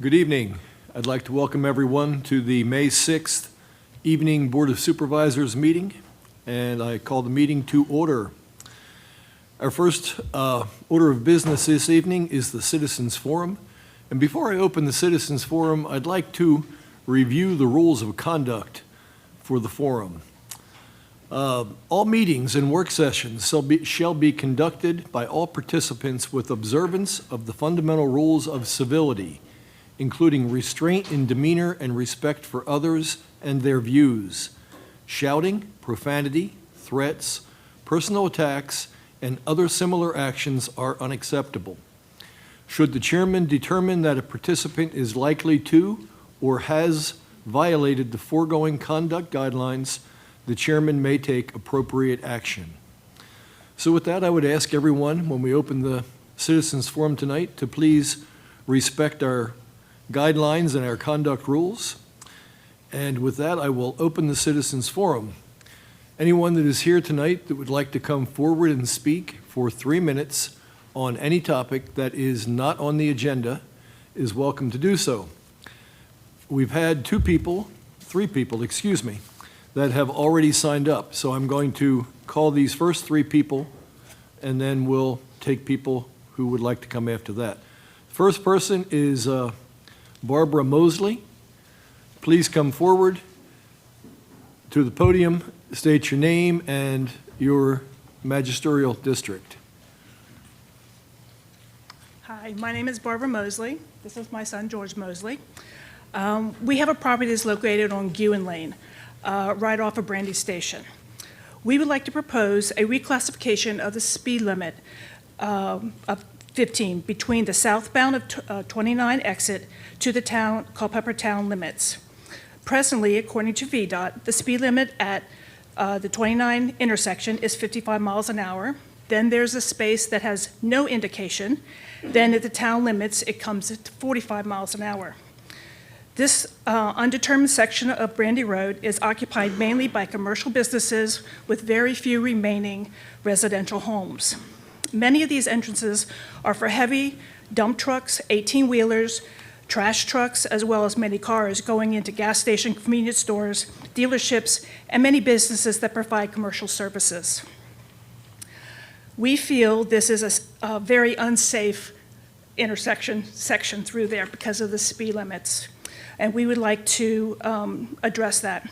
Good evening. I'd like to welcome everyone to the May 6th evening Board of Supervisors meeting, and I call the meeting to order. Our first order of business this evening is the Citizens Forum. And before I open the Citizens Forum, I'd like to review the rules of conduct for the forum. All meetings and work sessions shall be conducted by all participants with observance of the fundamental rules of civility, including restraint in demeanor and respect for others and their views. Shouting, profanity, threats, personal attacks, and other similar actions are unacceptable. Should the chairman determine that a participant is likely to or has violated the foregoing conduct guidelines, the chairman may take appropriate action. So with that, I would ask everyone, when we open the Citizens Forum tonight, to please respect our guidelines and our conduct rules. And with that, I will open the Citizens Forum. Anyone that is here tonight that would like to come forward and speak for 3 minutes on any topic that is not on the agenda is welcome to do so. We've had three people, that have already signed up. So I'm going to call these first 3 people, and then we'll take people who would like to come after that. First person is Barbara Mosley. Please come forward to the podium, state your name and your magisterial district. Hi, my name is Barbara Mosley. This is my son, George Mosley. We have a property that's located on Gewen Lane, right off of Brandy Station. We would like to propose a reclassification of the speed limit of 15 between the southbound of 29 exit to the Culpeper town limits. Presently, according to VDOT, the speed limit at the 29 intersection is 55 miles an hour. Then there's a space that has no indication. Then at the town limits, it comes at 45 miles an hour. This undetermined section of Brandy Road is occupied mainly by commercial businesses with very few remaining residential homes. Many of these entrances are for heavy dump trucks, 18-wheelers, trash trucks, as well as many cars going into gas station, convenience stores, dealerships, and many businesses that provide commercial services. We feel this is a very unsafe section through there because of the speed limits, and we would like to address that.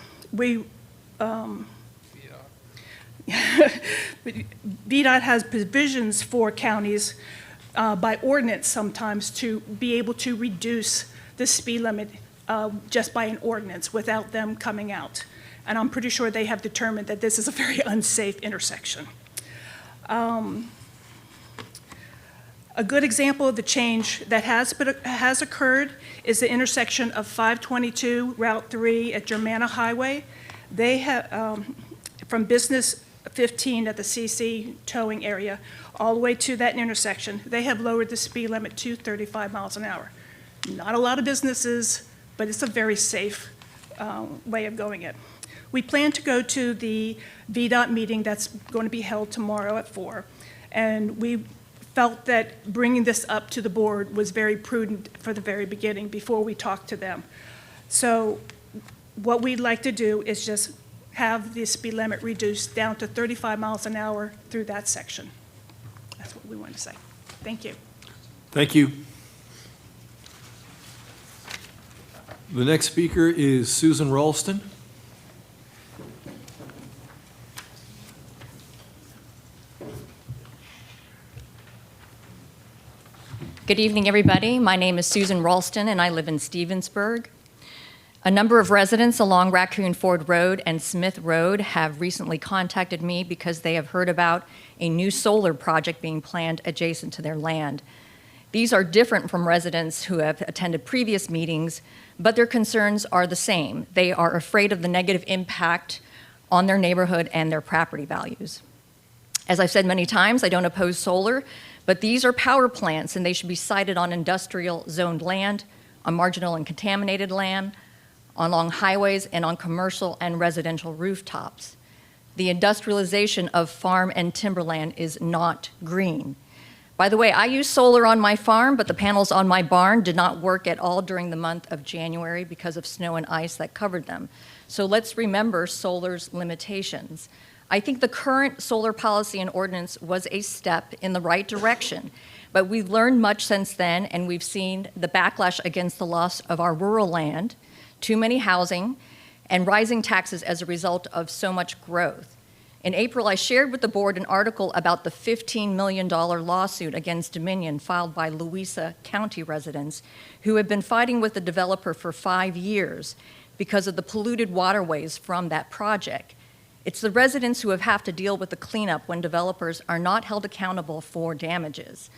VDOT has provisions for counties by ordinance sometimes to be able to reduce the speed limit just by an ordinance without them coming out. And I'm pretty sure they have determined that this is a very unsafe intersection. A good example of the change that has occurred is the intersection of 522 Route 3 at Germanna Highway. They have, from Business 15 at the CC towing area all the way to that intersection, they have lowered the speed limit to 35 miles an hour. Not a lot of businesses, but it's a very safe way of going it. We plan to go to the VDOT meeting that's going to be held tomorrow at 4, and we felt that bringing this up to the board was very prudent for the very beginning before we talked to them. So what we'd like to do is just have the speed limit reduced down to 35 miles an hour through that section. That's what we want to say. Thank you. Thank you. The next speaker is Susan Ralston. Good evening, everybody. My name is Susan Ralston, and I live in Stevensburg. A number of residents along Raccoon Ford Road and Smith Road have recently contacted me because they have heard about a new solar project being planned adjacent to their land. These are different from residents who have attended previous meetings, but their concerns are the same. They are afraid of the negative impact on their neighborhood and their property values. As I've said many times, I don't oppose solar, but these are power plants, and they should be sited on industrial zoned land, on marginal and contaminated land, along highways, and on commercial and residential rooftops. The industrialization of farm and timberland is not green. By the way, I use solar on my farm, but the panels on my barn did not work at all during the month of January because of snow and ice that covered them. So let's remember solar's limitations. I think the current solar policy and ordinance was a step in the right direction, but we've learned much since then, and we've seen the backlash against the loss of our rural land, too many housing, and rising taxes as a result of so much growth. In April, I shared with the board an article about the $15 million lawsuit against Dominion filed by Louisa County residents who have been fighting with the developer for 5 years because of the polluted waterways from that project. It's the residents who have to deal with the cleanup when developers are not held accountable for damages.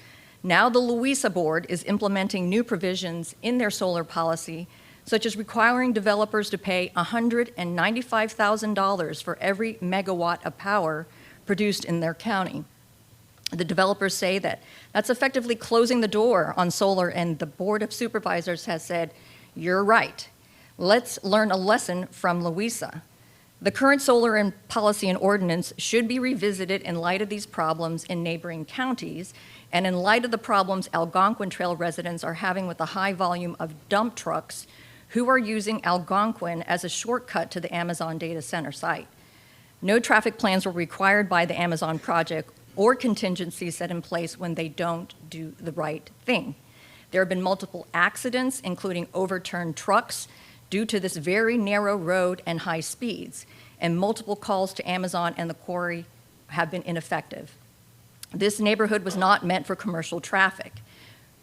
Now the Louisa board is implementing new provisions in their solar policy, such as requiring developers to pay $195,000 for every megawatt of power produced in their county. The developers say that that's effectively closing the door on solar, and the Board of Supervisors has said, you're right. Let's learn a lesson from Louisa. The current solar and policy and ordinance should be revisited in light of these problems in neighboring counties and in light of the problems Algonquin Trail residents are having with the high volume of dump trucks who are using Algonquin as a shortcut to the Amazon data center site. No traffic plans were required by the Amazon project or contingencies set in place when they don't do the right thing. There have been multiple accidents, including overturned trucks, due to this very narrow road and high speeds, and multiple calls to Amazon and the quarry have been ineffective. This neighborhood was not meant for commercial traffic.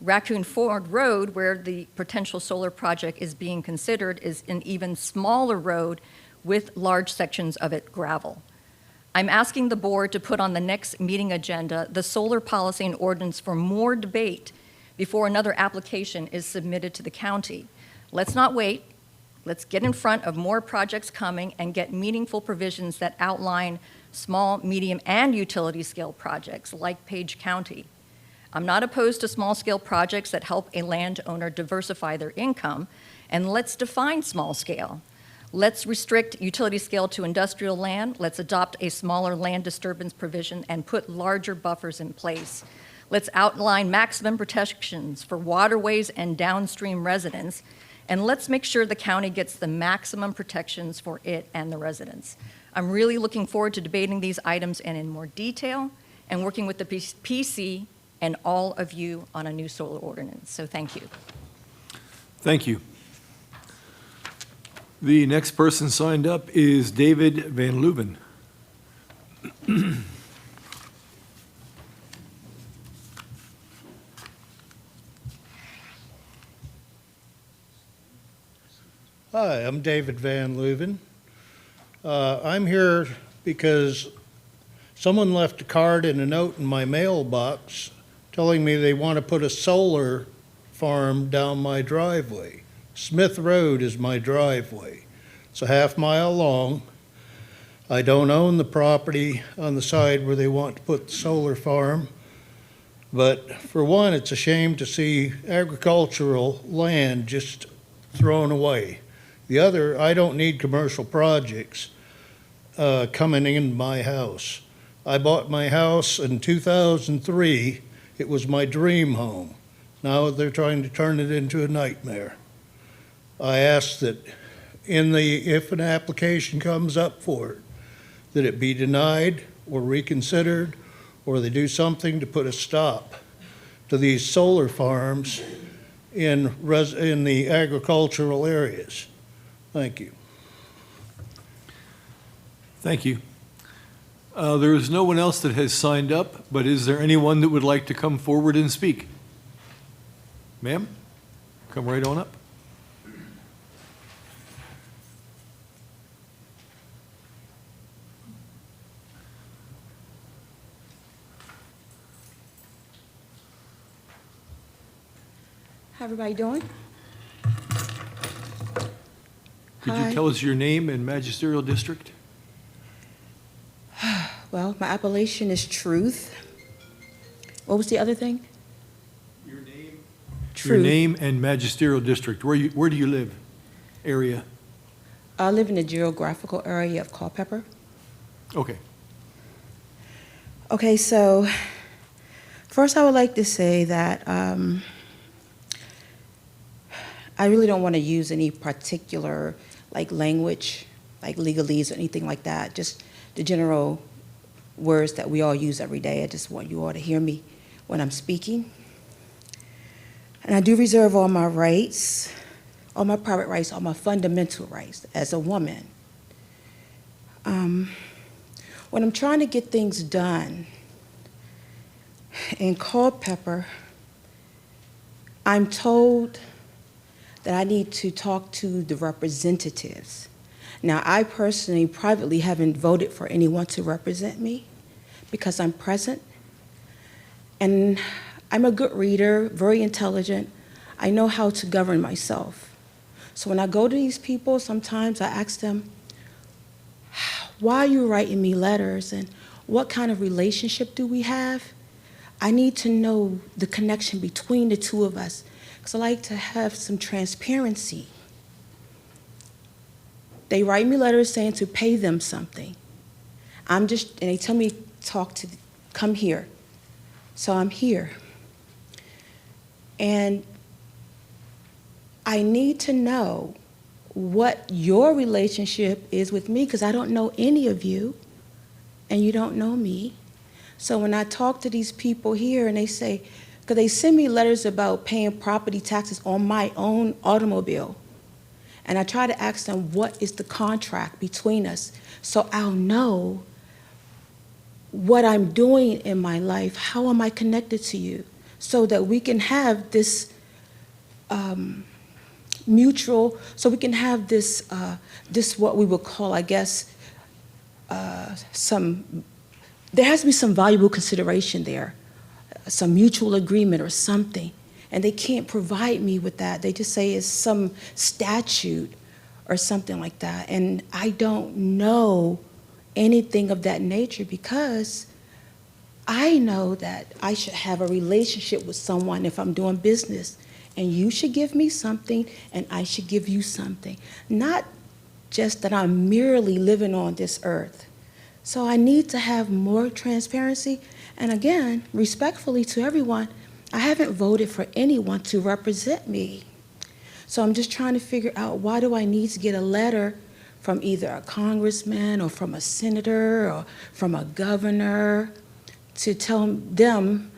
Raccoon Ford Road, where the potential solar project is being considered, is an even smaller road with large sections of it gravel. I'm asking the board to put on the next meeting agenda the solar policy and ordinance for more debate before another application is submitted to the county. Let's not wait. Let's get in front of more projects coming and get meaningful provisions that outline small, medium, and utility scale projects like Page County. I'm not opposed to small-scale projects that help a landowner diversify their income, and let's define small scale. Let's restrict utility scale to industrial land. Let's adopt a smaller land disturbance provision and put larger buffers in place. Let's outline maximum protections for waterways and downstream residents, and let's make sure the county gets the maximum protections for it and the residents. I'm really looking forward to debating these items and in more detail and working with the PC and all of you on a new solar ordinance. So thank you. Thank you. The next person signed up is David Van Leuven. Hi, I'm David Van Leuven. I'm here because someone left a card and a note in my mailbox telling me they want to put a solar farm down my driveway. Smith Road is my driveway. It's a half-mile long. I don't own the property on the side where they want to put the solar farm, but for one, it's a shame to see agricultural land just thrown away. The other, I don't need commercial projects coming in my house. I bought my house in 2003. It was my dream home. Now they're trying to turn it into a nightmare. I ask that if an application comes up for it, that it be denied or reconsidered, or they do something to put a stop to these solar farms in the agricultural areas. Thank you. Thank you. There is no one else that has signed up, but is there anyone that would like to come forward and speak? Ma'am, come right on up. How everybody doing? Could Hi. you tell us your name and magisterial district? Well, my appellation is Truth. What was the other thing? Your name. Truth. Your name and magisterial district. Where do you live? Area? I live in the geographical area of Culpeper. Okay. Okay, so First, I would like to say that I really don't want to use any particular language, like legalese or anything like that. Just the general words that we all use every day. I just want you all to hear me when I'm speaking. And I do reserve all my rights, all my private rights, all my fundamental rights as a woman. When I'm trying to get things done in Culpeper, I'm told that I need to talk to the representatives. Now, I personally, privately, haven't voted for anyone to represent me because I'm present. And I'm a good reader, very intelligent. I know how to govern myself. So when I go to these people, sometimes I ask them, why are you writing me letters and what kind of relationship do we have? I need to know the connection between the two of us because I like to have some transparency. They write me letters saying to pay them something. And they tell me come here. So I'm here. And I need to know what your relationship is with me because I don't know any of you and you don't know me. So when I talk to these people here and they say, because they send me letters about paying property taxes on my own automobile, and I try to ask them what is the contract between us so I'll know what I'm doing in my life, how am I connected to you, so that we can have this this what we would call, I guess, there has to be some valuable consideration there, some mutual agreement or something. And they can't provide me with that. They just say it's some statute or something like that. And I don't know anything of that nature because I know that I should have a relationship with someone if I'm doing business. And you should give me something, and I should give you something. Not just that I'm merely living on this earth. So I need to have more transparency. And again, respectfully to everyone, I haven't voted for anyone to represent me. So I'm just trying to figure out why do I need to get a letter from either a congressman or from a senator or from a governor to tell them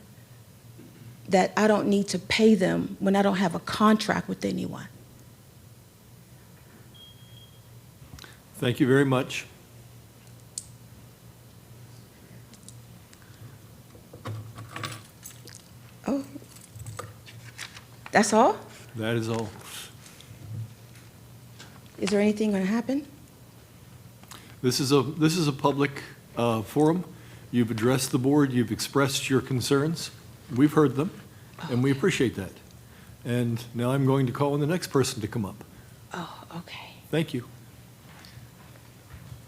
that I don't need to pay them when I don't have a contract with anyone. Thank you very much. Oh, that's all? That is all. Is there anything going to happen? This is a public forum. You've addressed the board. You've expressed your concerns. We've heard them, and we appreciate that. And now I'm going to call on the next person to come up. Oh, okay. Thank you.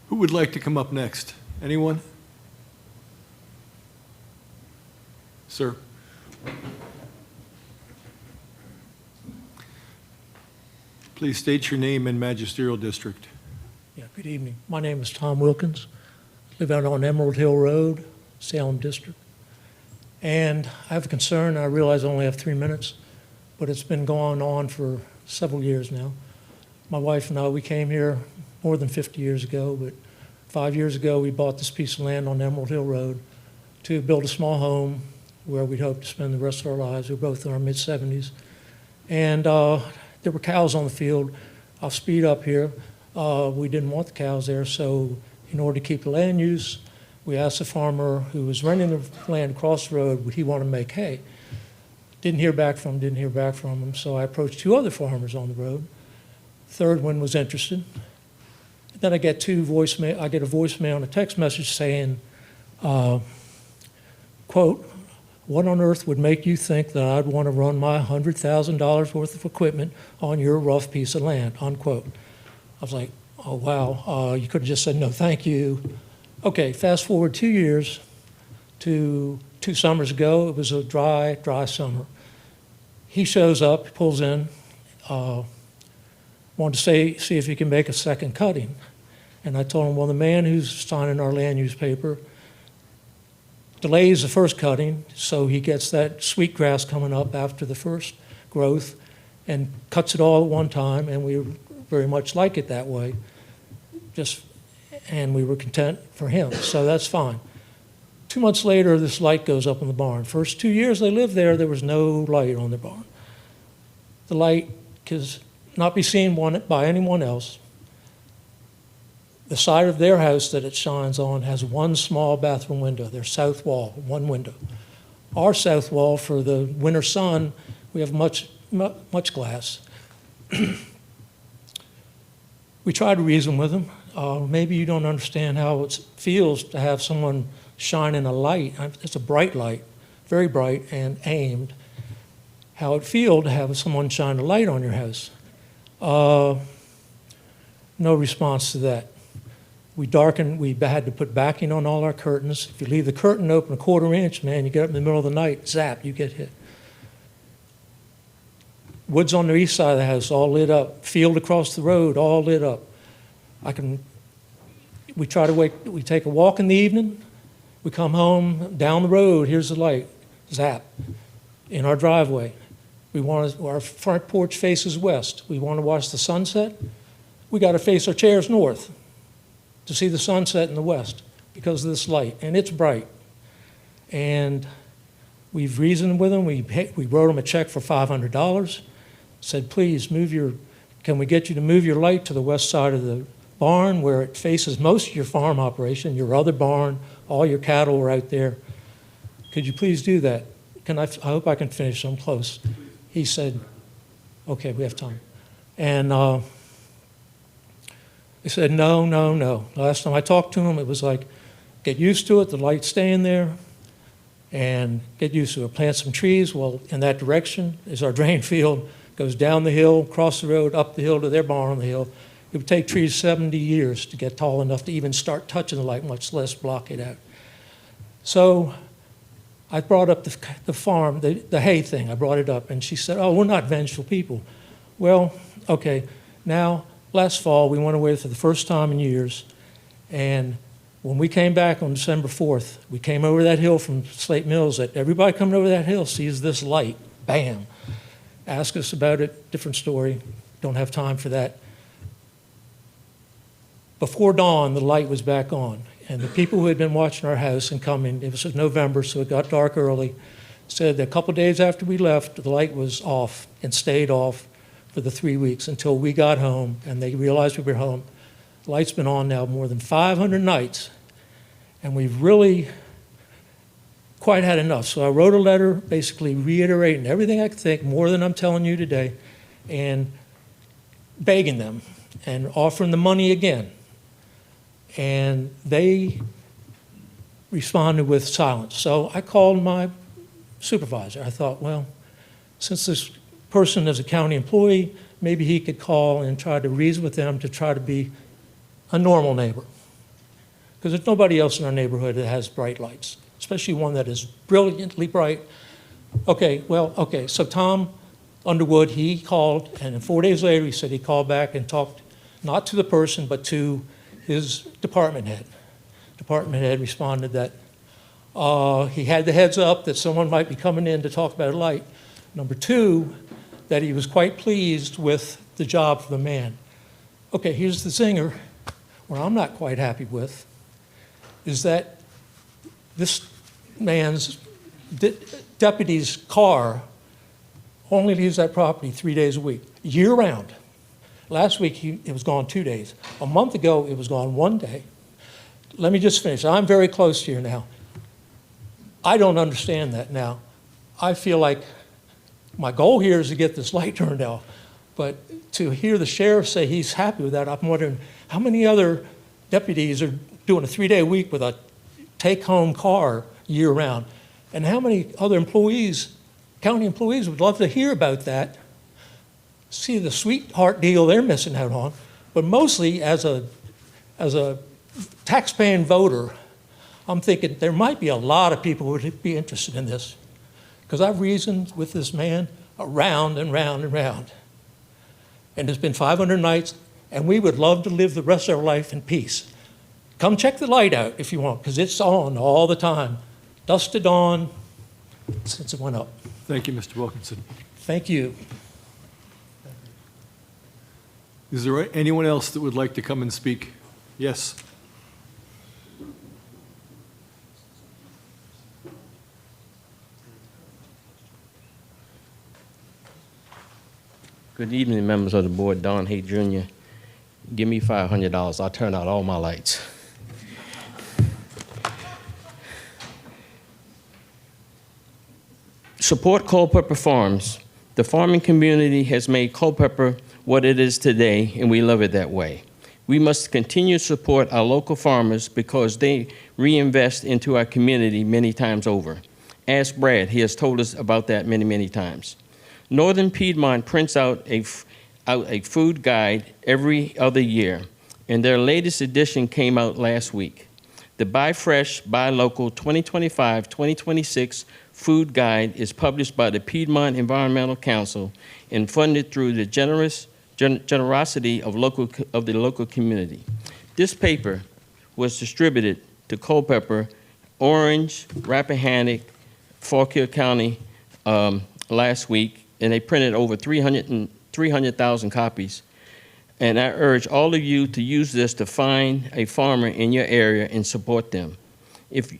Who would like to come up next? Anyone? Sir? Please state your name and magisterial district. Yeah, good evening. My name is Tom Wilkins. Live out on Emerald Hill Road, Salem District. And I have a concern. I realize I only have 3 minutes, but it's been going on for several years now. My wife and I, we came here more than 50 years ago, but 5 years ago we bought this piece of land on Emerald Hill Road to build a small home where we'd hope to spend the rest of our lives. We're both in our mid-70s. And there were cows on the field. I'll speed up here. We didn't want the cows there, so in order to keep the land use, we asked the farmer who was renting the land across the road, would he want to make hay? Didn't hear back from him, so I approached 2 other farmers on the road. Third one was interested. Then I get a voicemail and a text message saying, quote, what on earth would make you think that I'd want to run my $100,000 worth of equipment on your rough piece of land, unquote. I was like, oh, wow, you could have just said, no, thank you. Okay, fast forward 2 years to 2 summers ago. It was a dry summer. He shows up, pulls in, wanted to see if he can make a second cutting. And I told him, well, the man who's signing our land use paper delays the first cutting, so he gets that sweet grass coming up after the first growth and cuts it all at one time, and we very much like it that way. And we were content for him, so that's fine. 2 months later, this light goes up in the barn. First 2 years they lived there, there was no light on the barn. The light could not be seen by anyone else. The side of their house that it shines on has one small bathroom window, their south wall, one window. Our south wall, for the winter sun, we have much glass. We try to reason with them. Maybe you don't understand how it feels to have someone shining a light. It's a bright light, very bright and aimed. How it feels to have someone shine a light on your house. No response to that. We had to put backing on all our curtains. If you leave the curtain open a 1/4 inch, man, you get up in the middle of the night, zap, you get hit. Woods on the east side of the house, all lit up. Field across the road, all lit up. We take a walk in the evening, we come home, down the road, here's the light, zap, in our driveway. Our front porch faces west. We want to watch the sunset. We got to face our chairs north to see the sunset in the west because of this light, and it's bright. And we've reasoned with them. We wrote them a check for $500. Said, please can we get you to move your light to the west side of the barn where it faces most of your farm operation, your other barn, all your cattle are out there. Could you please do that? I hope I can finish, I'm close. He said, okay, we have time. And he said, no. Last time I talked to him, it was like, get used to it, the light's staying there, and get used to it. Plant some trees. Well, in that direction is our drain field. Goes down the hill, across the road, up the hill to their barn on the hill. It would take trees 70 years to get tall enough to even start touching the light, much less block it out. So I brought up the farm, the hay thing. I brought it up, and she said, oh, we're not vengeful people. Well, okay. Now, last fall, we went away for the first time in years, and when we came back on December 4th, we came over that hill from Slate Mills. That everybody coming over that hill sees this light, bam. Ask us about it, different story. Don't have time for that. Before dawn, the light was back on. And the people who had been watching our house and coming, it was November, so it got dark early, said that a couple days after we left, the light was off and stayed off for the 3 weeks until we got home and they realized we were home. The light's been on now more than 500 nights, and we've really quite had enough. So I wrote a letter basically reiterating everything I could think, more than I'm telling you today, and begging them and offering the money again. And they responded with silence. So I called my supervisor. I thought, well, since this person is a county employee, maybe he could call and try to reason with them to try to be a normal neighbor. Because there's nobody else in our neighborhood that has bright lights, especially one that is brilliantly bright. Okay, so Tom Underwood, he called, and then 4 days later, he said he called back and talked not to the person, but to his department head. Department head responded that he had the heads up that someone might be coming in to talk about a light. Number two, that he was quite pleased with the job for the man. Okay, here's the zinger, where I'm not quite happy with, is that this man's deputy's car only leaves that property 3 days a week, year-round. Last week, it was gone 2 days. A month ago, it was gone 1 day. Let me just finish. I'm very close here now. I don't understand that now. I feel like my goal here is to get this light turned off. But to hear the sheriff say he's happy with that, I'm wondering how many other deputies are doing a 3-day week with a take-home car year-round, and how many other employees, county employees, would love to hear about that, see the sweetheart deal they're missing out on. But mostly, as a tax-paying voter, I'm thinking there might be a lot of people who would be interested in this, because I've reasoned with this man around and round and round. And it's been 500 nights, and we would love to live the rest of our life in peace. Come check the light out if you want, because it's on all the time. dusted on since it went up. Thank you, Mr. Wilkinson. Thank you. Is there anyone else that would like to come and speak? Yes. Good evening, members of the board. Don Hay Jr. Give me $500. I'll turn out all my lights. Support Culpeper Farms. The farming community has made Culpeper what it is today, and we love it that way. We must continue to support our local farmers because they reinvest into our community many times over. Ask Brad, he has told us about that many, many times. Northern Piedmont prints out a food guide every other year, and their latest edition came out last week. The Buy Fresh, Buy Local 2025-2026 food guide is published by the Piedmont Environmental Council and funded through the generosity of the local community. This paper was distributed to Culpeper, Orange, Rappahannock, Fauquier County last week, and they printed over 300,000 copies. And I urge all of you to use this to find a farmer in your area and support them. If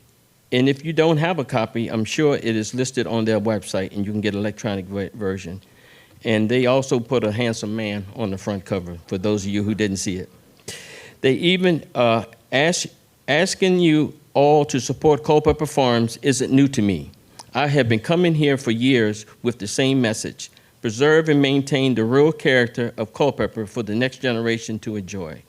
you don't have a copy, I'm sure it is listed on their website and you can get an electronic version. And they also put a handsome man on the front cover for those of you who didn't see it. They even asking you all to support Culpeper Farms isn't new to me. I have been coming here for years with the same message: preserve and maintain the real character of Culpeper for the next generation to enjoy.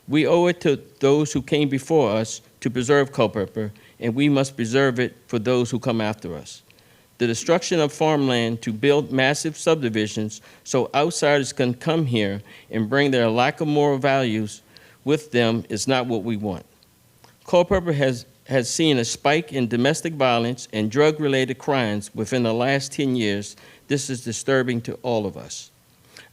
We owe it to those who came before us to preserve Culpeper, and we must preserve it for those who come after us. The destruction of farmland to build massive subdivisions so outsiders can come here and bring their lack of moral values with them is not what we want. Culpeper has seen a spike in domestic violence and drug-related crimes within the last 10 years. This is disturbing to all of us.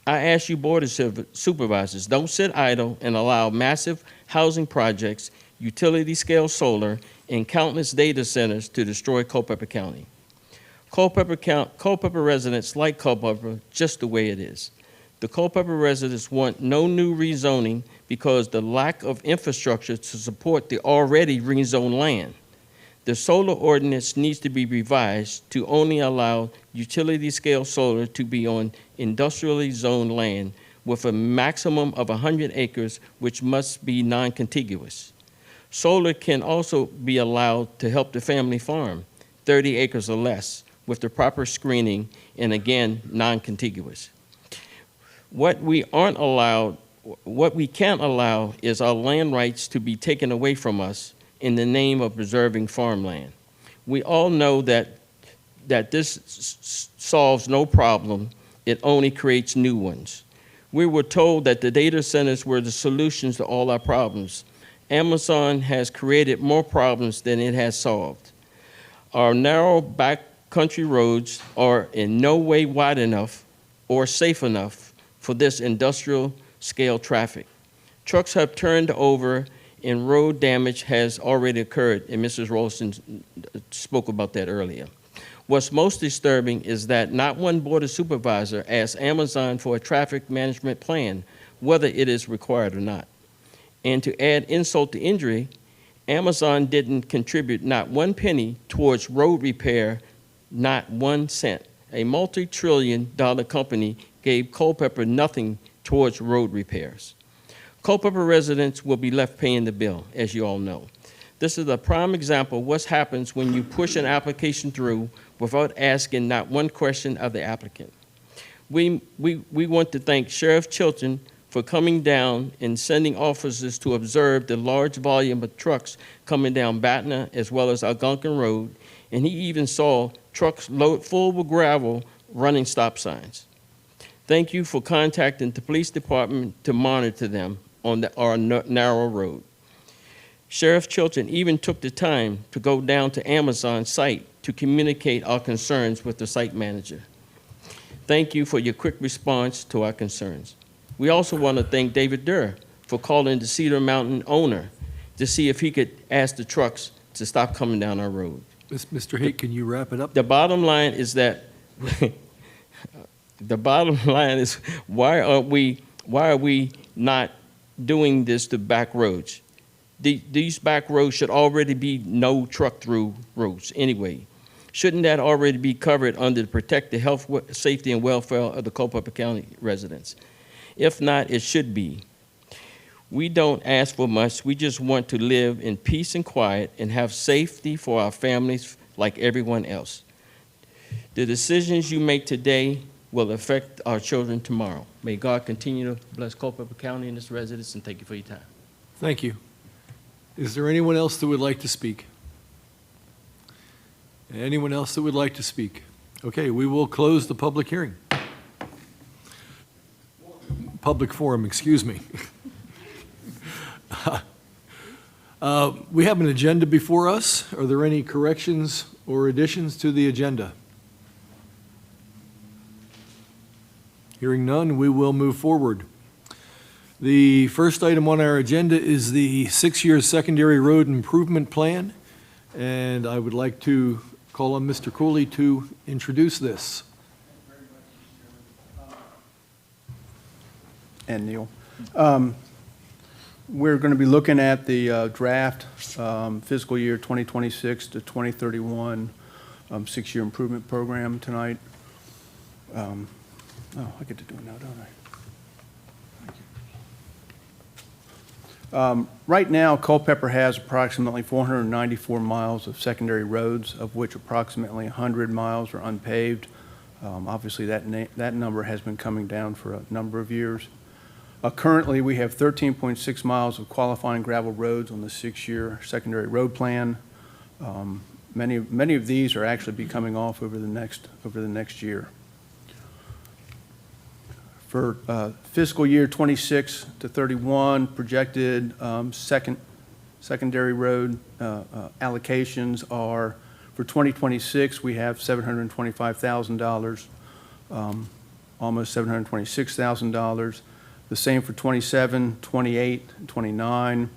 I ask you, Board of Supervisors, don't sit idle and allow massive housing projects, utility-scale solar, and countless data centers to destroy Culpeper County. Culpeper residents like Culpeper just the way it is. The Culpeper residents want no new rezoning because the lack of infrastructure to support the already rezoned land. The solar ordinance needs to be revised to only allow utility-scale solar to be on industrially zoned land with a maximum of 100 acres, which must be non-contiguous. Solar can also be allowed to help the family farm, 30 acres or less, with the proper screening and, again, non-contiguous. What we can't allow is our land rights to be taken away from us in the name of preserving farmland. We all know that this solves no problem, it only creates new ones. We were told that the data centers were the solutions to all our problems. Amazon has created more problems than it has solved. Our narrow backcountry roads are in no way wide enough or safe enough for this industrial scale traffic. Trucks have turned over and road damage has already occurred, and Mrs. Rolston spoke about that earlier. What's most disturbing is that not one Board of Supervisor asked Amazon for a traffic management plan, whether it is required or not. And to add insult to injury, Amazon didn't contribute not one penny towards road repair, not 1 cent. A multi-trillion-dollar company gave Culpeper nothing towards road repairs. Culpeper residents will be left paying the bill, as you all know. This is a prime example of what happens when you push an application through without asking not one question of the applicant. We want to thank Sheriff Chilton for coming down and sending officers to observe the large volume of trucks coming down Batna as well as Algonquin Road, and he even saw trucks loaded full with gravel running stop signs. Thank you for contacting the police department to monitor them on our narrow road. Sheriff Chilton even took the time to go down to Amazon's site to communicate our concerns with the site manager. Thank you for your quick response to our concerns. We also want to thank David Durr for calling the Cedar Mountain owner to see if he could ask the trucks to stop coming down our road. Mr. Haight, can you wrap it up? The bottom line is that, the bottom line is, why are we not doing this to back roads? These back roads should already be no truck through roads anyway. Shouldn't that already be covered under the protect the health, safety, and welfare of the Culpeper County residents? If not, it should be. We don't ask for much. We just want to live in peace and quiet and have safety for our families like everyone else. The decisions you make today will affect our children tomorrow. May God continue to bless Culpeper County and its residents, and thank you for your time. Thank you. Is there anyone else that would like to speak? Anyone else that would like to speak? Okay, we will close the public hearing. Public forum, excuse me. We have an agenda before us. Are there any corrections or additions to the agenda? Hearing none, we will move forward. The first item on our agenda is the 6-year secondary road improvement plan, and I would like to call on Mr. Cooley to introduce this. And Neil. We're going to be looking at the draft fiscal year 2026 to 2031 6-year improvement program tonight. Oh, I get to do it now, don't I? Right now, Culpeper has approximately 494 miles of secondary roads, of which approximately 100 miles are unpaved. Obviously, that number has been coming down for a number of years. Currently, we have 13.6 miles of qualifying gravel roads on the 6-year secondary road plan. Many of these are actually be coming off over the next year. For fiscal year 26 to 31, projected secondary road allocations are, for 2026, we have $725,000, almost $726,000. The same for 27, 28, and 29.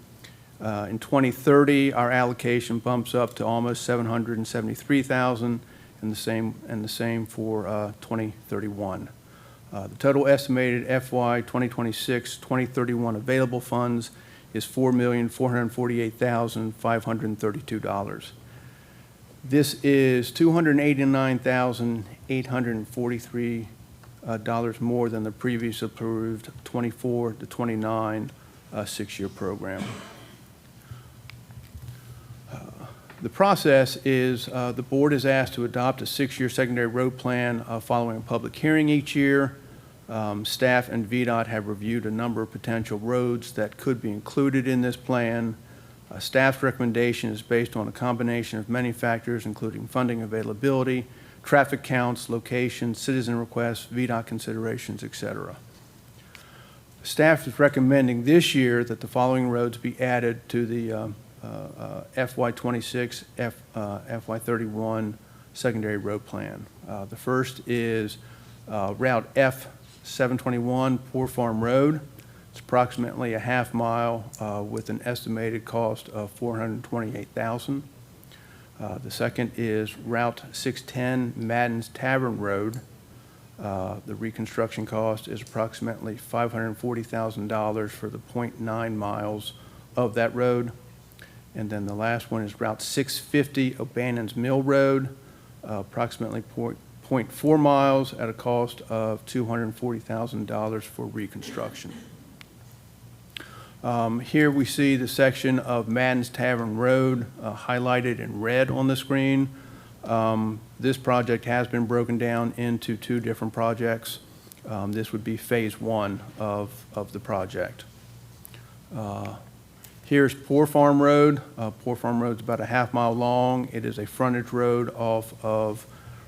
In 2030, our allocation bumps up to almost $773,000, and the same for 2031. The total estimated FY 2026-2031 available funds is $4,448,532. This is $289,843 more than the previous approved 24 to 29 6-year program. The process is the board is asked to adopt a 6-year secondary road plan following a public hearing each year. Staff and VDOT have reviewed a number of potential roads that could be included in this plan. Staff's recommendation is based on a combination of many factors, including funding availability, traffic counts, location, citizen requests, VDOT considerations, etc. Staff is recommending this year that the following roads be added to the FY26, FY31 secondary road plan. The first is Route F721, Poor Farm Road. It's approximately a half mile with an estimated cost of $428,000. The second is Route 610, Madden's Tavern Road. The reconstruction cost is approximately $540,000 for the 0.9 miles of that road. And then the last one is Route 650, O'Bannon's Mill Road, approximately 0.4 miles at a cost of $240,000 for reconstruction. Here we see the section of Madden's Tavern Road highlighted in red on the screen. This project has been broken down into 2 different projects. This would be phase 1 of the project. Here's Poor Farm Road. Poor Farm Road is about a half mile long. It is a frontage road off of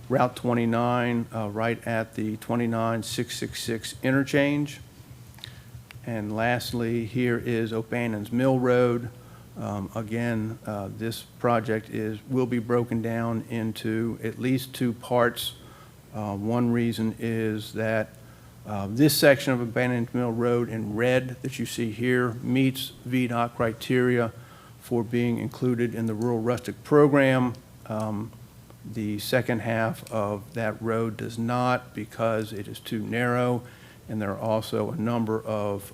Route 29 right at the 29666 interchange. And lastly, here is O'Bannon's Mill Road. Again, this project will be broken down into at least 2 parts. One reason is that this section of O'Bannon's Mill Road in red that you see here meets VDOT criteria for being included in the Rural Rustic Program. The second half of that road does not because it is too narrow, and there are also a number of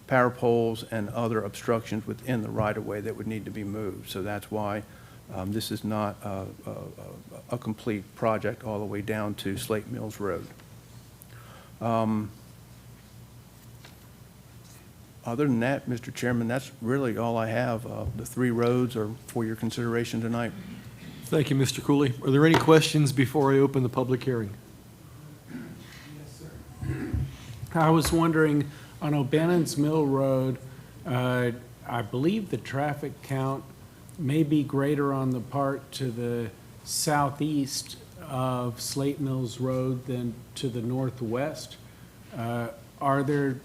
power poles and other obstructions within the right-of-way that would need to be moved. So that's why this is not a complete project all the way down to Slate Mills Road. Other than that, Mr. Chairman, that's really all I have. The three roads are for your consideration tonight. Thank you, Mr. Cooley. Are there any questions before I open the public hearing? I was wondering, on O'Bannon's Mill Road, I believe the traffic count may be greater on the part to the southeast of Slate Mills Road than to the northwest. Are there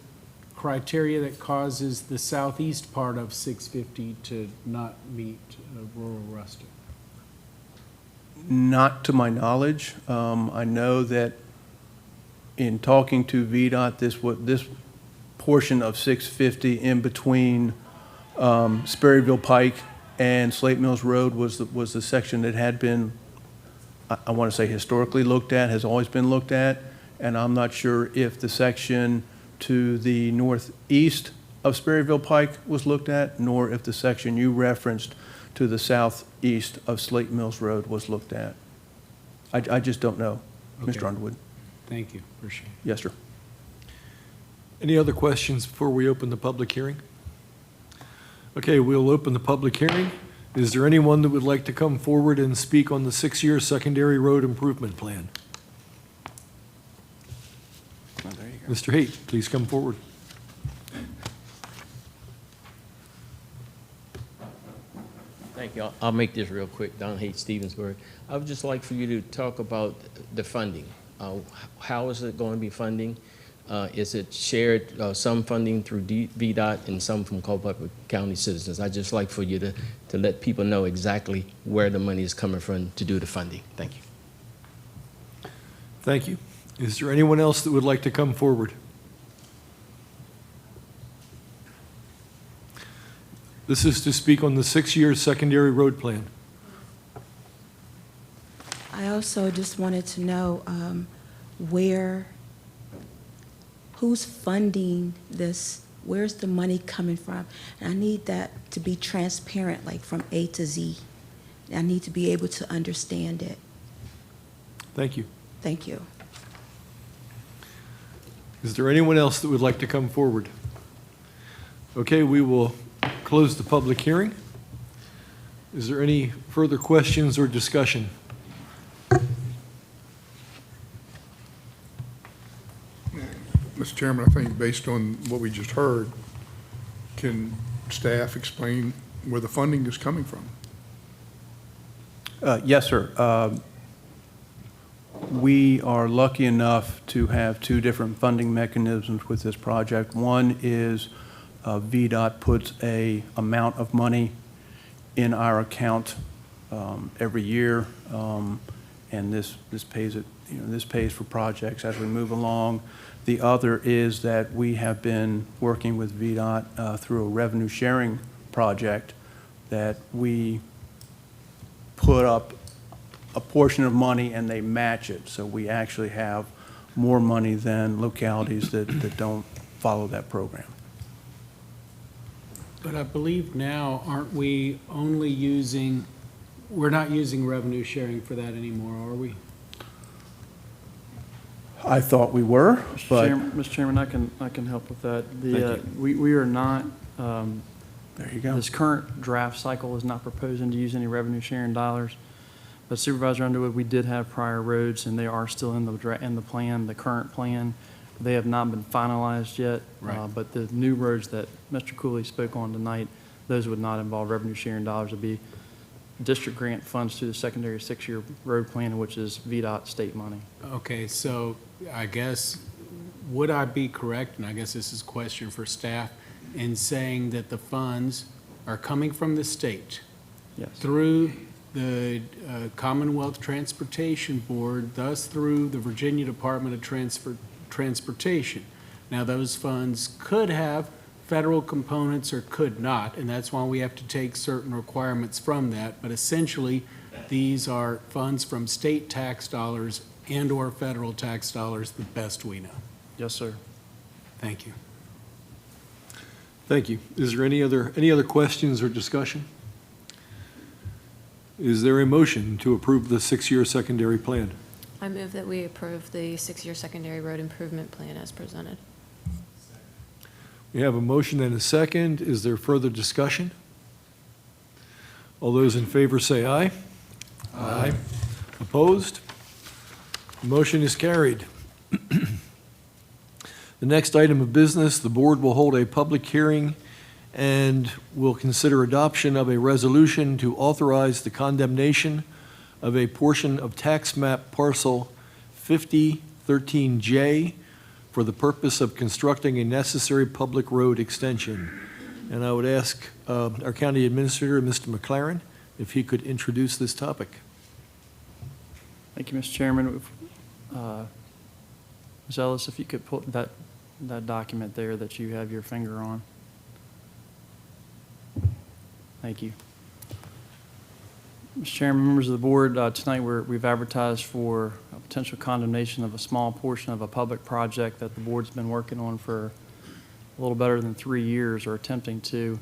criteria that causes the southeast part of 650 to not meet rural rustic? Not to my knowledge. I know that in talking to VDOT, this portion of 650 in between Sperryville Pike and Slate Mills Road was the section that had been, I want to say historically looked at, has always been looked at, and I'm not sure if the section to the northeast of Sperryville Pike was looked at, nor if the section you referenced to the southeast of Slate Mills Road was looked at. I just don't know, Okay. Mr. Underwood. Thank you, appreciate it. Yes, sir. Any other questions before we open the public hearing? Okay, we'll open the public hearing. Is there anyone that would like to come forward and speak on the 6-year secondary road improvement plan? Oh, there you go. Mr. Haight, please come forward. Thank you. I'll make this real quick. Don Haight, Stevensburg. I would just like for you to talk about the funding. How is it going to be funding? Is it shared, some funding through VDOT and some from Culpeper County citizens? I'd just like for you to let people know exactly where the money is coming from to do the funding. Thank you. Thank you. Is there anyone else that would like to come forward? This is to speak on the 6-year secondary road plan. I also just wanted to know who's funding this? Where's the money coming from? And I need that to be transparent, like from A to Z. I need to be able to understand it. Thank you. Thank you. Is there anyone else that would like to come forward? Okay, we will close the public hearing. Is there any further questions or discussion? Mr. Chairman, I think based on what we just heard, can staff explain where the funding is coming from? Yes, sir. We are lucky enough to have two different funding mechanisms with this project. One is VDOT puts a amount of money in our account every year, and this pays it. This pays for projects as we move along. The other is that we have been working with VDOT through a revenue sharing project that we put up a portion of money and they match it. So we actually have more money than localities that don't follow that program. But I believe now, aren't we only using, we're not using revenue sharing for that anymore, are we? I thought we were, but Mr. Chairman, I can help with that. Thank We are not, there you go. this current draft cycle is not proposing to use any revenue sharing dollars. But Supervisor Underwood, we did have prior roads and they are still in the plan, the current plan. They have not been finalized yet. Right. But the new roads that Mr. Cooley spoke on tonight, those would not involve revenue sharing dollars. It'd be district grant funds through the secondary 6-year road plan, which is VDOT state money. Okay, so I guess, would I be correct, and I guess this is a question for staff, in saying that the funds are coming from the state Yes. through the Commonwealth Transportation Board, thus through the Virginia Department of Transportation? Now, those funds could have federal components or could not, and that's why we have to take certain requirements from that. But essentially, these are funds from state tax dollars and/or federal tax dollars, the best we know. Yes, sir. Thank you. Thank you. Is there any other questions or discussion? Is there a motion to approve the six-year secondary plan? I move that we approve the six-year secondary road improvement plan as presented. We have a motion and a second. Is there further discussion? All those in favor say aye. Aye. Opposed? The motion is carried. The next item of business, the board will hold a public hearing and will consider adoption of a resolution to authorize the condemnation of a portion of tax map parcel 5013J for the purpose of constructing a necessary public road extension. And I would ask our county administrator, Mr. McLaren, if he could introduce this topic. Thank you, Mr. Chairman. Ms. Ellis, if you could pull that document there that you have your finger on. Thank you. Mr. Chairman, members of the board, tonight we've advertised for a potential condemnation of a small portion of a public project that the board's been working on for a little better than 3 years, or attempting to.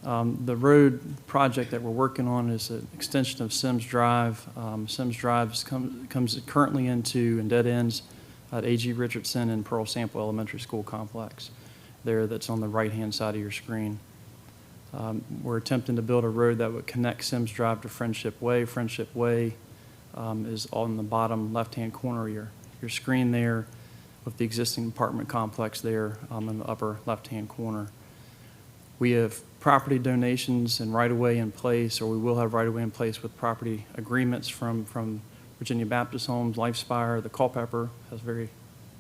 The road project that we're working on is an extension of Sims Drive. Sims Drive comes currently into and dead ends at A.G. Richardson and Pearl Sample Elementary School complex there, that's on the right-hand side of your screen. We're attempting to build a road that would connect Sims Drive to Friendship Way. Friendship Way is on the bottom left-hand corner of your screen there, with the existing apartment complex there in the upper left-hand corner. We have property donations and right-of-way in place, or we will have right-of-way in place with property agreements from Virginia Baptist Homes, Lifespire. The Culpeper has very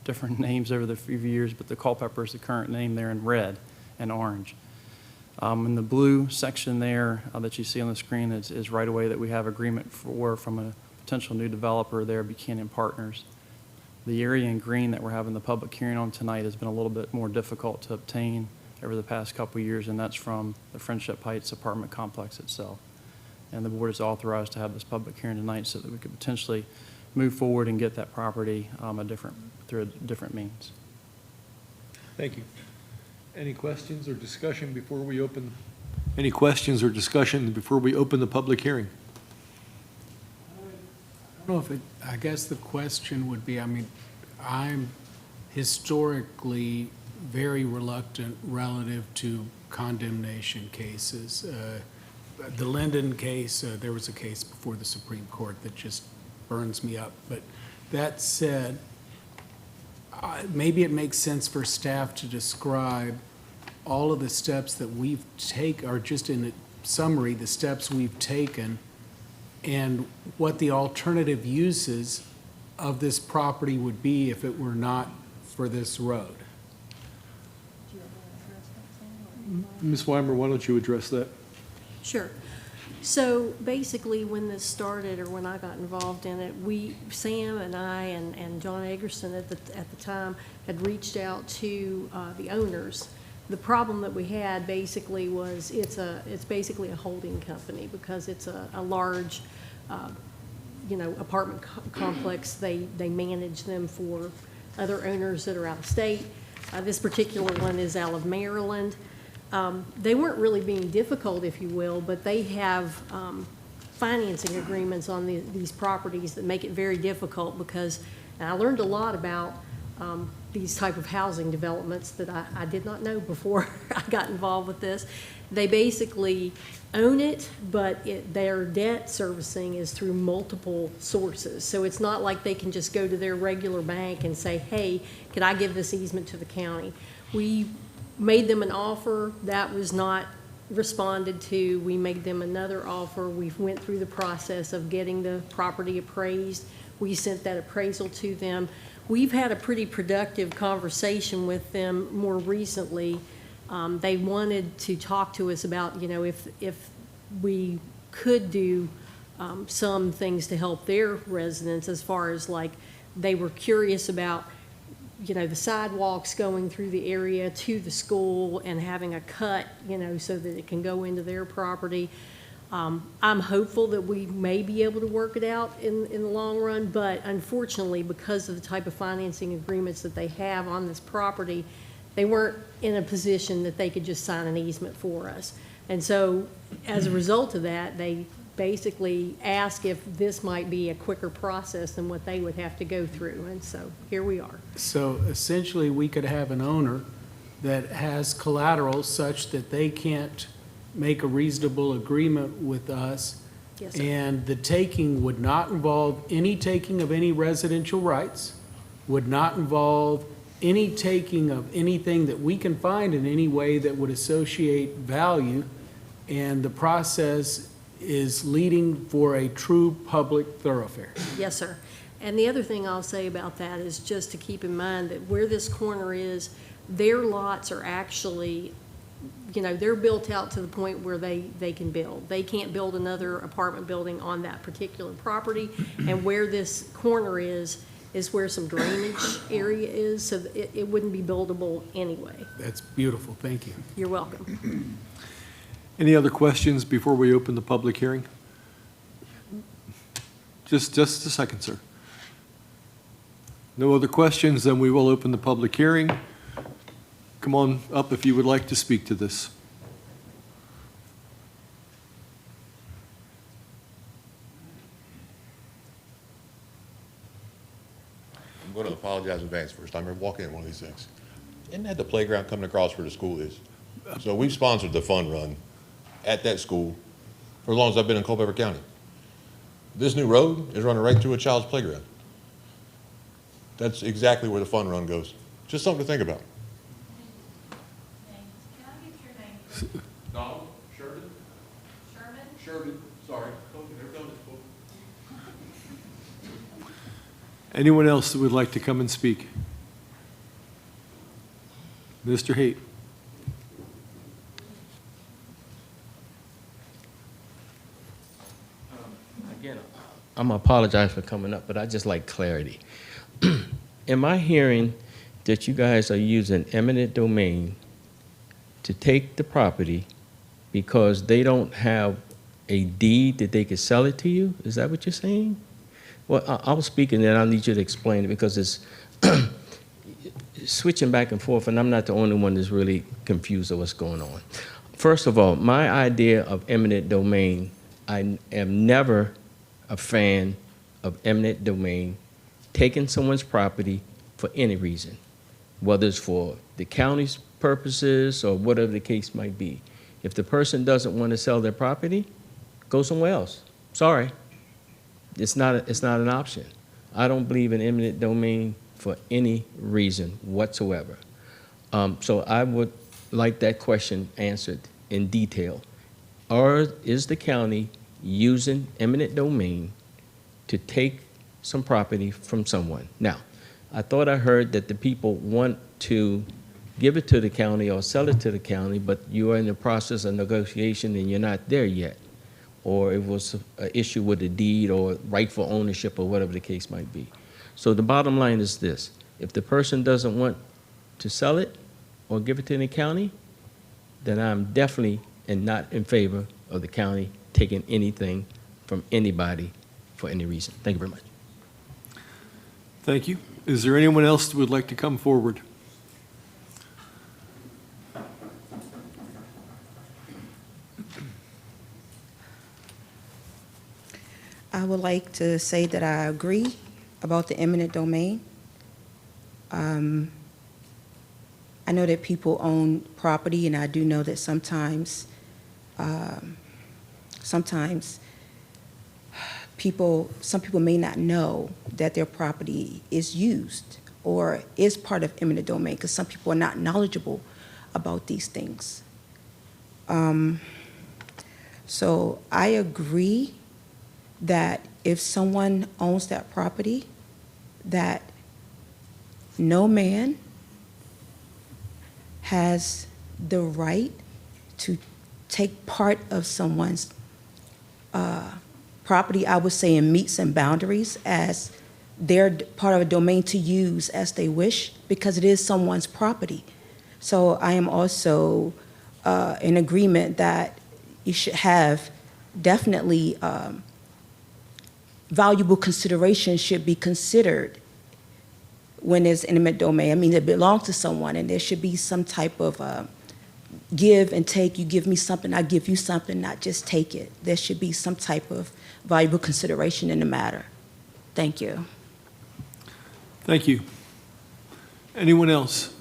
different names over the few years, but the Culpeper is the current name there in red and orange. In the blue section there that you see on the screen is right-of-way that we have agreement for from a potential new developer there, Buchanan Partners. The area in green that we're having the public hearing on tonight has been a little bit more difficult to obtain over the past couple of years, and that's from the Friendship Heights apartment complex itself. And the board is authorized to have this public hearing tonight so that we could potentially move forward and get that property through a different means. Thank you. Any questions or discussion before we open? Any questions or discussion before we open the public hearing? I don't know if I guess the question would be, I mean, I'm historically very reluctant relative to condemnation cases. The Linden case, there was a case before the Supreme Court that just burns me up. But that said, maybe it makes sense for staff to describe all of the steps that we've taken, or just in a summary, the steps we've taken, and what the alternative uses of this property would be if it were not for this road. Ms. Weimer, why don't you address that? Sure. So basically, when this started, or when I got involved in it, Sam and I and John Eggerson at the time had reached out to the owners. The problem that we had basically was it's basically a holding company, because it's a large, apartment complex. They manage them for other owners that are out of state. This particular one is out of Maryland. They weren't really being difficult, if you will, but they have financing agreements on these properties that make it very difficult, because and I learned a lot about these type of housing developments that I did not know before I got involved with this. They basically own it, but their debt servicing is through multiple sources. So it's not like they can just go to their regular bank and say, hey, could I give this easement to the county? We made them an offer that was not responded to. We made them another offer. We went through the process of getting the property appraised. We sent that appraisal to them. We've had a pretty productive conversation with them more recently. They wanted to talk to us about, if we could do some things to help their residents, as far as like they were curious about the sidewalks going through the area to the school and having a cut, so that it can go into their property. I'm hopeful that we may be able to work it out in the long run, but unfortunately, because of the type of financing agreements that they have on this property, they weren't in a position that they could just sign an easement for us. And so, as a result of that, they basically ask if this might be a quicker process than what they would have to go through, and so here we are. So essentially, we could have an owner that has collateral such that they can't make a reasonable agreement with us. Yes, sir. And the taking would not involve any taking of any residential rights, would not involve any taking of anything that we can find in any way that would associate value, and the process is leading for a true public thoroughfare. Yes, sir. And the other thing I'll say about that is just to keep in mind that where this corner is, their lots are actually, they're built out to the point where they can build. They can't build another apartment building on that particular property. And where this corner is where some drainage area is, so it wouldn't be buildable anyway. That's beautiful. Thank you. You're welcome. Any other questions before we open the public hearing? Just a second, sir. No other questions, then we will open the public hearing. Come on up if you would like to speak to this. I'm going to apologize in advance first. I'm walking in one of these things. Isn't that the playground coming across where the school is? So we've sponsored the fun run at that school for as long as I've been in Culpeper County. This new road is running right through a child's playground. That's exactly where the fun run goes. Just something to think about. Donald, Sherman? Sherman, sorry. Anyone else that would like to come and speak? Mr. Haight. Again, I'm gonna apologize for coming up, but I just like clarity. Am I hearing that you guys are using eminent domain to take the property because they don't have a deed that they could sell it to you? Is that what you're saying? Well, I'll speak and then I'll need you to explain it because it's switching back and forth, and I'm not the only one that's really confused of what's going on. First of all, my idea of eminent domain, I am never a fan of eminent domain, taking someone's property for any reason, whether it's for the county's purposes or whatever the case might be. If the person doesn't want to sell their property, go somewhere else. Sorry. It's not an option. I don't believe in eminent domain for any reason whatsoever. So I would like that question answered in detail. Or is the county using eminent domain to take some property from someone? Now, I thought I heard that the people want to give it to the county or sell it to the county, but you are in the process of negotiation and you're not there yet. Or it was an issue with a deed or rightful ownership or whatever the case might be. So the bottom line is this: if the person doesn't want to sell it or give it to the county, then I'm definitely not in favor of the county taking anything from anybody for any reason. Thank you very much. Thank you. Is there anyone else that would like to come forward? I would like to say that I agree about the eminent domain. I know that people own property, and I do know that sometimes some people may not know that their property is used or is part of eminent domain because some people are not knowledgeable about these things. So I agree that if someone owns that property, that no man has the right to take part of someone's property, I would say, in metes and boundaries as their part of a domain to use as they wish, because it is someone's property. So I am also in agreement that you should have definitely valuable consideration should be considered when there's eminent domain. I mean, it belongs to someone, and there should be some type of give and take. You give me something, I give you something, not just take it. There should be some type of valuable consideration in the matter. Thank you. Thank you. Anyone else?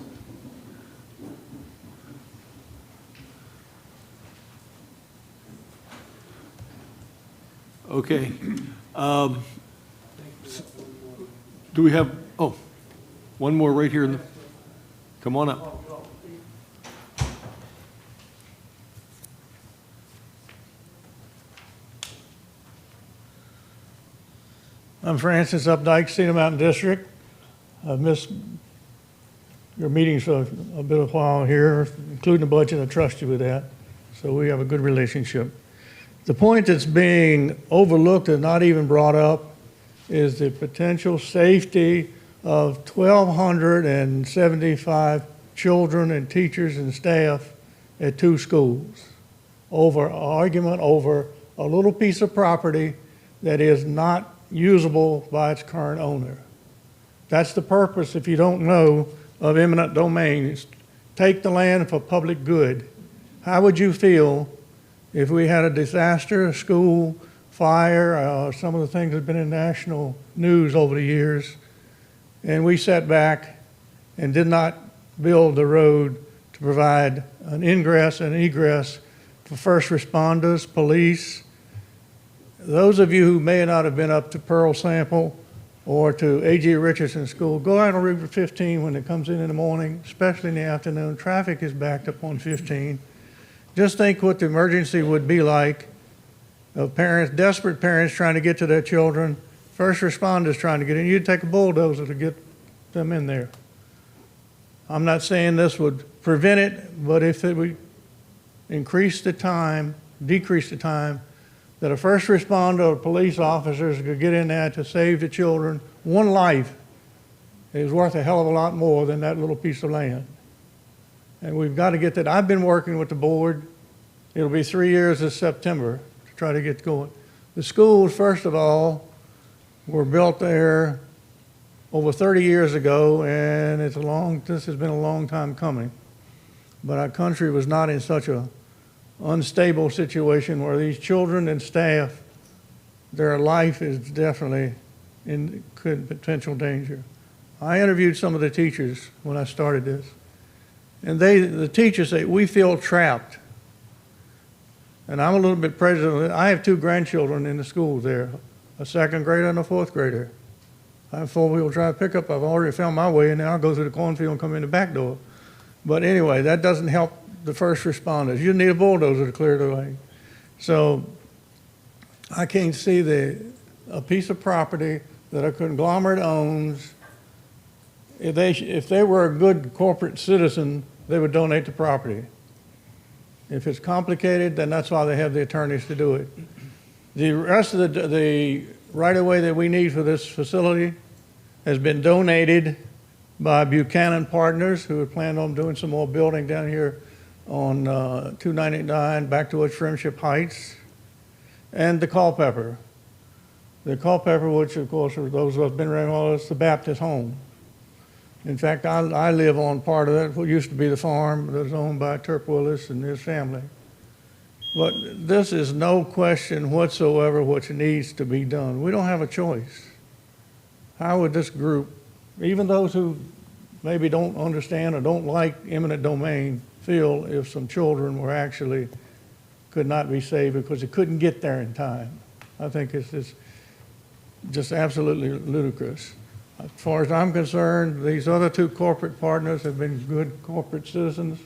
Okay. Do we have, oh, one more right here in the, come on up. I'm Francis Updike, Cedar Mountain District. I've missed your meetings for a bit of a while here, including the budget. I trust you with that. So we have a good relationship. The point that's being overlooked and not even brought up is the potential safety of 1,275 children and teachers and staff at 2 schools over an argument over a little piece of property that is not usable by its current owner. That's the purpose, if you don't know, of eminent domain, is take the land for public good. How would you feel if we had a disaster, a school, fire, some of the things that have been in national news over the years, and we sat back and did not build the road to provide an ingress and egress for first responders, police? Those of you who may not have been up to Pearl Sample or to A.G. Richardson School, go out on Route 15 when it comes in the morning, especially in the afternoon. Traffic is backed up on 15. Just think what the emergency would be like of parents, desperate parents trying to get to their children, first responders trying to get in. You'd take a bulldozer to get them in there. I'm not saying this would prevent it, but if it would increase the time, decrease the time, that a first responder or police officers could get in there to save the children, one life is worth a hell of a lot more than that little piece of land. And we've got to get that. I've been working with the board. It'll be 3 years this September to try to get going. The schools, first of all, were built there over 30 years ago, and this has been a long time coming. But our country was not in such a unstable situation where these children and staff, their life is definitely in potential danger. I interviewed some of the teachers when I started this, and the teachers say, we feel trapped. And I'm a little bit prejudiced. I have 2 grandchildren in the schools there, a 2nd grader and a 4th grader. I have 4-wheel drive pickup. I've already found my way, and now I'll go through the cornfield and come in the back door. But anyway, that doesn't help the first responders. You need a bulldozer to clear the way. So I can't see a piece of property that a conglomerate owns. If they were a good corporate citizen, they would donate the property. If it's complicated, then that's why they have the attorneys to do it. The rest of the right-of-way that we need for this facility has been donated by Buchanan Partners, who had planned on doing some more building down here on 299 back towards Friendship Heights, and the Culpeper. The Culpeper, which of course for those of us who've been around, well, it's the Baptist home. In fact, I live on part of that, what used to be the farm that was owned by Turp Willis and his family. But this is no question whatsoever what needs to be done. We don't have a choice. How would this group, even those who maybe don't understand or don't like eminent domain, feel if some children were actually could not be saved because they couldn't get there in time? I think it's just absolutely ludicrous. As far as I'm concerned, these other 2 corporate partners have been good corporate citizens,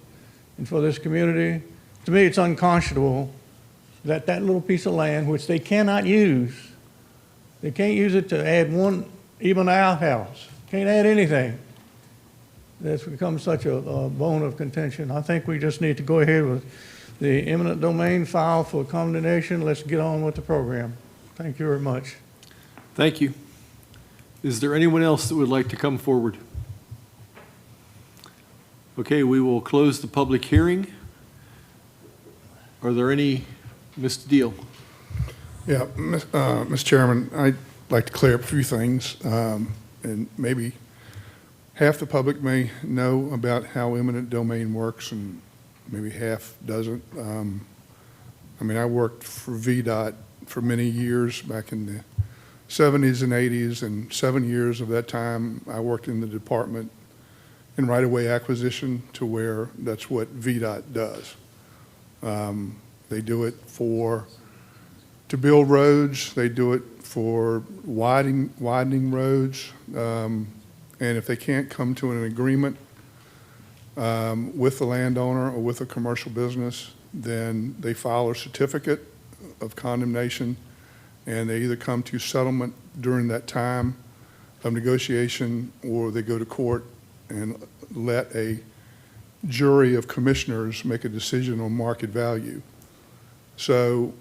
and for this community, to me, it's unconscionable that that little piece of land, which they cannot use, they can't use it to add even an outhouse, can't add anything. That's become such a bone of contention. I think we just need to go ahead with the eminent domain file for condemnation. Let's get on with the program. Thank you very much. Thank you. Is there anyone else that would like to come forward? Okay, we will close the public hearing. Are there any, Mr. Deal? Yeah, Mr. Chairman, I'd like to clear up a few things, and maybe half the public may know about how eminent domain works, and maybe half doesn't. I mean, I worked for VDOT for many years back in the 70s and 80s, and 7 years of that time I worked in the department in right-of-way acquisition, to where that's what VDOT does. They do it to build roads, they do it for widening roads, and if they can't come to an agreement with the landowner or with a commercial business, then they file a certificate of condemnation, and they either come to settlement during that time of negotiation, or they go to court and let a jury of commissioners make a decision on market value. So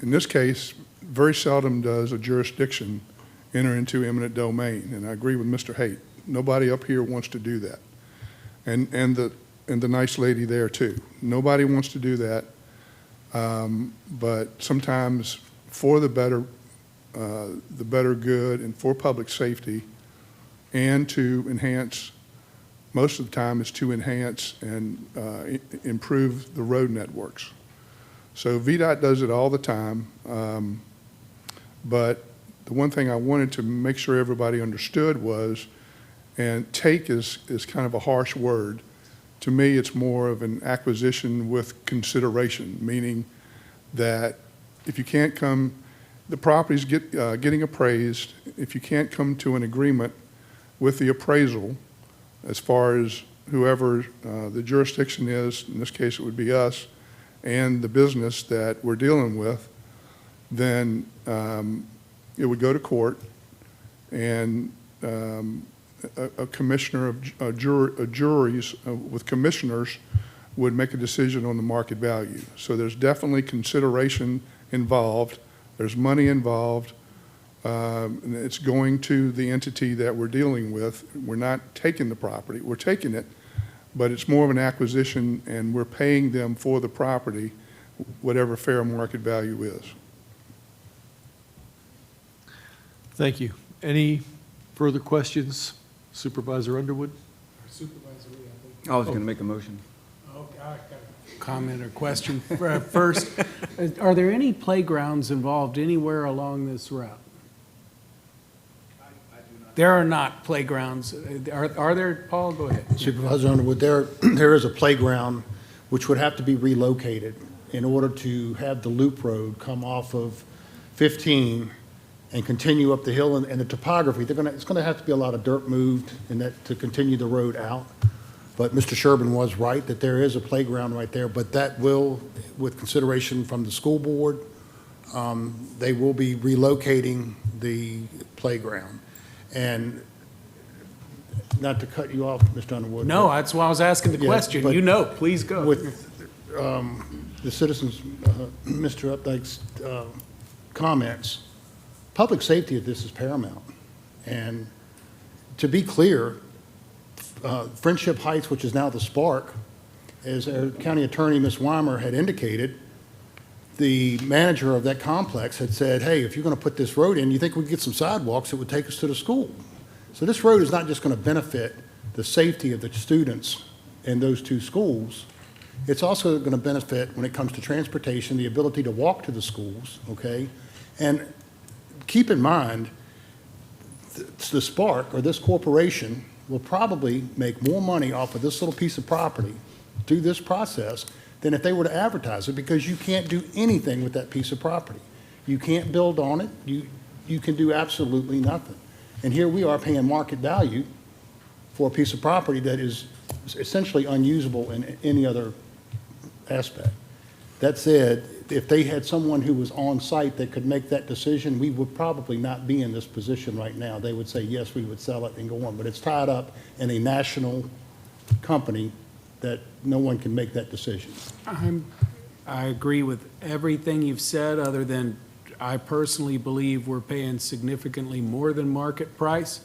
in this case, very seldom does a jurisdiction enter into eminent domain, and I agree with Mr. Haight. Nobody up here wants to do that, and the nice lady there too. Nobody wants to do that, but sometimes for the better good and for public safety, and to enhance, most of the time is to enhance and improve the road networks. So VDOT does it all the time, but the one thing I wanted to make sure everybody understood was, and take is kind of a harsh word. To me, it's more of an acquisition with consideration, meaning that if you can't come, the property's getting appraised. If you can't come to an agreement with the appraisal, as far as whoever the jurisdiction is, in this case it would be us, and the business that we're dealing with, then it would go to court, and a commissioner of juries with commissioners would make a decision on the market value. So there's definitely consideration involved. There's money involved. And it's going to the entity that we're dealing with. We're not taking the property. We're taking it, but it's more of an acquisition, and we're paying them for the property, whatever fair market value is. Thank you. Any further questions? Supervisor Underwood? Supervisor Lee, I think. I was going to make a motion. Okay, I got a comment or question. First, are there any playgrounds involved anywhere along this route? There are not playgrounds. Are there, Paul? Go ahead. Supervisor Underwood, there is a playground which would have to be relocated in order to have the loop road come off of 15 and continue up the hill, and the topography, it's going to have to be a lot of dirt moved and that to continue the road out. But Mr. Sherbin was right that there is a playground right there, but that will, with consideration from the school board, they will be relocating the playground. And not to cut you off, Mr. Underwood. No, that's why I was asking the question. You know, please go. With the citizens, Mr. Updike's comments, public safety of this is paramount. And to be clear, Friendship Heights, which is now the Spark, as our county attorney, Ms. Weimer, had indicated, the manager of that complex had said, hey, if you're going to put this road in, you think we could get some sidewalks that would take us to the school. So this road is not just going to benefit the safety of the students in those two schools. It's also going to benefit when it comes to transportation, the ability to walk to the schools, okay? And keep in mind, the Spark, or this corporation, will probably make more money off of this little piece of property through this process than if they were to advertise it, because you can't do anything with that piece of property. You can't build on it. You can do absolutely nothing. And here we are paying market value for a piece of property that is essentially unusable in any other aspect. That said, if they had someone who was on site that could make that decision, we would probably not be in this position right now. They would say, yes, we would sell it and go on. But it's tied up in a national company that no one can make that decision. I agree with everything you've said, other than I personally believe we're paying significantly more than market price.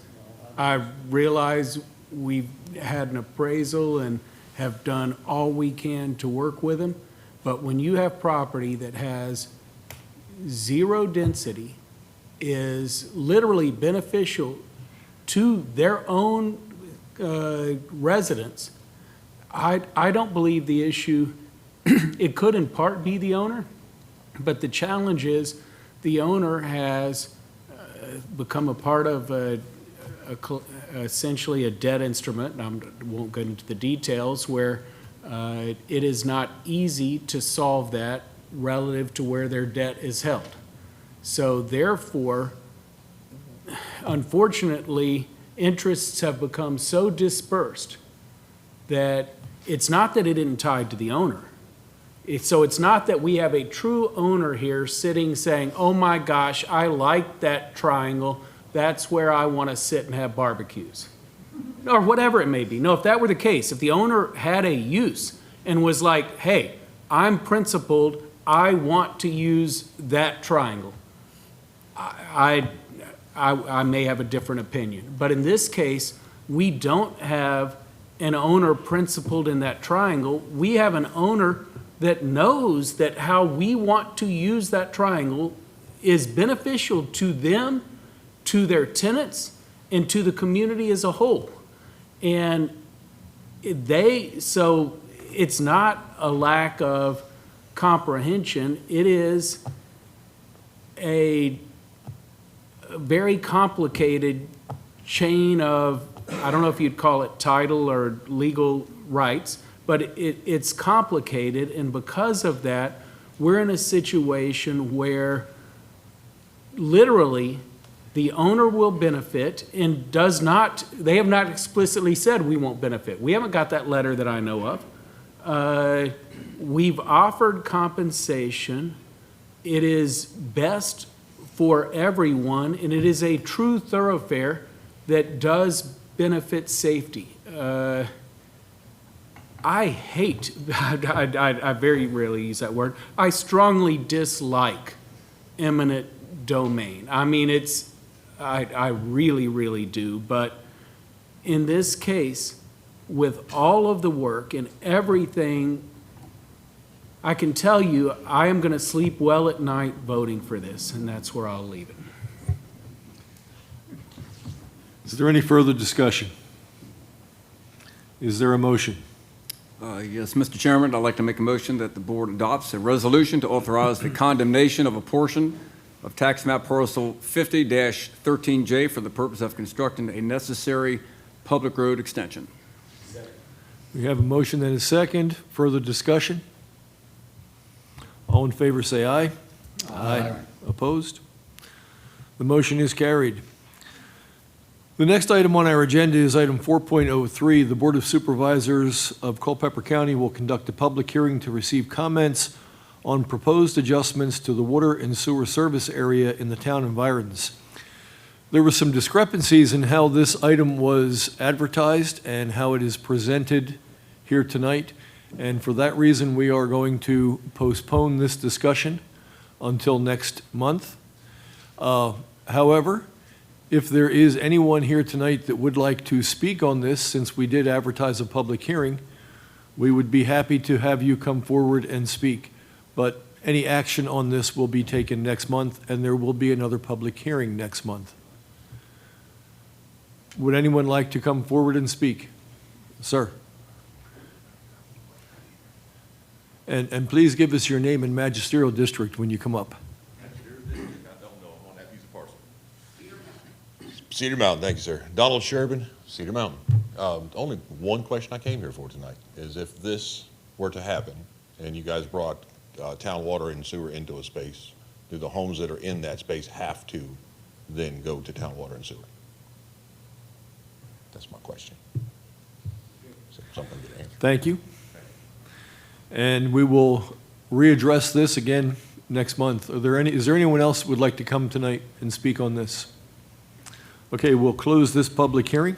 I realize we've had an appraisal and have done all we can to work with them, but when you have property that has zero density is literally beneficial to their own residents, I don't believe the issue, it could in part be the owner, but the challenge is the owner has become a part of essentially a debt instrument, and I won't get into the details, where it is not easy to solve that relative to where their debt is held. So therefore, unfortunately, interests have become so dispersed that it's not that it isn't tied to the owner. So it's not that we have a true owner here sitting saying, oh my gosh, I like that triangle, that's where I want to sit and have barbecues, or whatever it may be. No, if that were the case, if the owner had a use and was like, hey, I'm principled, I want to use that triangle, I may have a different opinion. But in this case, we don't have an owner principled in that triangle. We have an owner that knows that how we want to use that triangle is beneficial to them, to their tenants, and to the community as a whole. And so it's not a lack of comprehension, it is a very complicated chain of, I don't know if you'd call it title or legal rights, but it's complicated, and because of that, we're in a situation where literally the owner will benefit and does not, they have not explicitly said we won't benefit. We haven't got that letter that I know of. We've offered compensation. It is best for everyone, and it is a true thoroughfare that does benefit safety. I hate, I very rarely use that word, I strongly dislike eminent domain. I mean, I really, really do, but in this case, with all of the work and everything, I can tell you I am going to sleep well at night voting for this, and that's where I'll leave it. Is there any further discussion? Is there a motion? Yes, Mr. Chairman, I'd like to make a motion that the board adopts a resolution to authorize the condemnation of a portion of tax map parcel 50-13J for the purpose of constructing a necessary public road extension. We have a motion and a second. Further discussion? All in favor say aye. Aye. Opposed? The motion is carried. The next item on our agenda is item 4.03. The Board of Supervisors of Culpeper County will conduct a public hearing to receive comments on proposed adjustments to the water and sewer service area in the town environs. There were some discrepancies in how this item was advertised and how it is presented here tonight, and for that reason, we are going to postpone this discussion until next month. However, if there is anyone here tonight that would like to speak on this, since we did advertise a public hearing, we would be happy to have you come forward and speak. But any action on this will be taken next month, and there will be another public hearing next month. Would anyone like to come forward and speak? Sir. And please give us your name and magisterial district when you come up. Cedar Mountain, thank you, sir. Donald Sherbin, Cedar Mountain. Only one question I came here for tonight is if this were to happen and you guys brought town water and sewer into a space, do the homes that are in that space have to then go to town water and sewer? That's my question. Something to answer. Thank you. And we will readdress this again next month. Is there anyone else who would like to come tonight and speak on this? Okay, we'll close this public hearing.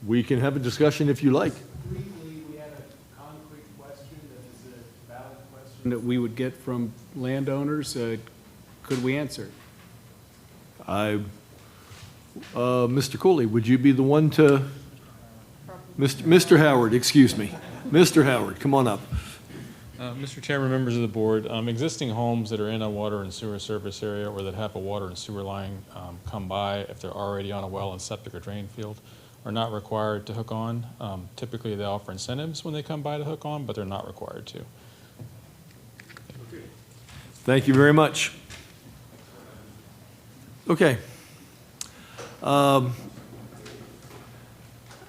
We can have a discussion if you like. Briefly, we had a concrete question that is a valid question that we would get from landowners. Could we answer? Mr. Cooley, would you be the one to, Mr. Howard, excuse me. Mr. Howard, come on up. Mr. Chairman, members of the board, existing homes that are in a water and sewer service area or that have a water and sewer line come by, if they're already on a well and septic or drain field, are not required to hook on. Typically, they offer incentives when they come by to hook on, but they're not required to. Thank you very much. Okay. Our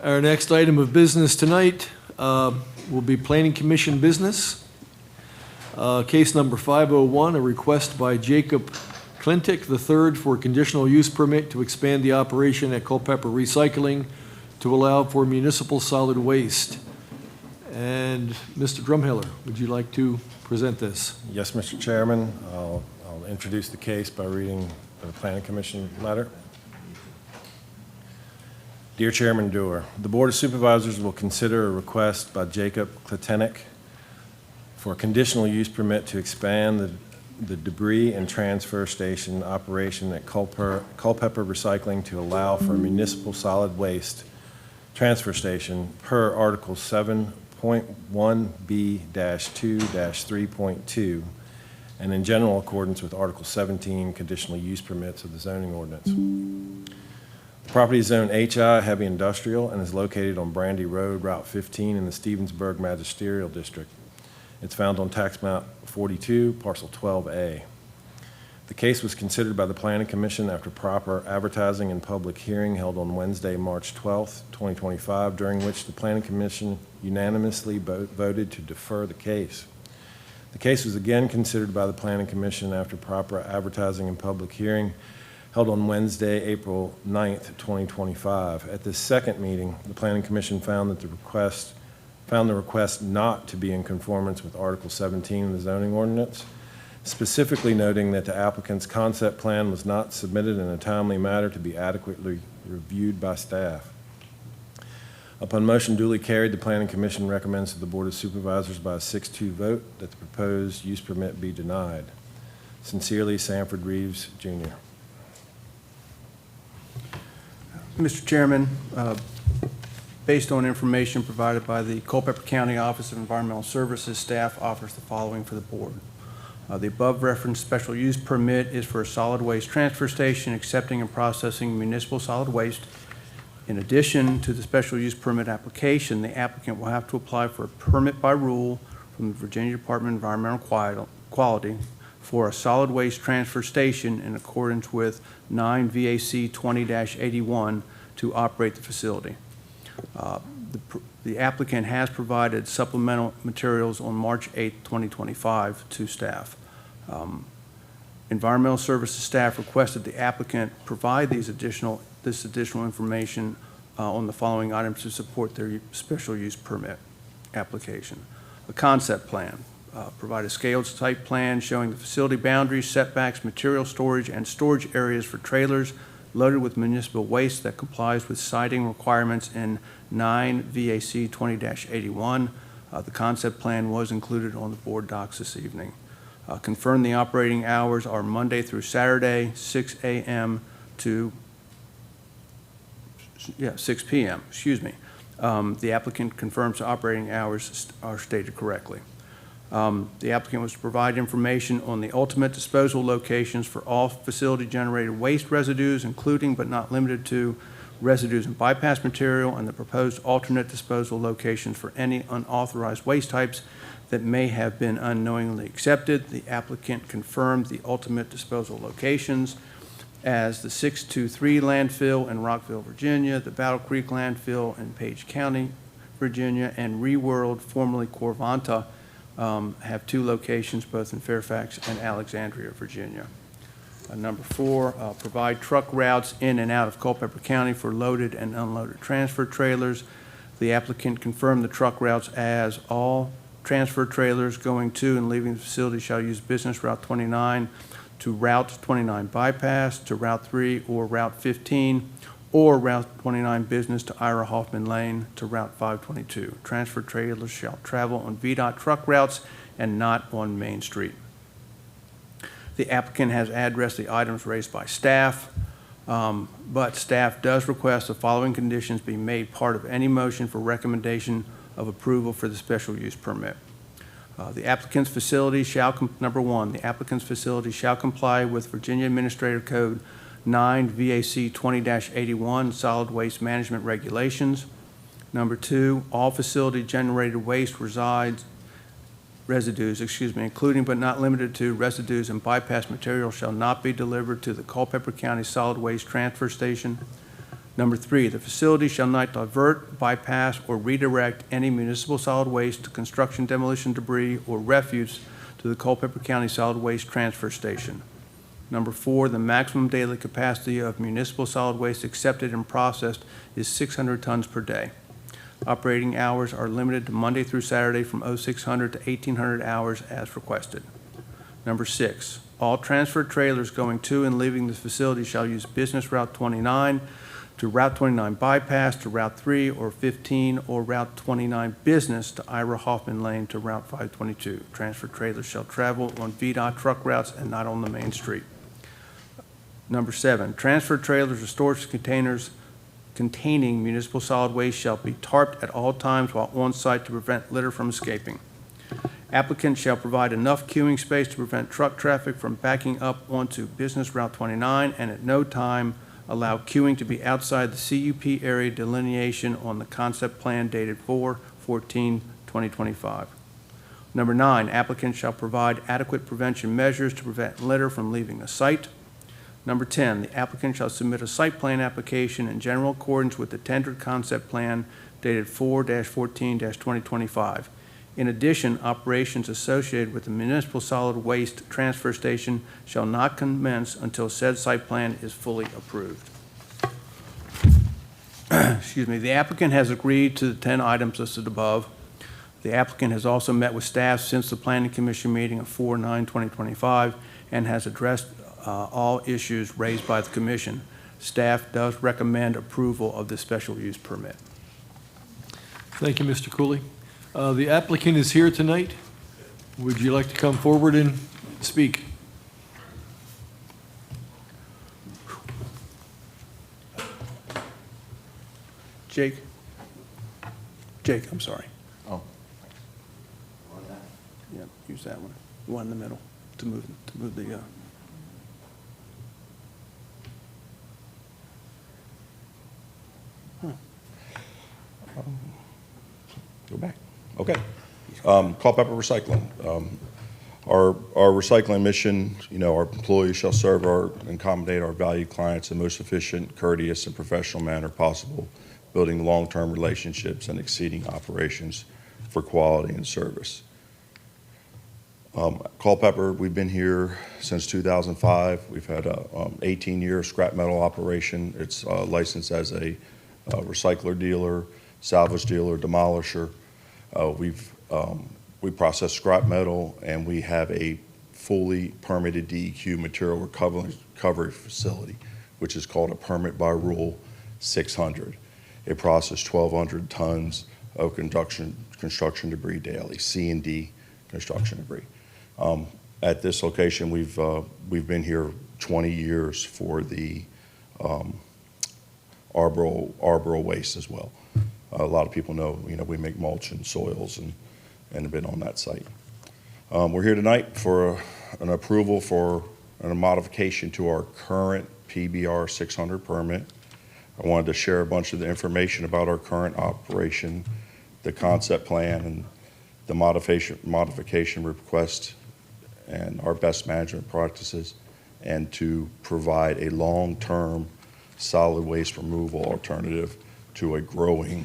next item of business tonight will be Planning Commission business. Case number 501, a request by Jacob Klintic III for a conditional use permit to expand the operation at Culpeper Recycling to allow for municipal solid waste. And Mr. Drumheller, would you like to present this? Yes, Mr. Chairman. I'll introduce the case by reading the Planning Commission letter. Dear Chairman Dewar, the Board of Supervisors will consider a request by Jacob Klitenik for a conditional use permit to expand the debris and transfer station operation at Culpeper Recycling to allow for a municipal solid waste transfer station per Article 7.1B-2-3.2 and in general accordance with Article 17 conditional use permits of the zoning ordinance. The property is zoned HI Heavy Industrial and is located on Brandy Road, Route 15 in the Stevensburg Magisterial District. It's found on tax map 42, parcel 12A. The case was considered by the Planning Commission after proper advertising and public hearing held on Wednesday, March 12, 2025, during which the Planning Commission unanimously voted to defer the case. The case was again considered by the Planning Commission after proper advertising and public hearing held on Wednesday, April 9, 2025. At this second meeting, the Planning Commission found the request not to be in conformance with Article 17 of the zoning ordinance, specifically noting that the applicant's concept plan was not submitted in a timely manner to be adequately reviewed by staff. Upon motion duly carried, the Planning Commission recommends to the Board of Supervisors by a 6-2 vote that the proposed use permit be denied. Sincerely, Sanford Reeves, Jr. Mr. Chairman, based on information provided by the Culpeper County Office of Environmental Services, staff offers the following for the board. The above referenced special use permit is for a solid waste transfer station accepting and processing municipal solid waste. In addition to the special use permit application, the applicant will have to apply for a permit by rule from the Virginia Department of Environmental Quality for a solid waste transfer station in accordance with 9 VAC 20-81 to operate the facility. The applicant has provided supplemental materials on March 8, 2025 to staff. Environmental Services staff requested the applicant provide this additional information on the following items to support their special use permit application. A concept plan, provide a scaled site plan showing the facility boundaries, setbacks, material storage, and storage areas for trailers loaded with municipal waste that complies with siting requirements in 9 VAC 20-81. The concept plan was included on the board docs this evening. Confirm the operating hours are Monday through Saturday, 6 a.m. to 6 p.m. Excuse me. The applicant confirms the operating hours are stated correctly. The applicant was to provide information on the ultimate disposal locations for all facility-generated waste residues, including but not limited to residues and bypass material, and the proposed alternate disposal locations for any unauthorized waste types that may have been unknowingly accepted. The applicant confirmed the ultimate disposal locations as the 623 landfill in Rockville, Virginia, the Battle Creek landfill in Page County, Virginia, and ReWorld, formerly Corvanta, have 2 locations, both in Fairfax and Alexandria, Virginia. Number 4, provide truck routes in and out of Culpeper County for loaded and unloaded transfer trailers. The applicant confirmed the truck routes as all transfer trailers going to and leaving the facility shall use Business Route 29 to Route 29 bypass, to Route 3 or Route 15, or Route 29 Business to Ira Hoffman Lane to Route 522. Transfer trailers shall travel on VDOT truck routes and not on Main Street. The applicant has addressed the items raised by staff, but staff does request the following conditions be made part of any motion for recommendation of approval for the special use permit. The applicant's facility shall, number one, the applicant's facility shall comply with Virginia Administrative Code 9 VAC 20-81 solid waste management regulations. Number two, all facility-generated waste residues, including but not limited to residues and bypass material shall not be delivered to the Culpeper County Solid Waste Transfer Station. Number three, the facility shall not divert, bypass, or redirect any municipal solid waste, construction demolition debris, or refuse to the Culpeper County Solid Waste Transfer Station. Number four, the maximum daily capacity of municipal solid waste accepted and processed is 600 tons per day. Operating hours are limited to Monday through Saturday from 0600 to 1800 hours as requested. Number six, all transferred trailers going to and leaving the facility shall use Business Route 29 to Route 29 Bypass to Route 3 or 15 or Route 29 Business to Ira Hoffman Lane to Route 522. Transfer trailers shall travel on VDOT truck routes and not on the main street. Number seven, transfer trailers or storage containers containing municipal solid waste shall be tarped at all times while on site to prevent litter from escaping. Applicant shall provide enough queuing space to prevent truck traffic from backing up onto Business Route 29 and at no time allow queuing to be outside the CUP area delineation on the concept plan dated 4/14/2025. Number nine, applicant shall provide adequate prevention measures to prevent litter from leaving a site. Number 10, the applicant shall submit a site plan application in general accordance with the tendered concept plan dated 4/14/2025. In addition, operations associated with the municipal solid waste transfer station shall not commence until said site plan is fully approved. The applicant has agreed to the 10 items listed above. The applicant has also met with staff since the Planning Commission meeting of 4/9/2025 and has addressed all issues raised by the commission. Staff does recommend approval of this special use permit. Thank you, Mr. Cooley. The applicant is here tonight. Would you like to come forward and speak? Jake, I'm sorry. Oh. Yeah, use that one. The one in the middle to move the. Go back. Okay. Culpeper Recycling. Our recycling mission, our employees shall serve and accommodate our valued clients in the most efficient, courteous, and professional manner possible, building long-term relationships and exceeding operations for quality and service. Culpeper, we've been here since 2005. We've had a 18-year scrap metal operation. It's licensed as a recycler dealer, salvage dealer, demolisher. We process scrap metal, and we have a fully permitted DEQ material recovery facility, which is called a permit by rule 600. It processes 1,200 tons of construction debris daily, C&D construction debris. At this location, we've been here 20 years for the arborial waste as well. A lot of people know, we make mulch and soils and have been on that site. We're here tonight for an approval for a modification to our current PBR 600 permit. I wanted to share a bunch of the information about our current operation, the concept plan, and the modification request, and our best management practices, and to provide a long-term solid waste removal alternative to a growing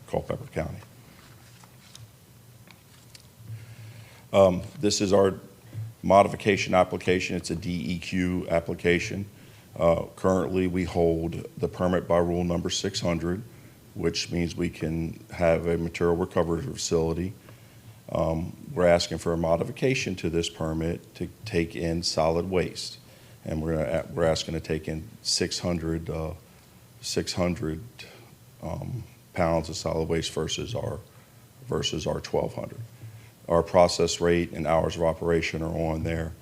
Culpeper County. This is our modification application. It's a DEQ application. Currently, we hold the permit by rule number 600, which means we can have a material recovery facility. We're asking for a modification to this permit to take in solid waste, and we're asking to take in 600 pounds of solid waste versus our 1,200. Our process rate and hours of operation are on there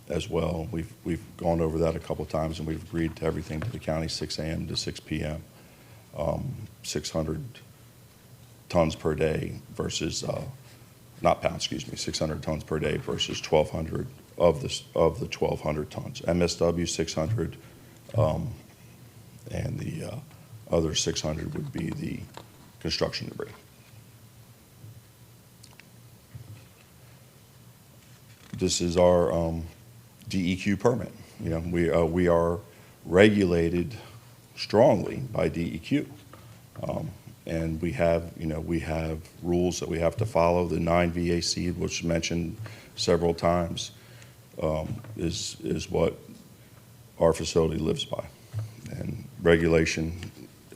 as well. We've gone over that a couple of times, and we've agreed to everything to the county, 6 a.m. to 6 p.m. 600 tons per day versus, not pounds, excuse me, 600 tons per day versus 1,200 of the 1,200 tons. MSW 600, and the other 600 would be the construction debris. This is our DEQ permit. You know, we are regulated strongly by DEQ. And we have rules that we have to follow. The 9 VAC, which mentioned several times, is what our facility lives by. And regulation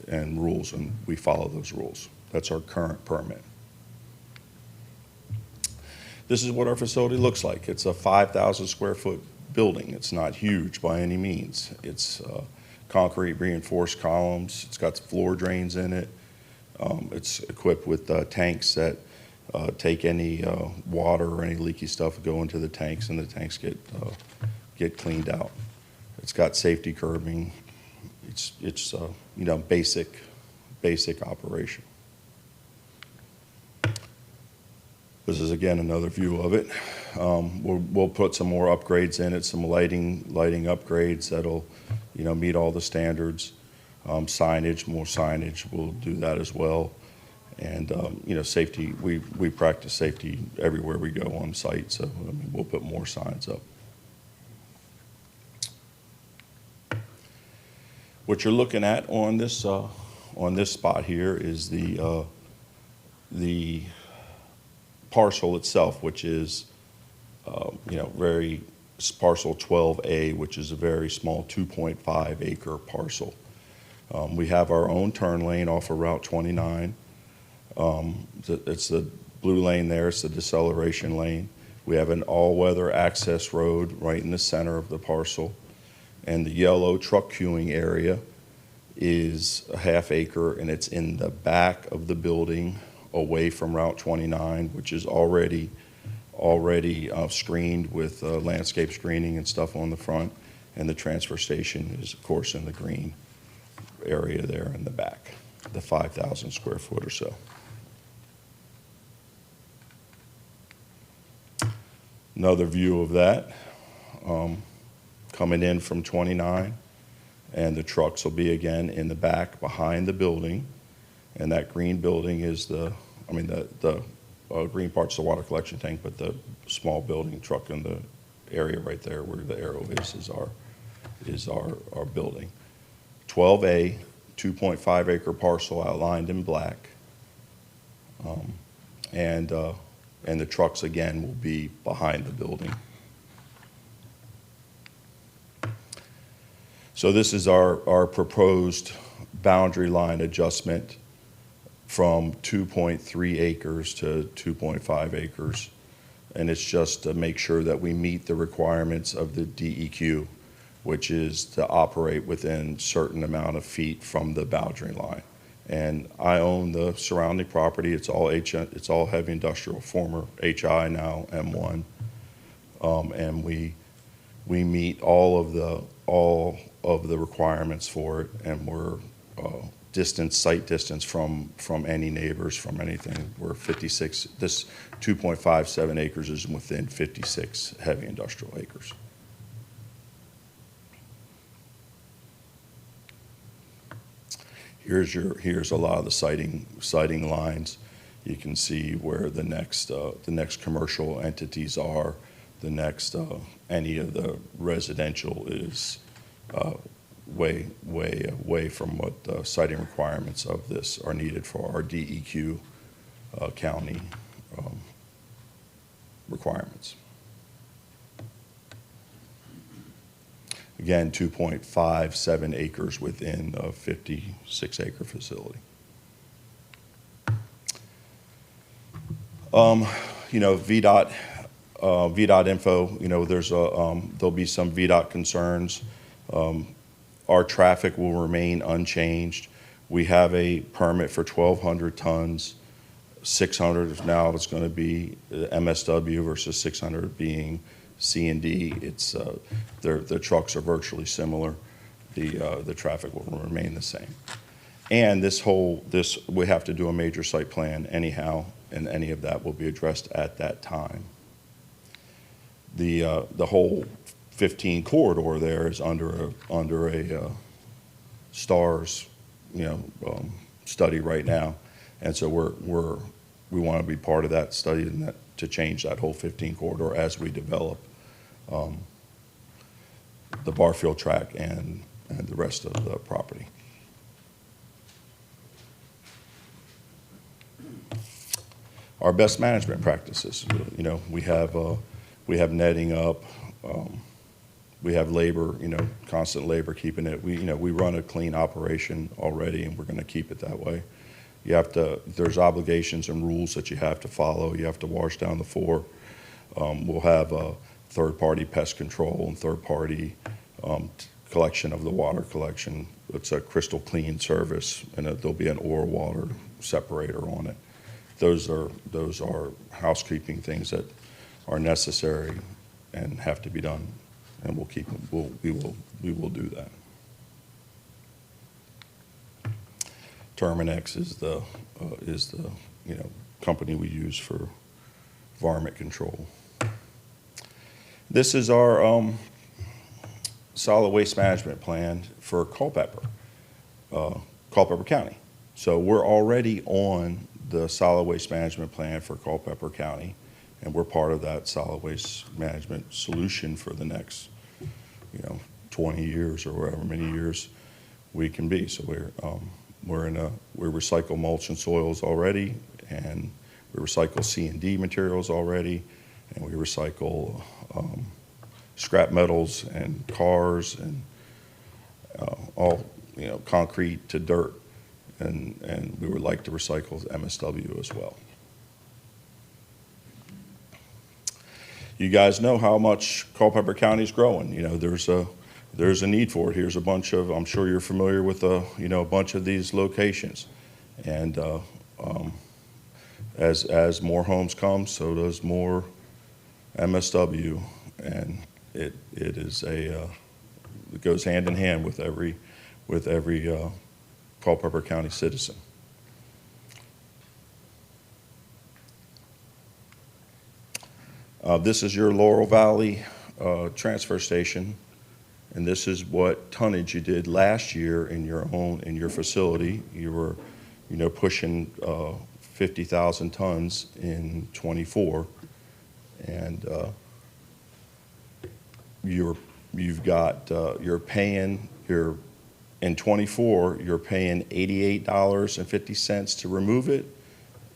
and rules, and we follow those rules. That's our current permit. This is what our facility looks like. It's a 5,000 square foot building. It's not huge by any means. It's concrete reinforced columns. It's got floor drains in it. It's equipped with tanks that take any water or any leaky stuff, go into the tanks, and the tanks get cleaned out. It's got safety curbing. It's you know, basic operation. This is again another view of it. We'll put some more upgrades in it, some lighting upgrades that'll, you know, meet all the standards. Signage, more signage, we'll do that as well. And you know, safety, we practice safety everywhere we go on site, so I mean, we'll put more signs up. What you're looking at on this spot here is the parcel itself, which is you know, very parcel 12A, which is a very small 2.5 acre parcel. We have our own turn lane off of Route 29. It's the blue lane there, it's the deceleration lane. We have an all-weather access road right in the center of the parcel. And the yellow truck queuing area is a half acre, and it's in the back of the building away from Route 29, which is already screened with landscape screening and stuff on the front. And the transfer station is, of course, in the green area there in the back, the 5,000 square foot or so. Another view of that, coming in from 29, and the trucks will be again in the back behind the building, and that green building is the green part's the water collection tank, but the small building truck in the area right there where the arrow is our building. 12A, 2.5 acre parcel outlined in black. And the trucks again will be behind the building. So this is our proposed boundary line adjustment from 2.3 acres to 2.5 acres. And it's just to make sure that we meet the requirements of the DEQ, which is to operate within certain amount of feet from the boundary line. And I own the surrounding property. It's all heavy industrial, former HI, now M1. And we meet all of the requirements for it, and we're site distance from any neighbors, from anything. We're 56, this 2.57 acres is within 56 heavy industrial acres. Here's a lot of the siting lines. You can see where the next commercial entities are. The next any of the residential is way away from what the siting requirements of this are needed for our DEQ county requirements. Again, 2.57 acres within a 56 acre facility. You know, VDOT info, you know, there'll be some VDOT concerns. Our traffic will remain unchanged. We have a permit for 1,200 tons. 600 now it's going to be MSW versus 600 being C&D. It's the trucks are virtually similar. The traffic will remain the same. And we have to do a major site plan anyhow, and any of that will be addressed at that time. The whole 15 corridor there is under a STARS, study right now. And so we want to be part of that study and to change that whole 15 corridor as we develop the Barfield track and the rest of the property. Our best management practices, we have netting up, we have labor, constant labor, keeping it. We run a clean operation already, and we're going to keep it that way. There's obligations and rules that you have to follow. You have to wash down the floor. We'll have a third-party pest control and third-party collection of the water collection. It's a crystal clean service, and there'll be an ore water separator on it. Those are housekeeping things that are necessary and have to be done, and we'll keep them. We will do that. Terminex is the company we use for varmint control. This is our solid waste management plan for Culpeper County. So we're already on the solid waste management plan for Culpeper County, and we're part of that solid waste management solution for the next 20 years or however many years we can be. So we recycle mulch and soils already, and we recycle C&D materials already, and we recycle scrap metals and cars and all concrete to dirt, and we would like to recycle MSW as well. You guys know how much Culpeper County is growing. There's a need for it. Here's a bunch of, I'm sure you're familiar with a bunch of these locations. And as more homes come, so does more MSW. And it goes hand in hand with every Culpeper County citizen. This is your Laurel Valley transfer station. And this is what tonnage you did last year in your facility. You were, pushing 50,000 tons in '24, and you're paying in '24 you're paying $88.50 to remove it,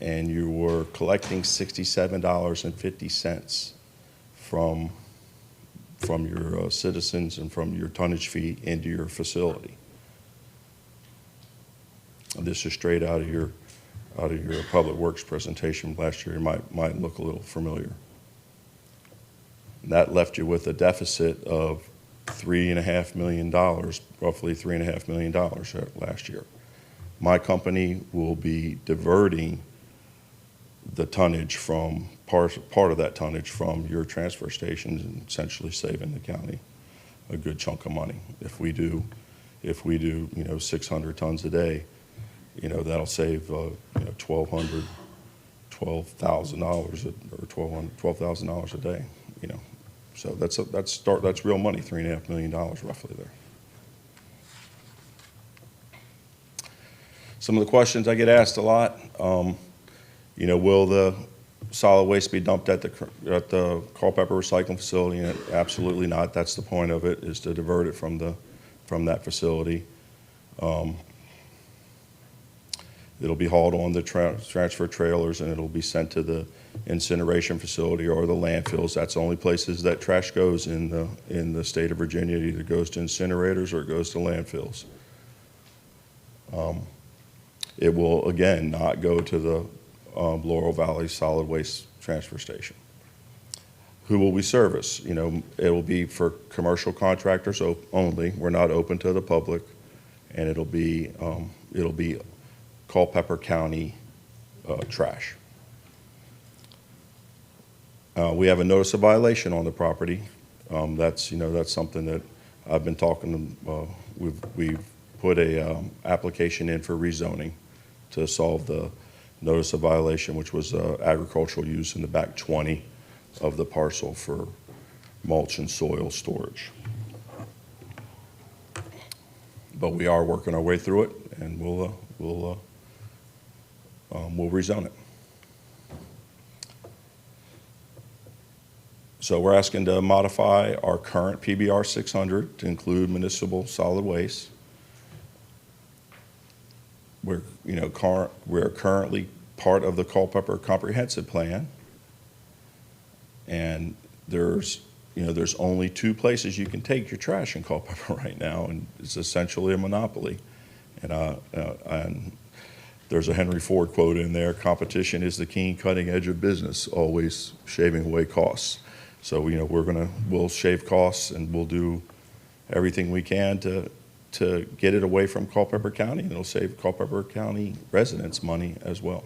and you were collecting $67.50 from your citizens and from your tonnage fee into your facility. This is straight out of your Public Works presentation last year. It might look a little familiar. And that left you with a deficit of $3.5 million, roughly $3.5 million last year. My company will be diverting the tonnage from part of that tonnage from your transfer stations and essentially saving the county a good chunk of money. If we do 600 tons a day, that'll save $1,200, $12,000 or $12,000 a day. So that's real money, $3.5 million roughly there. Some of the questions I get asked a lot. Will the solid waste be dumped at the Culpeper recycling facility? Absolutely not. That's the point of it, is to divert it from that facility. It'll be hauled on the transfer trailers, and it'll be sent to the incineration facility or the landfills. That's the only places that trash goes in the state of Virginia. It either goes to incinerators or it goes to landfills. It will, again, not go to the Laurel Valley Solid Waste Transfer Station. Who will we service? It will be for commercial contractors only. We're not open to the public, and it'll be Culpeper County trash. We have a notice of violation on the property. That's something that I've been talking to. We've put a application in for rezoning to solve the notice of violation, which was agricultural use in the back 20 of the parcel for mulch and soil storage. But we are working our way through it, and we'll rezone it. So we're asking to modify our current PBR 600 to include municipal solid waste. We're currently part of the Culpeper Comprehensive Plan, and there's only 2 places you can take your trash in Culpeper right now, and it's essentially a monopoly. And there's a Henry Ford quote in there: "Competition is the keen cutting edge of business, always shaving away costs." So we'll shave costs, and we'll do everything we can to get it away from Culpeper County, and it'll save Culpeper County residents money as well.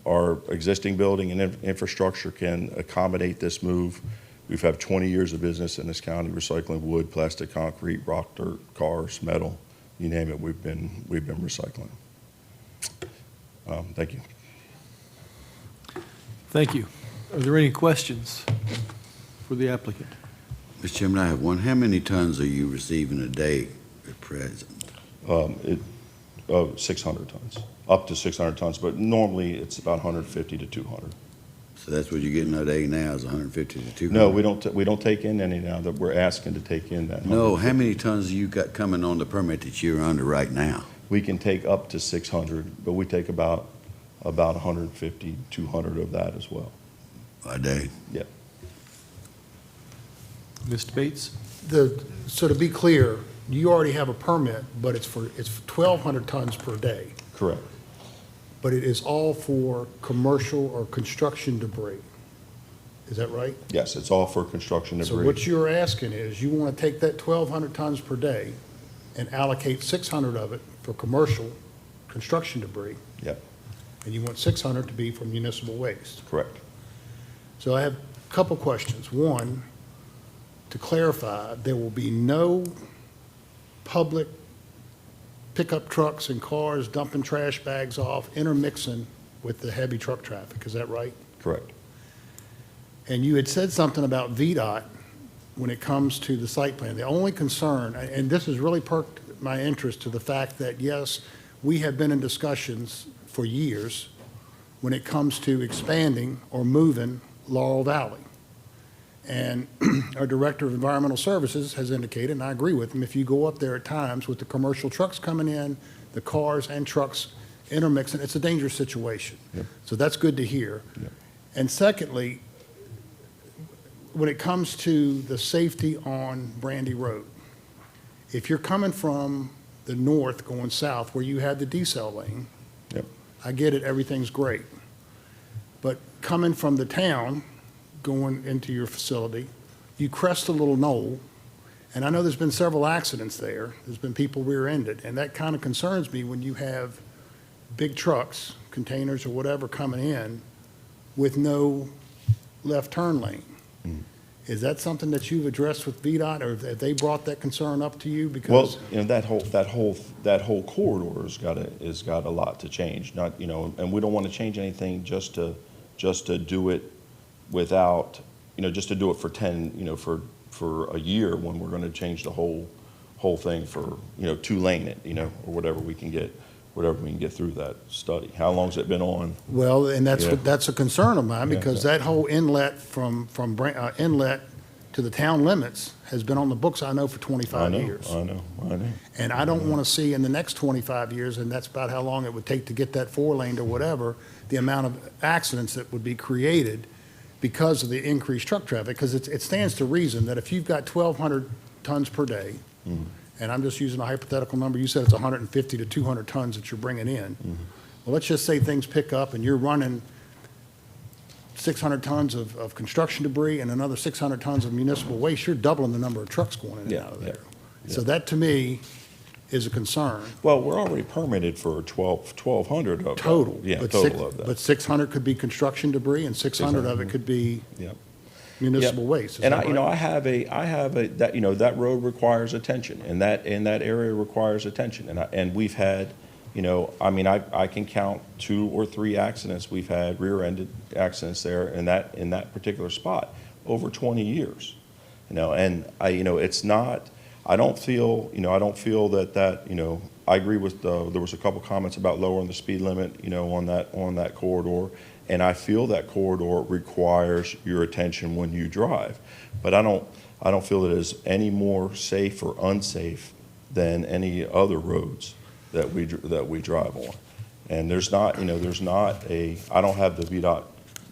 Our existing building and infrastructure can accommodate this move. We've had 20 years of business in this county, recycling wood, plastic, concrete, rock, dirt, cars, metal, you name it. We've been recycling. Thank you. Thank you. Are there any questions for the applicant? Mr. Chairman, I have one. How many tons are you receiving a day at present? 600 tons, up to 600 tons, but normally it's about 150 to 200. So that's what you're getting a day now is 150 to 200? No, we don't take in any now. That we're asking to take in that. No, how many tons you got coming on the permit that you're under right now? We can take up to 600, but we take about 150, 200 of that as well. A day? Yep. Mr. Bates? So to be clear, you already have a permit, but it's for 1,200 tons per day. Correct. But it is all for commercial or construction debris. Is that right? Yes, it's all for construction debris. So what you're asking is you want to take that 1,200 tons per day and allocate 600 of it for commercial construction debris. Yep. And you want 600 to be for municipal waste. Correct. So I have a couple questions. One, to clarify, there will be no public pickup trucks and cars dumping trash bags off, intermixing with the heavy truck traffic. Is that right? Correct. And you had said something about VDOT when it comes to the site plan. The only concern, and this has really perked my interest to the fact that, yes, we have been in discussions for years when it comes to expanding or moving Laurel Valley. And our Director of Environmental Services has indicated, and I agree with him, if you go up there at times with the commercial trucks coming in, the cars and trucks intermixing, it's a dangerous situation. Yep. So that's good to hear. Yep. And secondly, when it comes to the safety on Brandy Road, if you're coming from the north going south where you had the decel lane, Yep. I get it, everything's great. But coming from the town, going into your facility, you crest a little knoll, and I know there's been several accidents there. There's been people rear-ended, and that kind of concerns me when you have big trucks, containers or whatever coming in with no left turn lane. Is that something that you've addressed with VDOT, or have they brought that concern up to you? Because Well, that whole corridor has got a lot to change. Not, and we don't want to change anything just to do it without, just to do it for 10, for a year when we're going to change the whole thing for, 2-lane it, or whatever we can get through that study. How long's it been on? Well, and that's Yeah. that's a concern of mine, because that whole inlet from inlet to the town limits has been on the books, I know, for 25 years. I know. And I don't want to see in the next 25 years, and that's about how long it would take to get that 4-lane or whatever, the amount of accidents that would be created because of the increased truck traffic. Because it stands to reason that if you've got 1,200 tons per day, and I'm just using a hypothetical number, you said it's 150 to 200 tons that you're bringing in. Well, let's just say things pick up and you're running 600 tons of construction debris and another 600 tons of municipal waste. You're doubling the number of trucks going in and out of there. So that, to me, is a concern. Well, we're already permitted for 1,200 of Total. that. Yeah, But total of that. But 600 could be construction debris and 600 of it could be. Yep. municipal Yep. waste. Is And that right? I have a, that, that road requires attention, and that area requires attention. And we've had, I can count 2 or 3 accidents we've had, rear-ended accidents there in that particular spot over 20 years. And it's not, I don't feel that, I agree with, there was a couple comments about lowering the speed limit, on that corridor. And I feel that corridor requires your attention when you drive. But I don't feel it is any more safe or unsafe than any other roads that we drive on. And there's not, I don't have the VDOT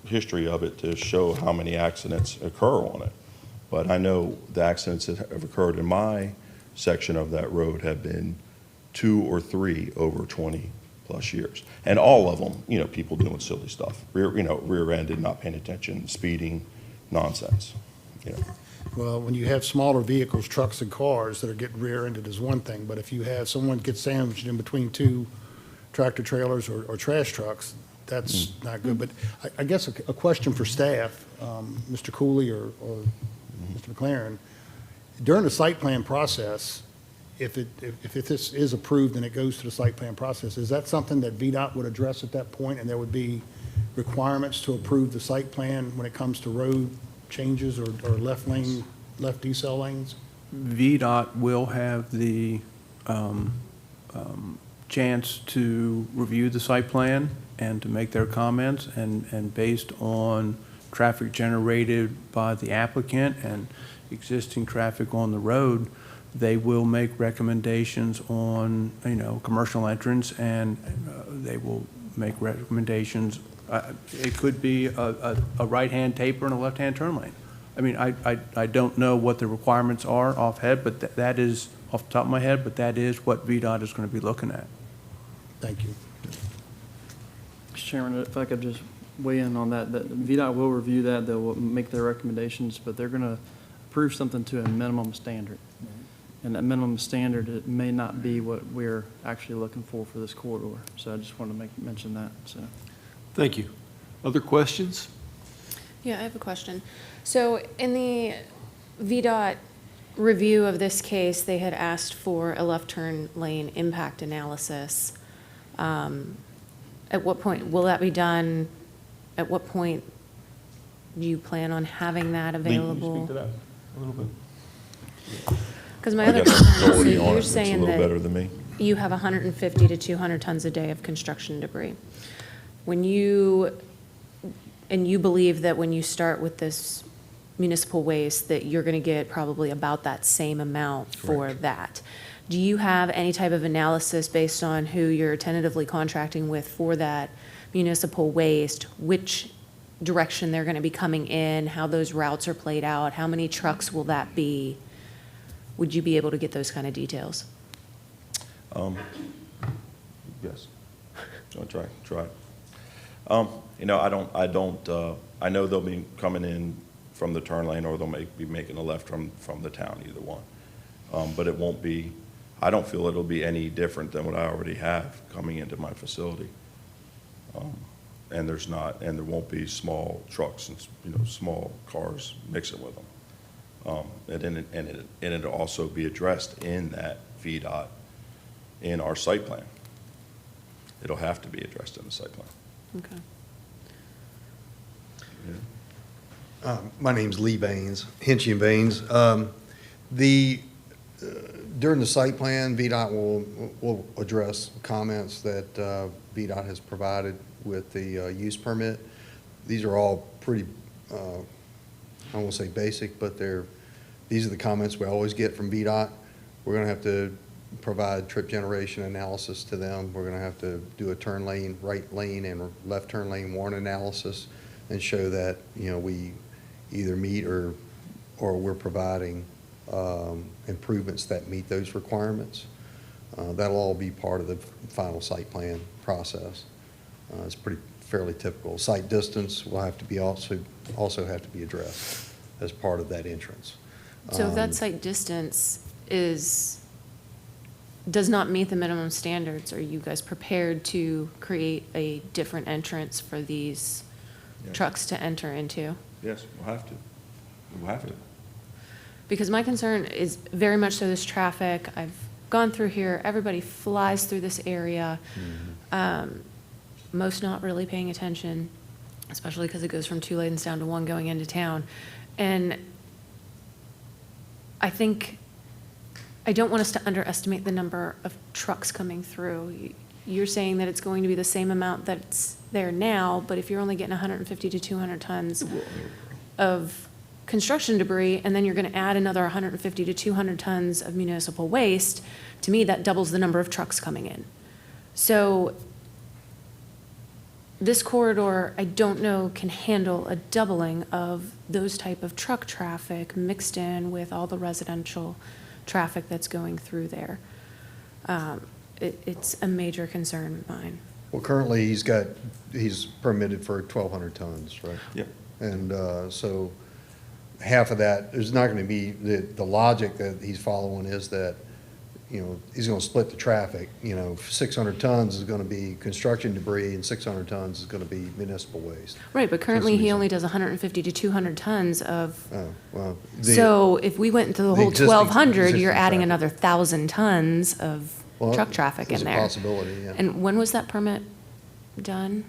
history of it to show how many accidents occur on it. But I know the accidents that have occurred in my section of that road have been 2 or 3 over 20 plus years. And all of them, people doing silly stuff, rear-ended, not paying attention, speeding, nonsense, Well, when you have smaller vehicles, trucks and cars that are getting rear-ended is one thing, but if you have someone get sandwiched in between 2 tractor trailers or trash trucks, that's not good. But I guess a question for staff, Mr. Cooley or Mr. McLaren, during the site plan process, if this is approved and it goes to the site plan process, is that something that VDOT would address at that point, and there would be requirements to approve the site plan when it comes to road changes or left decel lanes? VDOT will have the chance to review the site plan and to make their comments, and based on traffic generated by the applicant and existing traffic on the road, they will make recommendations on, commercial entrance, and they will make recommendations. It could be a right-hand taper and a left-hand turn lane. I mean, I don't know what the requirements are off that is off the top of my head, but that is what VDOT is going to be looking at. Thank you. Mr. Chairman, if I could just weigh in on that VDOT will review that, they'll make their recommendations, but they're going to approve something to a minimum standard. And that minimum standard, it may not be what we're actually looking for this corridor. So I just wanted to mention that, so. Thank you. Other questions? Yeah, I have a question. So in the VDOT review of this case, they had asked for a left turn lane impact analysis. At what point will that be done? At what point do you plan on having that available? Speak to that a little bit. Because my I other guess question is, authority so on it you're looks a saying little better that than me. you have 150 to 200 tons a day of construction debris. And you believe that when you start with this municipal waste, that you're going to get probably about that same amount for that. Do you have any type of analysis based on who you're tentatively contracting with for that municipal waste, which direction they're going to be coming in, how those routes are played out, how many trucks will that be? Would you be able to get those kind of details? Yes. I'll try. I know they'll be coming in from the turn lane, or they'll be making a left from the town, either one. But it won't be, I don't feel it'll be any different than what I already have coming into my facility. And there won't be small trucks and, small cars mixing with them. And it'll also be addressed in that VDOT, in our site plan. It'll have to be addressed in the site plan. Okay. My name's Lee Baines, Hinchy and Baines. During the site plan, VDOT will address comments that VDOT has provided with the use permit. These are all pretty, I won't say basic, but these are the comments we always get from VDOT. We're going to have to provide trip generation analysis to them. We're going to have to do a turn lane, right lane, and left turn lane warrant analysis, and show that we either meet or we're providing improvements that meet those requirements. That'll all be part of the final site plan process. It's fairly typical. Site distance will have to be also have to be addressed as part of that entrance. So if that site distance does not meet the minimum standards, are you guys prepared to create a different entrance for these trucks to enter into? Yes, we'll have to. We'll have to. Because my concern is very much so this traffic. I've gone through here, everybody flies through this area. Most not really paying attention, especially because it goes from 2 lanes down to 1 going into town. And I don't want us to underestimate the number of trucks coming through. You're saying that it's going to be the same amount that's there now, but if you're only getting 150 to 200 tons of construction debris, and then you're going to add another 150 to 200 tons of municipal waste, to me, that doubles the number of trucks coming in. So this corridor, I don't know, can handle a doubling of those type of truck traffic mixed in with all the residential traffic that's going through there. It's a major concern of mine. Well, currently, he's permitted for 1,200 tons, right? Yeah. And so half of that, there's not going to be, the logic that he's following is that, you know, he's going to split the traffic. You know, 600 tons is going to be construction debris and 600 tons is going to be municipal waste. Right, but currently he only does 150 to 200 tons of, Oh, well. so if we went into the whole existing- 1,200, you're existing adding traffic. another 1,000 tons of Well, truck traffic in it's a there. possibility, yeah. And when was that permit done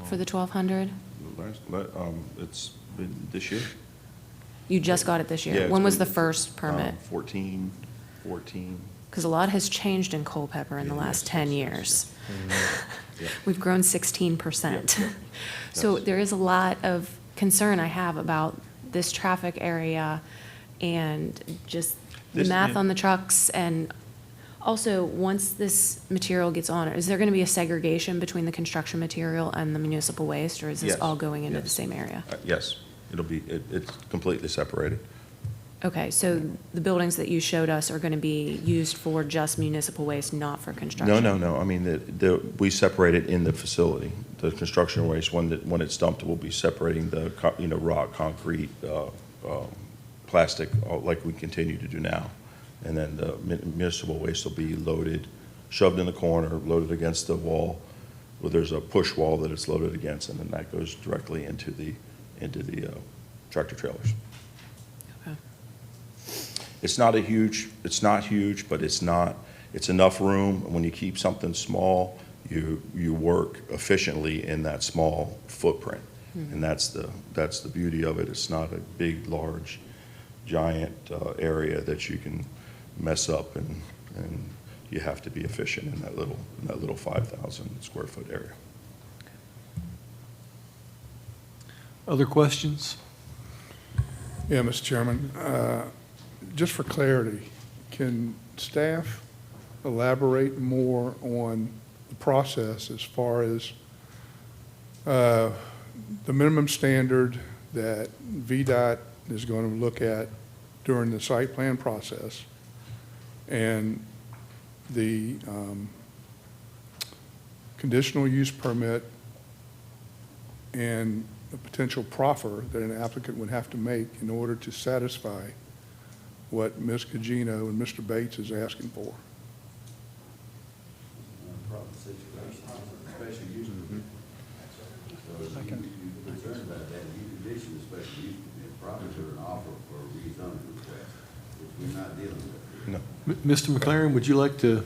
for the 1,200? It's been this year. You just got it this year? Yeah, it's When was been, the first permit? 14. Because a lot has changed in Culpeper in the last 10 years. Yeah. We've grown 16%. So there is a lot of concern I have about this traffic area and just the This- math yeah. on the trucks. And also, once this material gets on it, is there going to be a segregation between the construction material and the municipal waste, or is this Yes. all going into the Yes. same area? Yes, it's completely separated. Okay, so the buildings that you showed us are going to be used for just municipal waste, not for construction? No. I mean, we separate it in the facility. The construction waste, when it's dumped, we'll be separating the, rock, concrete, plastic, like we continue to do now. And then the municipal waste will be loaded, shoved in the corner, loaded against the wall. Well, there's a push wall that it's loaded against, and then that goes directly into the tractor trailers. Okay. It's not huge, but it's enough room. When you keep something small, you work efficiently in that small footprint. And that's the beauty of it. It's not a big, large, giant area that you can mess up, and you have to be efficient in that little 5,000 square foot area. Other questions? Yeah, Mr. Chairman, just for clarity, can staff elaborate more on the process as far as the minimum standard that VDOT is going to look at during the site plan process and the conditional use permit and a potential proffer that an applicant would have to make in order to satisfy what Ms. Gugino and Mr. Bates is asking for? Mr. McLaren, would you like to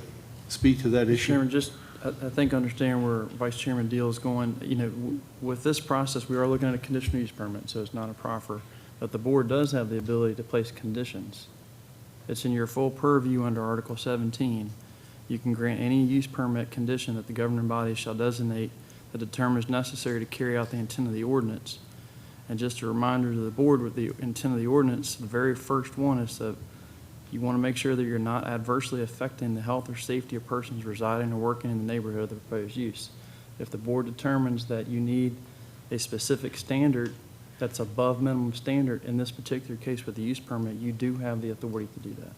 speak to that Mr. issue? Chairman, just, I think understand where Vice Chairman Deal is going. With this process, we are looking at a conditional use permit, so it's not a proffer. But the board does have the ability to place conditions. It's in your full purview under Article 17. You can grant any use permit condition that the governing body shall designate that determines necessary to carry out the intent of the ordinance. And just a reminder to the board with the intent of the ordinance, the very first one is that you want to make sure that you're not adversely affecting the health or safety of persons residing or working in the neighborhood of the proposed use. If the board determines that you need a specific standard that's above minimum standard, in this particular case with the use permit, you do have the authority to do that.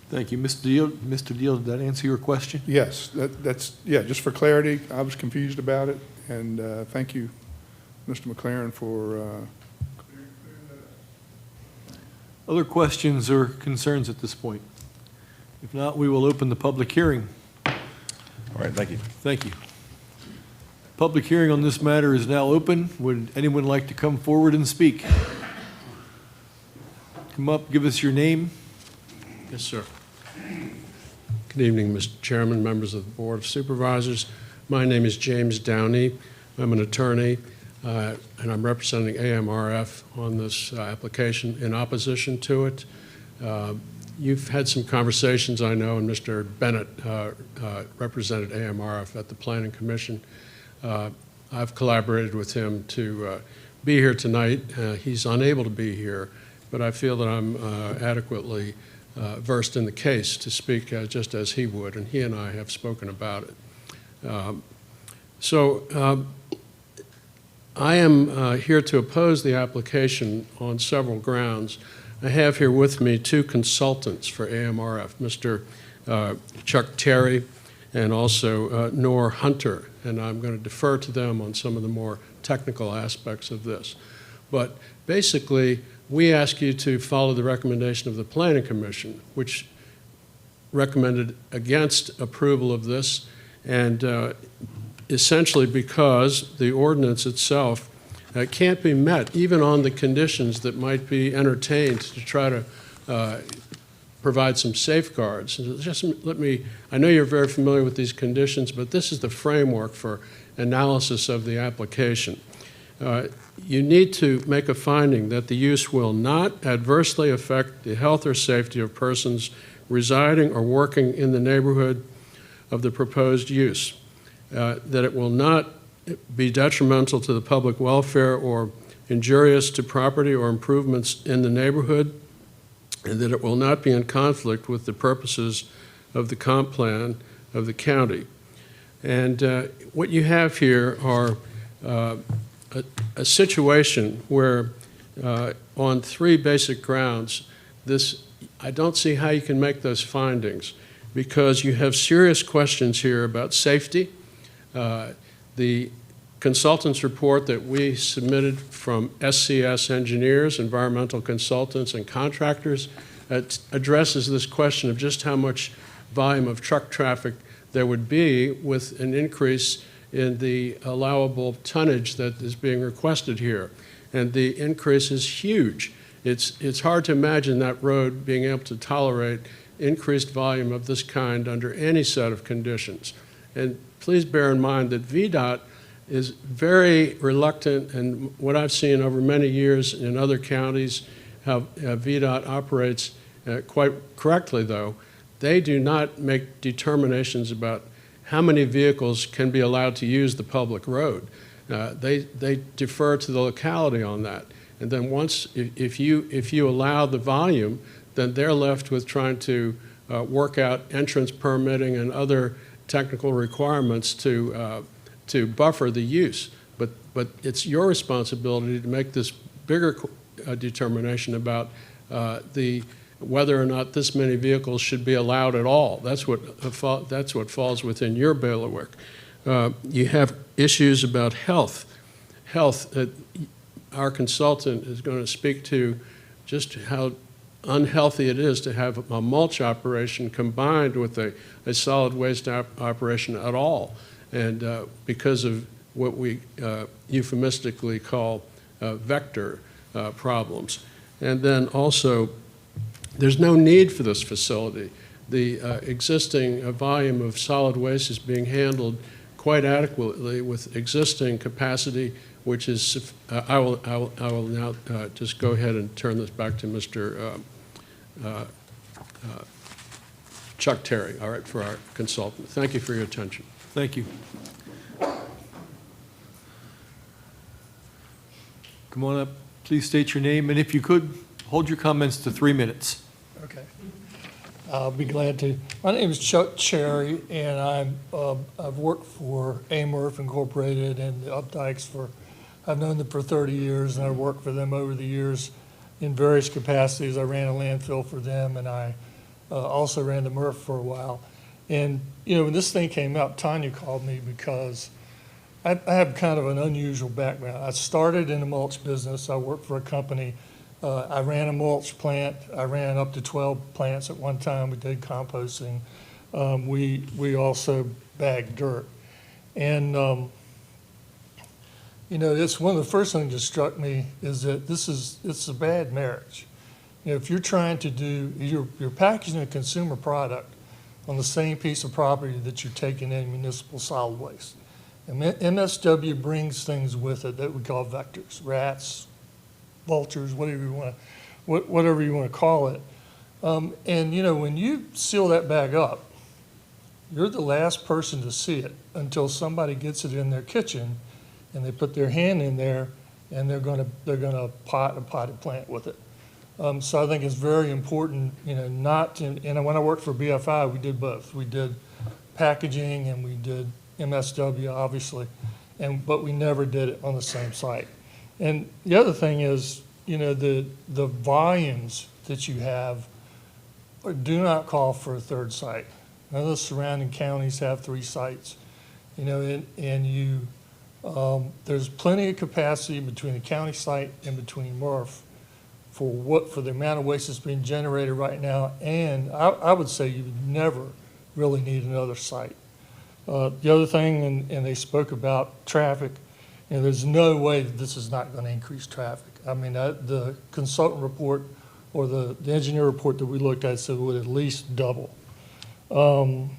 Thank you. Mr. Deal, did that answer your question? Yes, yeah, just for clarity, I was confused about it, and thank you, Mr. McLaren, for Other questions or concerns at this point? If not, we will open the public hearing. All right, thank you. Thank you. Public hearing on this matter is now open. Would anyone like to come forward and speak? Come up, give us your name. Yes, sir. Good evening, Mr. Chairman, members of the Board of Supervisors. My name is James Downey. I'm an attorney, and I'm representing AMRF on this application in opposition to it. You've had some conversations, I know, and Mr. Bennett represented AMRF at the Planning Commission. I've collaborated with him to be here tonight. He's unable to be here, but I feel that I'm adequately versed in the case to speak just as he would, and he and I have spoken about it. I am here to oppose the application on several grounds. I have here with me two consultants for AMRF, Mr. Chuck Terry and also Nor Hunter, and I'm going to defer to them on some of the more technical aspects of this. But basically, we ask you to follow the recommendation of the Planning Commission, which recommended against approval of this, and essentially because the ordinance itself can't be met, even on the conditions that might be entertained to try to provide some safeguards. Just I know you're very familiar with these conditions, but this is the framework for analysis of the application. You need to make a finding that the use will not adversely affect the health or safety of persons residing or working in the neighborhood of the proposed use, that it will not be detrimental to the public welfare or injurious to property or improvements in the neighborhood, and that it will not be in conflict with the purposes of the comp plan of the county. And what you have here are a situation where on three basic grounds, I don't see how you can make those findings, because you have serious questions here about safety. The consultants report that we submitted from SCS engineers, environmental consultants, and contractors addresses this question of just how much volume of truck traffic there would be with an increase in the allowable tonnage that is being requested here. And the increase is huge. It's hard to imagine that road being able to tolerate increased volume of this kind under any set of conditions. And please bear in mind that VDOT is very reluctant, and what I've seen over many years in other counties, how VDOT operates quite correctly, though, they do not make determinations about how many vehicles can be allowed to use the public road. They defer to the locality on that. And then once, if you allow the volume, then they're left with trying to work out entrance permitting and other technical requirements to buffer the use. But it's your responsibility to make this bigger determination about whether or not this many vehicles should be allowed at all. That's what falls within your bailiwick. You have issues about health. Our consultant is going to speak to just how unhealthy it is to have a mulch operation combined with a solid waste operation at all, and because of what we euphemistically call vector problems. And then also, there's no need for this facility. The existing volume of solid waste is being handled quite adequately with existing capacity, which is, I will now just go ahead and turn this back to Mr. Chuck Terry, all right, for our consultant. Thank you for your attention. Thank you. Come on up, please state your name, and if you could, hold your comments to 3 minutes. Okay. I'll be glad to. My name is Chuck Cherry, and I've worked for AMRF Incorporated and the Updikes I've known them for 30 years, and I've worked for them over the years in various capacities. I ran a landfill for them, and I also ran the MRF for a while. And, when this thing came up, Tanya called me because I have kind of an unusual background. I started in the mulch business. I worked for a company. I ran a mulch plant. I ran up to 12 plants at one time. We did composting. We also bagged dirt. And You know, it's one of the first things that struck me is that it's a bad marriage. You know, if you're trying to do, you're packaging a consumer product on the same piece of property that you're taking in municipal solid waste. And MSW brings things with it that we call vectors, rats, vultures, whatever you want to call it. And you know, when you seal that bag up, you're the last person to see it until somebody gets it in their kitchen and they put their hand in there and they're gonna pot a potted plant with it. So I think it's very important, you know, not to, and when I worked for BFI, we did both. We did packaging and we did MSW, obviously, but we never did it on the same site. And the other thing is, you know, the volumes that you have do not call for a third site. None of the surrounding counties have 3 sites, you know, there's plenty of capacity between the county site and between MRF for the amount of waste that's being generated right now, and I would say you would never really need another site. The other thing, and they spoke about traffic, and there's no way that this is not going to increase traffic. I mean, the consultant report or the engineer report that we looked at said it would at least double. And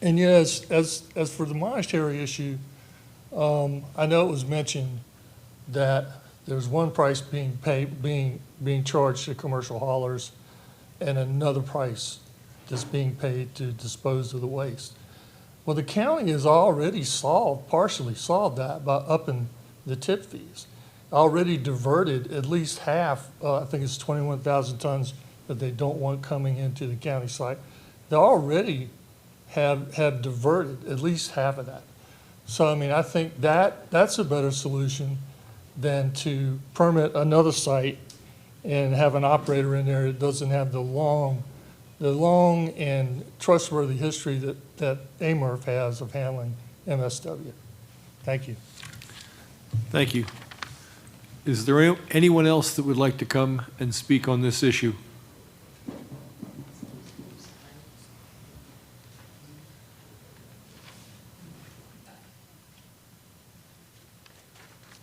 yes, as for the monetary issue, I know it was mentioned that there's one price being charged to commercial haulers and another price that's being paid to dispose of the waste. Well, the county has already partially solved that by upping the tip fees. Already diverted at least half, I think it's 21,000 tons that they don't want coming into the county site. They already have diverted at least half of that. So, I mean, I think that's a better solution than to permit another site and have an operator in there that doesn't have the long and trustworthy history that AMRF has of handling MSW. Thank you. Thank you. Is there anyone else that would like to come and speak on this issue?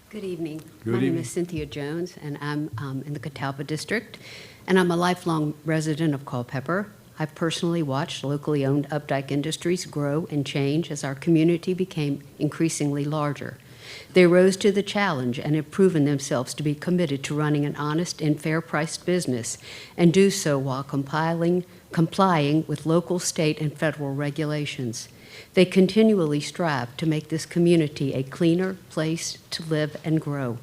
Good evening. Good My name evening. is Cynthia Jones, and I'm in the Culpeper district, and I'm a lifelong resident of Culpeper. I've personally watched locally owned updike industries grow and change as our community became increasingly larger. They rose to the challenge and have proven themselves to be committed to running an honest and fair-priced business, and do so while complying with local, state, and federal regulations. They continually strive to make this community a cleaner place to live and grow.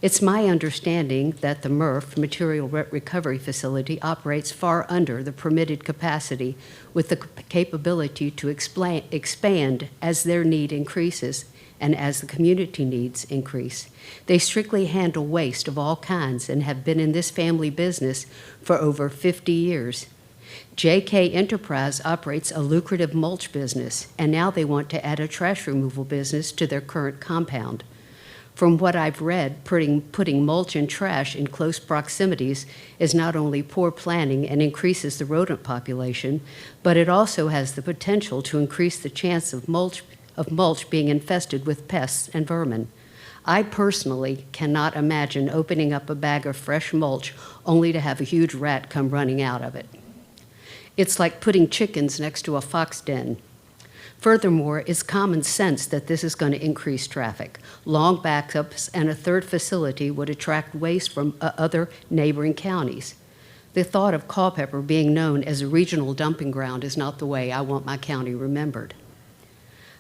It's my understanding that the MRF, Material Recovery Facility, operates far under the permitted capacity with the capability to expand as their need increases and as the community needs increase. They strictly handle waste of all kinds and have been in this family business for over 50 years. JK Enterprise operates a lucrative mulch business, and now they want to add a trash removal business to their current compound. From what I've read, putting mulch and trash in close proximities is not only poor planning and increases the rodent population, but it also has the potential to increase the chance of mulch being infested with pests and vermin. I personally cannot imagine opening up a bag of fresh mulch only to have a huge rat come running out of it. It's like putting chickens next to a fox den. Furthermore, it's common sense that this is going to increase traffic. Long backups and a third facility would attract waste from other neighboring counties. The thought of Culpeper being known as a regional dumping ground is not the way I want my county remembered.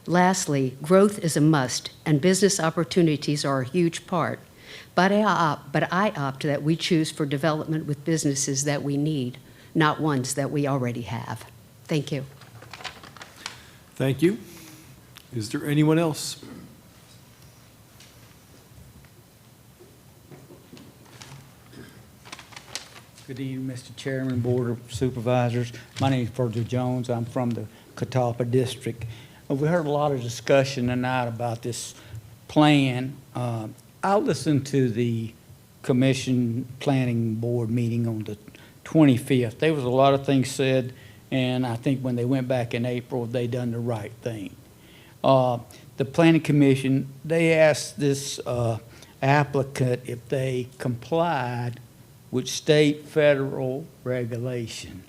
Lastly, growth is a must, and business opportunities are a huge part. But I opt that we choose for development with businesses that we need, not ones that we already have. Thank you. Thank you. Is there anyone else? Good evening, Mr. Chairman, Board of Supervisors. My name is Virgil Jones. I'm from the Culpeper District. We heard a lot of discussion tonight about this plan. I listened to the Commission Planning Board meeting on the 25th. There was a lot of things said, and I think when they went back in April, they done the right thing. The planning commission, they asked this applicant if they complied with state, federal regulation.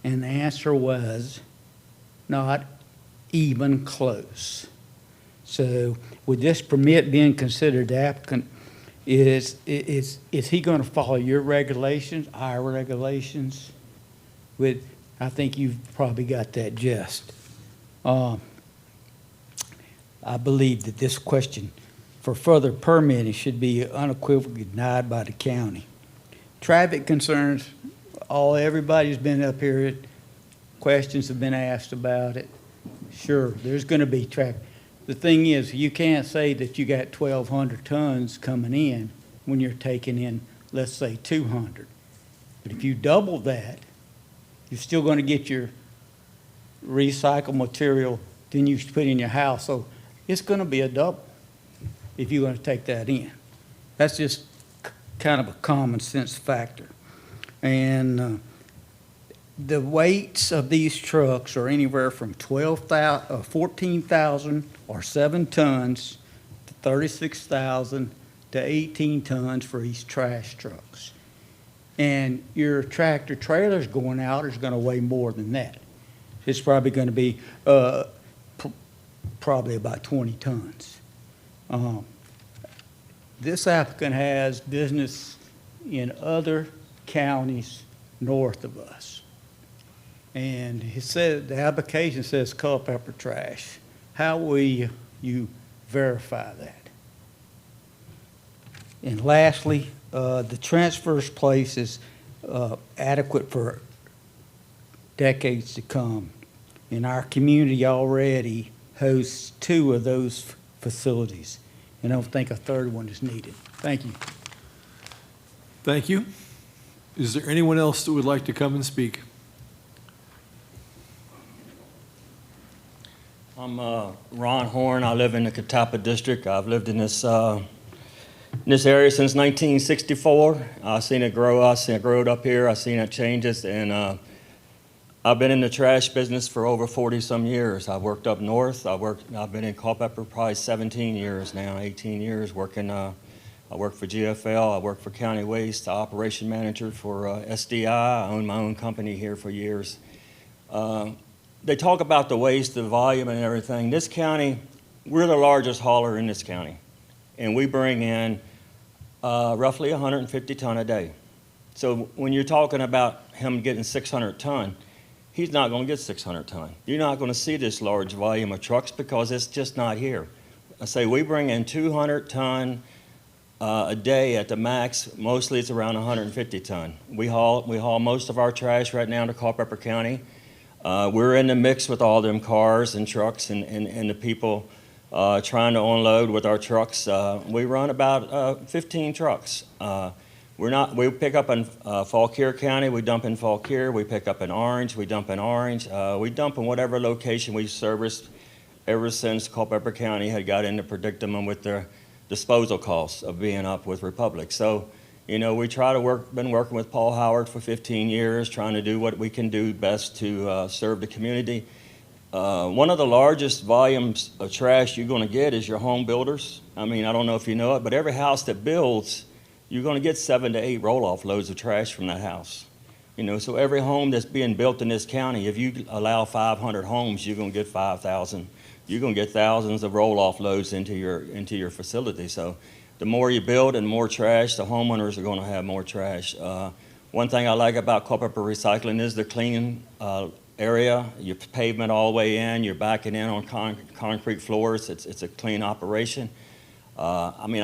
And the answer was not even close. So with this permit being considered, the applicant, is he going to follow your regulations, our regulations? I think you've probably got that gist. I believe that this question for further permitting should be unequivocally denied by the county. Traffic concerns, everybody's been up here, questions have been asked about it. Sure, there's going to be traffic. The thing is, you can't say that you got 1,200 tons coming in when you're taking in, let's say, 200. But if you double that, you're still going to get your recycled material than you put in your house. So it's going to be a double if you're going to take that in. That's just kind of a common sense factor. And the weights of these trucks are anywhere from 14,000 or 7 tons to 36,000 to 18 tons for these trash trucks. And your tractor trailers going out is going to weigh more than that. It's probably going to be probably about 20 tons. This applicant has business in other counties north of us. And he said, the application says Culpeper trash. How will you verify that? And lastly, the transfer place is adequate for decades to come. And our community already hosts 2 of those facilities. And I don't think a third one is needed. Thank you. Thank you. Is there anyone else that would like to come and speak? I'm Ron Horn. I live in the Culpeper district. I've lived in this area since 1964. I've seen it grow. I've seen it grow up here. I've seen it changes, and I've been in the trash business for over 40-some years. I've worked up north. I've been in Culpeper probably 17 years now, 18 years working. I work for GFL. I work for County Waste, operation manager for SDI. I own my own company here for years. They talk about the waste, the volume and everything. This county, we're the largest hauler in this county, and we bring in roughly 150 ton a day. So when you're talking about him getting 600 ton, he's not going to get 600 ton. You're not going to see this large volume of trucks because it's just not here. I say we bring in 200 ton a day at the max. Mostly it's around 150 ton. We haul most of our trash right now to Culpeper County. We're in the mix with all them cars and trucks and the people trying to unload with our trucks. We run about 15 trucks. We pick up in Fauquier County, we dump in Fauquier, we pick up in Orange, we dump in Orange. We dump in whatever location we serviced ever since Culpeper County had got into predicament with their disposal costs of being up with Republic. So, you know, we been working with Paul Howard for 15 years, trying to do what we can do best to serve the community. One of the largest volumes of trash you're going to get is your home builders. I mean, I don't know if you know it, but every house that builds, you're going to get 7 to 8 roll-off loads of trash from that house. You know, so every home that's being built in this county, if you allow 500 homes, you're going to get 5,000. You're going to get thousands of roll-off loads into your facility. So the more you build and more trash, the homeowners are going to have more trash. One thing I like about Culpeper Recycling is the clean area. Your pavement all the way in, you're backing in on concrete floors. It's a clean operation. I mean,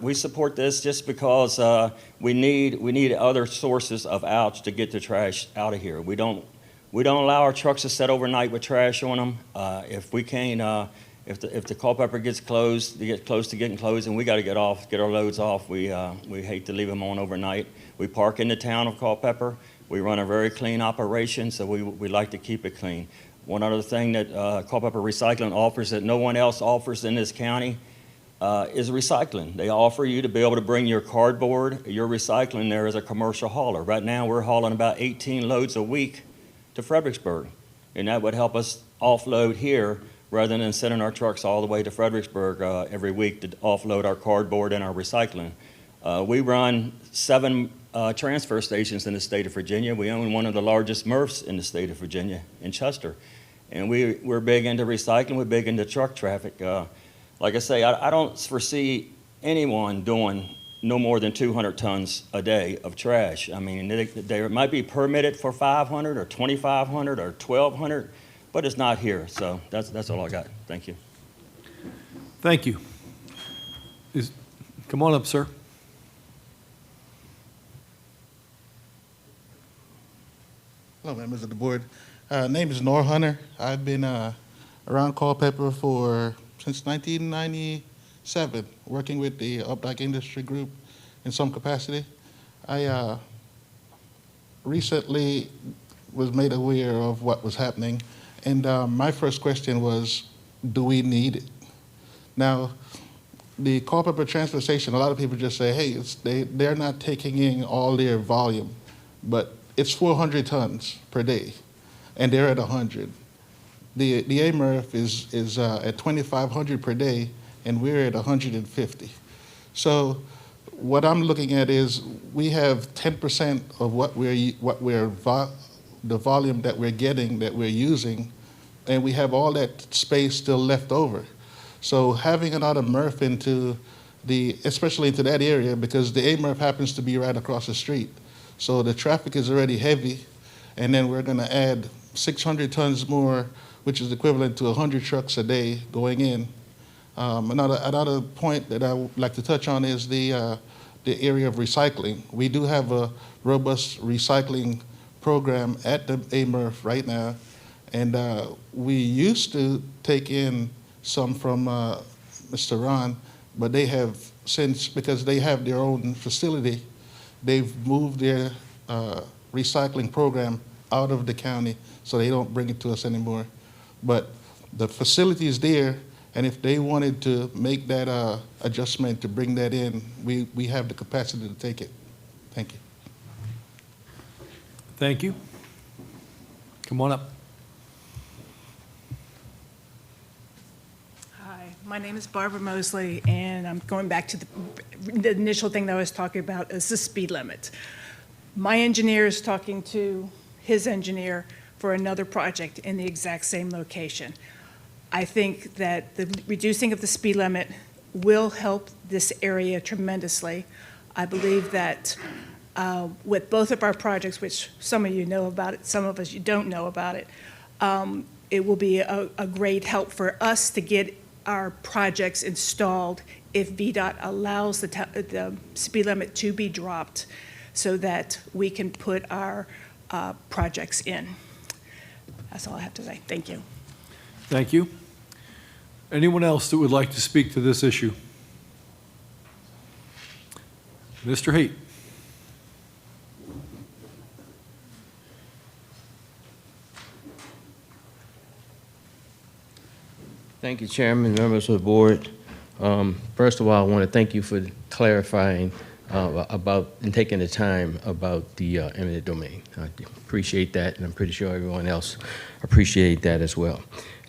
we support this just because we need other sources of outs to get the trash out of here. We don't allow our trucks to sit overnight with trash on them. If we can't, if the Culpeper gets close to getting closed, and we got to get our loads off, we hate to leave them on overnight. We park in the town of Culpeper. We run a very clean operation, so we like to keep it clean. One other thing that Culpeper Recycling offers that no one else offers in this county is recycling. They offer you to be able to bring your cardboard, your recycling there as a commercial hauler. Right now, we're hauling about 18 loads a week to Fredericksburg, and that would help us offload here rather than sending our trucks all the way to Fredericksburg every week to offload our cardboard and our recycling. We run 7 transfer stations in the state of Virginia. We own one of the largest MRFs in the state of Virginia, in Chester. And we're big into recycling, we're big into truck traffic. Like I say, I don't foresee anyone doing no more than 200 tons a day of trash. I mean, they might be permitted for 500 or 2,500 or 1,200, but it's not here. So that's all I got. Thank you. Thank you. Come on up, sir. Hello, members of the board. Name is Nor Hunter. I've been around Culpeper since 1997, working with the Updike Industry Group in some capacity. I recently was made aware of what was happening, and my first question was, do we need it? Now, the Culpeper transfer station, a lot of people just say, hey, they're not taking in all their volume, but it's 400 tons per day, and they're at 100. The AMRF is at 2,500 per day, and we're at 150. So what I'm looking at is we have 10% of the volume that we're getting, that we're using, and we have all that space still left over. So having another MRF especially into that area, because the AMRF happens to be right across the street. So the traffic is already heavy, and then we're gonna add 600 tons more, which is equivalent to 100 trucks a day going in. Another point that I would like to touch on is the area of recycling. We do have a robust recycling program at the AMRF right now, and we used to take in some from Mr. Ron, but they have since, because they have their own facility, they've moved their recycling program out of the county, so they don't bring it to us anymore. But the facility is there, and if they wanted to make that adjustment to bring that in, we have the capacity to take it. Thank you. Thank you. Come on up. Hi, my name is Barbara Mosley, and I'm going back to the initial thing that I was talking about is the speed limit. My engineer is talking to his engineer for another project in the exact same location. I think that the reducing of the speed limit will help this area tremendously. I believe that with both of our projects, which some of you know about it, some of us you don't know about it, it will be a great help for us to get our projects installed if VDOT allows the speed limit to be dropped so that we can put our projects in. That's all I have to say. Thank you. Thank you. Anyone else that would like to speak to this issue? Mr. Haight. Thank you, Chairman, members of the board. First of all, I want to thank you for clarifying about and taking the time about the eminent domain. I appreciate that, and I'm pretty sure everyone else appreciate that as well.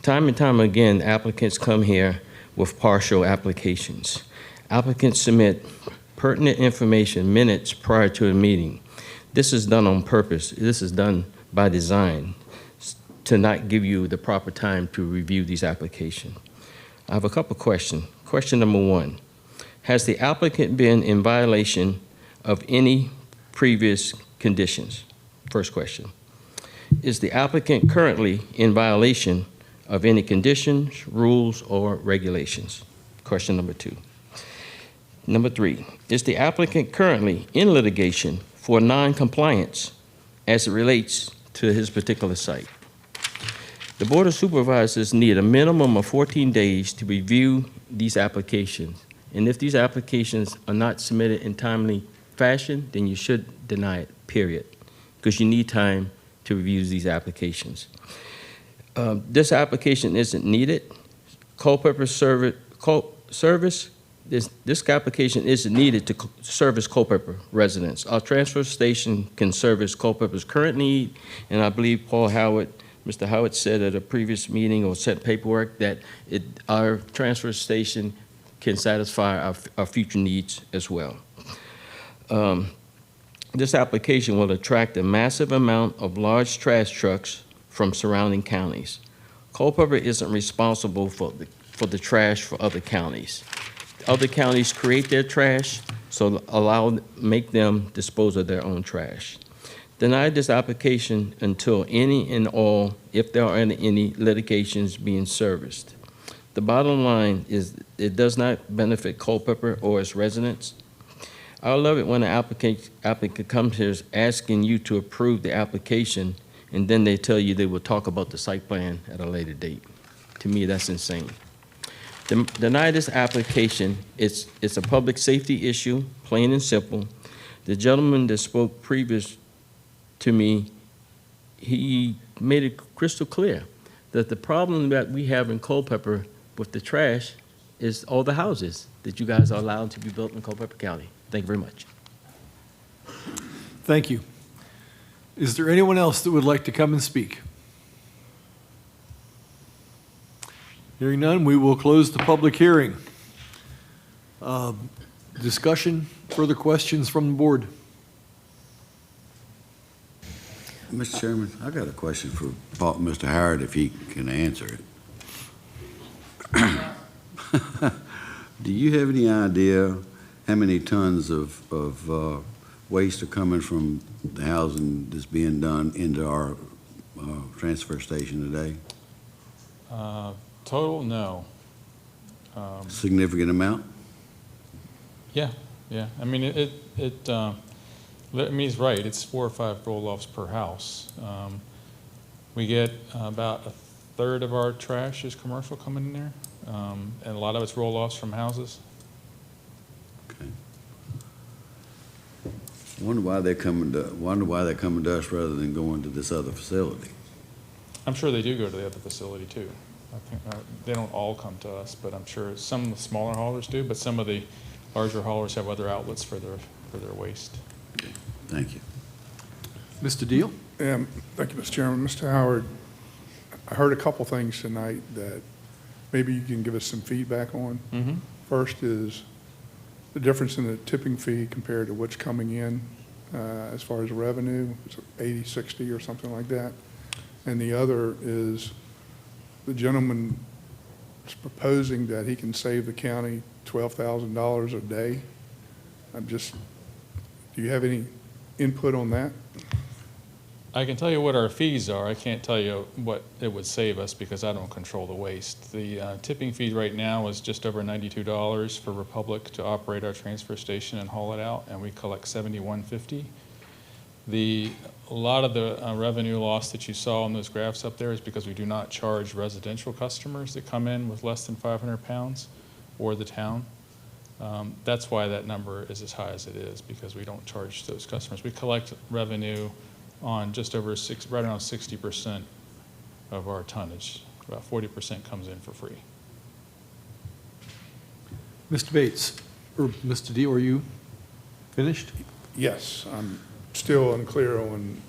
Time and time again, applicants come here with partial applications. Applicants submit pertinent information minutes prior to a meeting. This is done on purpose. This is done by design to not give you the proper time to review these applications. I have a couple questions. Question number one, has the applicant been in violation of any previous conditions? First question. Is the applicant currently in violation of any conditions, rules, or regulations? Question number two. Number three, is the applicant currently in litigation for non-compliance as it relates to his particular site? The Board of Supervisors need a minimum of 14 days to review these applications. And if these applications are not submitted in timely fashion, then you should deny it, period, because you need time to review these applications. This application isn't needed. Culpeper service, this application isn't needed to service Culpeper residents. Our transfer station can service Culpeper's current need, and I believe Paul Howard Mr. Howard said at a previous meeting or sent paperwork that our transfer station can satisfy our future needs as well. This application will attract a massive amount of large trash trucks from surrounding counties. Culpeper isn't responsible for the trash for other counties. Other counties create their trash, so make them dispose of their own trash. Deny this application until any and all, if there are any litigations being serviced. The bottom line is it does not benefit Culpeper or its residents. I love it when an applicant comes here asking you to approve the application, and then they tell you they will talk about the site plan at a later date. To me, that's insane. Deny this application. It's a public safety issue, plain and simple. The gentleman that spoke previous to me, he made it crystal clear that the problem that we have in Culpeper with the trash is all the houses that you guys are allowed to be built in Culpeper County. Thank you very much. Thank you. Is there anyone else that would like to come and speak? Hearing none, we will close the public hearing. Discussion, further questions from the board? Mr. Chairman, I got a question for Mr. Howard, if he can answer it. Do you have any idea how many tons of waste are coming from the housing that's being done into our transfer station today? Total, no. Significant amount? Yeah. I mean, he's right. It's 4 or 5 roll-offs per house. We get about a third of our trash is commercial coming in there, and a lot of it's roll-offs from houses. Okay. Wonder why they're coming to us rather than going to this other facility. I'm sure they do go to the other facility too. I think they don't all come to us, but I'm sure some of the smaller haulers do. But some of the larger haulers have other outlets for their waste. Thank you. Mr. Deal? Thank you, Mr. Chairman. Mr. Howard, I heard a couple things tonight that maybe you can give us some feedback on. Mm-hmm. First is the difference in the tipping fee compared to what's coming in as far as revenue. It's 80, 60 or something like that. And the other is the gentleman is proposing that he can save the county $12,000 a day. Do you have any input on that? I can tell you what our fees are. I can't tell you what it would save us because I don't control the waste. The tipping fee right now is just over $92 for Republic to operate our transfer station and haul it out, and we collect $71.50. A lot of the revenue loss that you saw on those graphs up there is because we do not charge residential customers that come in with less than 500 pounds or the town. That's why that number is as high as it is, because we don't charge those customers. We collect revenue on just over right around 60% of our tonnage. About 40% comes in for free. Mr. Bates, or Mr. Deal, are you finished? Yes, I'm still unclear on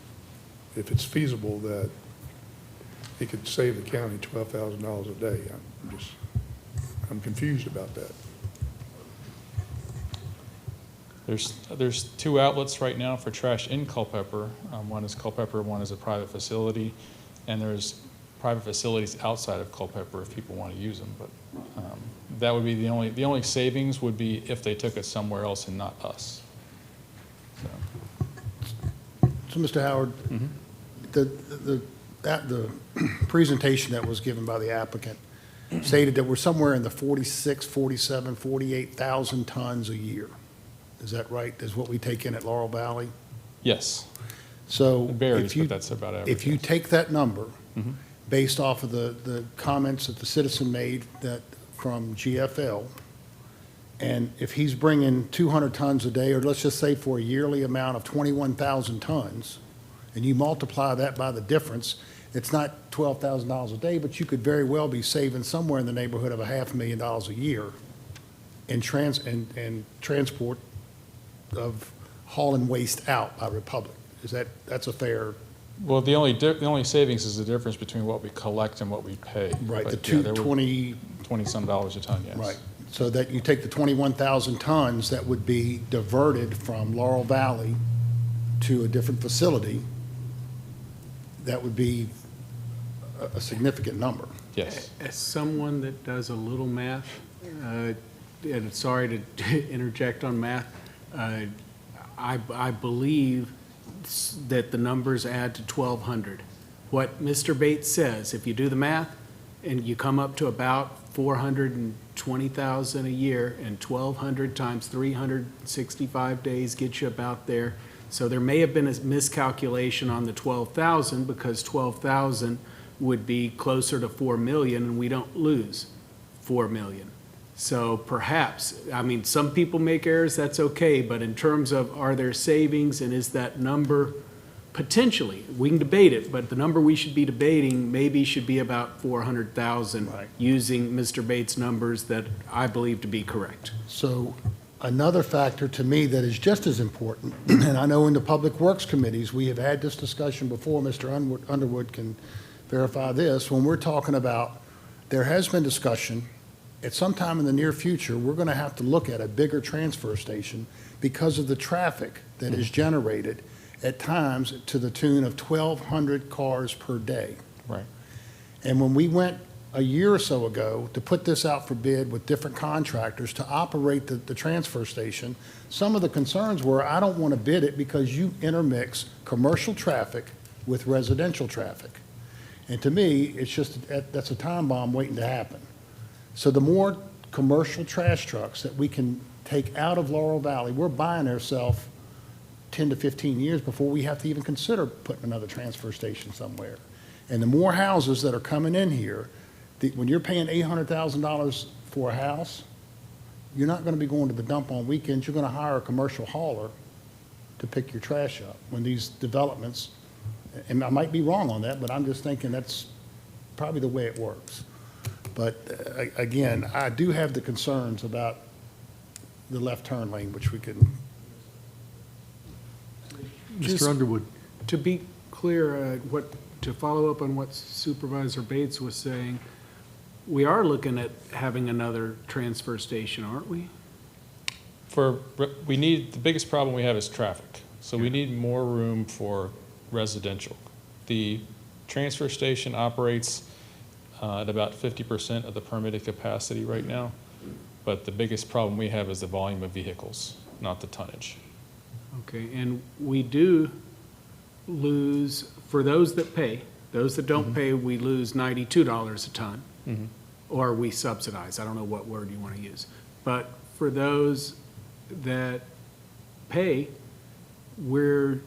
if it's feasible that it could save the county $12,000 a day. I'm confused about that. There's 2 outlets right now for trash in Culpeper. One is Culpeper, one is a private facility, and there's private facilities outside of Culpeper if people want to use them. But that would be the only savings would be if they took it somewhere else and not us. So, Mr. Howard, the presentation that was given by the applicant stated that we're somewhere in the 46, 47, 48,000 tons a year. Is that right? Is what we take in at Laurel Valley? Yes. So it varies, but that's about average. If you take that number, based off of the comments that the citizen made from GFL, and if he's bringing 200 tons a day, or let's just say for a yearly amount of 21,000 tons, and you multiply that by the difference, it's not $12,000 a day, but you could very well be saving somewhere in the neighborhood of $500,000 a year in transport of hauling waste out by Republic. That's a fair Well, the only savings is the difference between what we collect and what we pay. Right, But, the yeah, there would- 20-some $20 a ton, yes. Right, so that you take the 21,000 tons that would be diverted from Laurel Valley to a different facility, that would be a significant number. Yes. As someone that does a little math, and sorry to interject on math, I believe that the numbers add to 1,200. What Mr. Bates says, if you do the math and you come up to about 420,000 a year, and 1,200 times 365 days gets you about there. So there may have been a miscalculation on the 12,000, because 12,000 would be closer to 4 million, and we don't lose 4 million. So perhaps, I mean, some people make errors, that's okay, but in terms of are there savings, and is that number potentially, we can debate it, but the number we should be debating maybe should be about 400,000, using Mr. Bates' numbers that I believe to be correct. So another factor to me that is just as important, and I know in the Public Works Committees, we have had this discussion before, Mr. Underwood can verify this, when we're talking about, there has been discussion, at some time in the near future, we're going to have to look at a bigger transfer station because of the traffic that is generated at times to the tune of 1,200 cars per day. Right. And when we went a year or so ago to put this out for bid with different contractors to operate the transfer station, some of the concerns were, I don't want to bid it because you intermix commercial traffic with residential traffic. And to me, it's just, that's a time bomb waiting to happen. So the more commercial trash trucks that we can take out of Laurel Valley, we're buying ourselves 10 to 15 years before we have to even consider putting another transfer station somewhere. And the more houses that are coming in here, when you're paying $800,000 for a house, you're not going to be going to the dump on weekends. You're going to hire a commercial hauler to pick your trash up when these developments, and I might be wrong on that, but I'm just thinking that's probably the way it works. But again, I do have the concerns about the left turn lane, which we can. Mr. Underwood. To be clear, to follow up on what Supervisor Bates was saying, we are looking at having another transfer station, aren't we? The biggest problem we have is traffic. So we need more room for residential. The transfer station operates at about 50% of the permitted capacity right now. But the biggest problem we have is the volume of vehicles, not the tonnage. Okay, and we do lose, for those that pay, those that don't pay, we lose $92 a ton. Or we subsidize, I don't know what word you want to use. But for those that pay, we're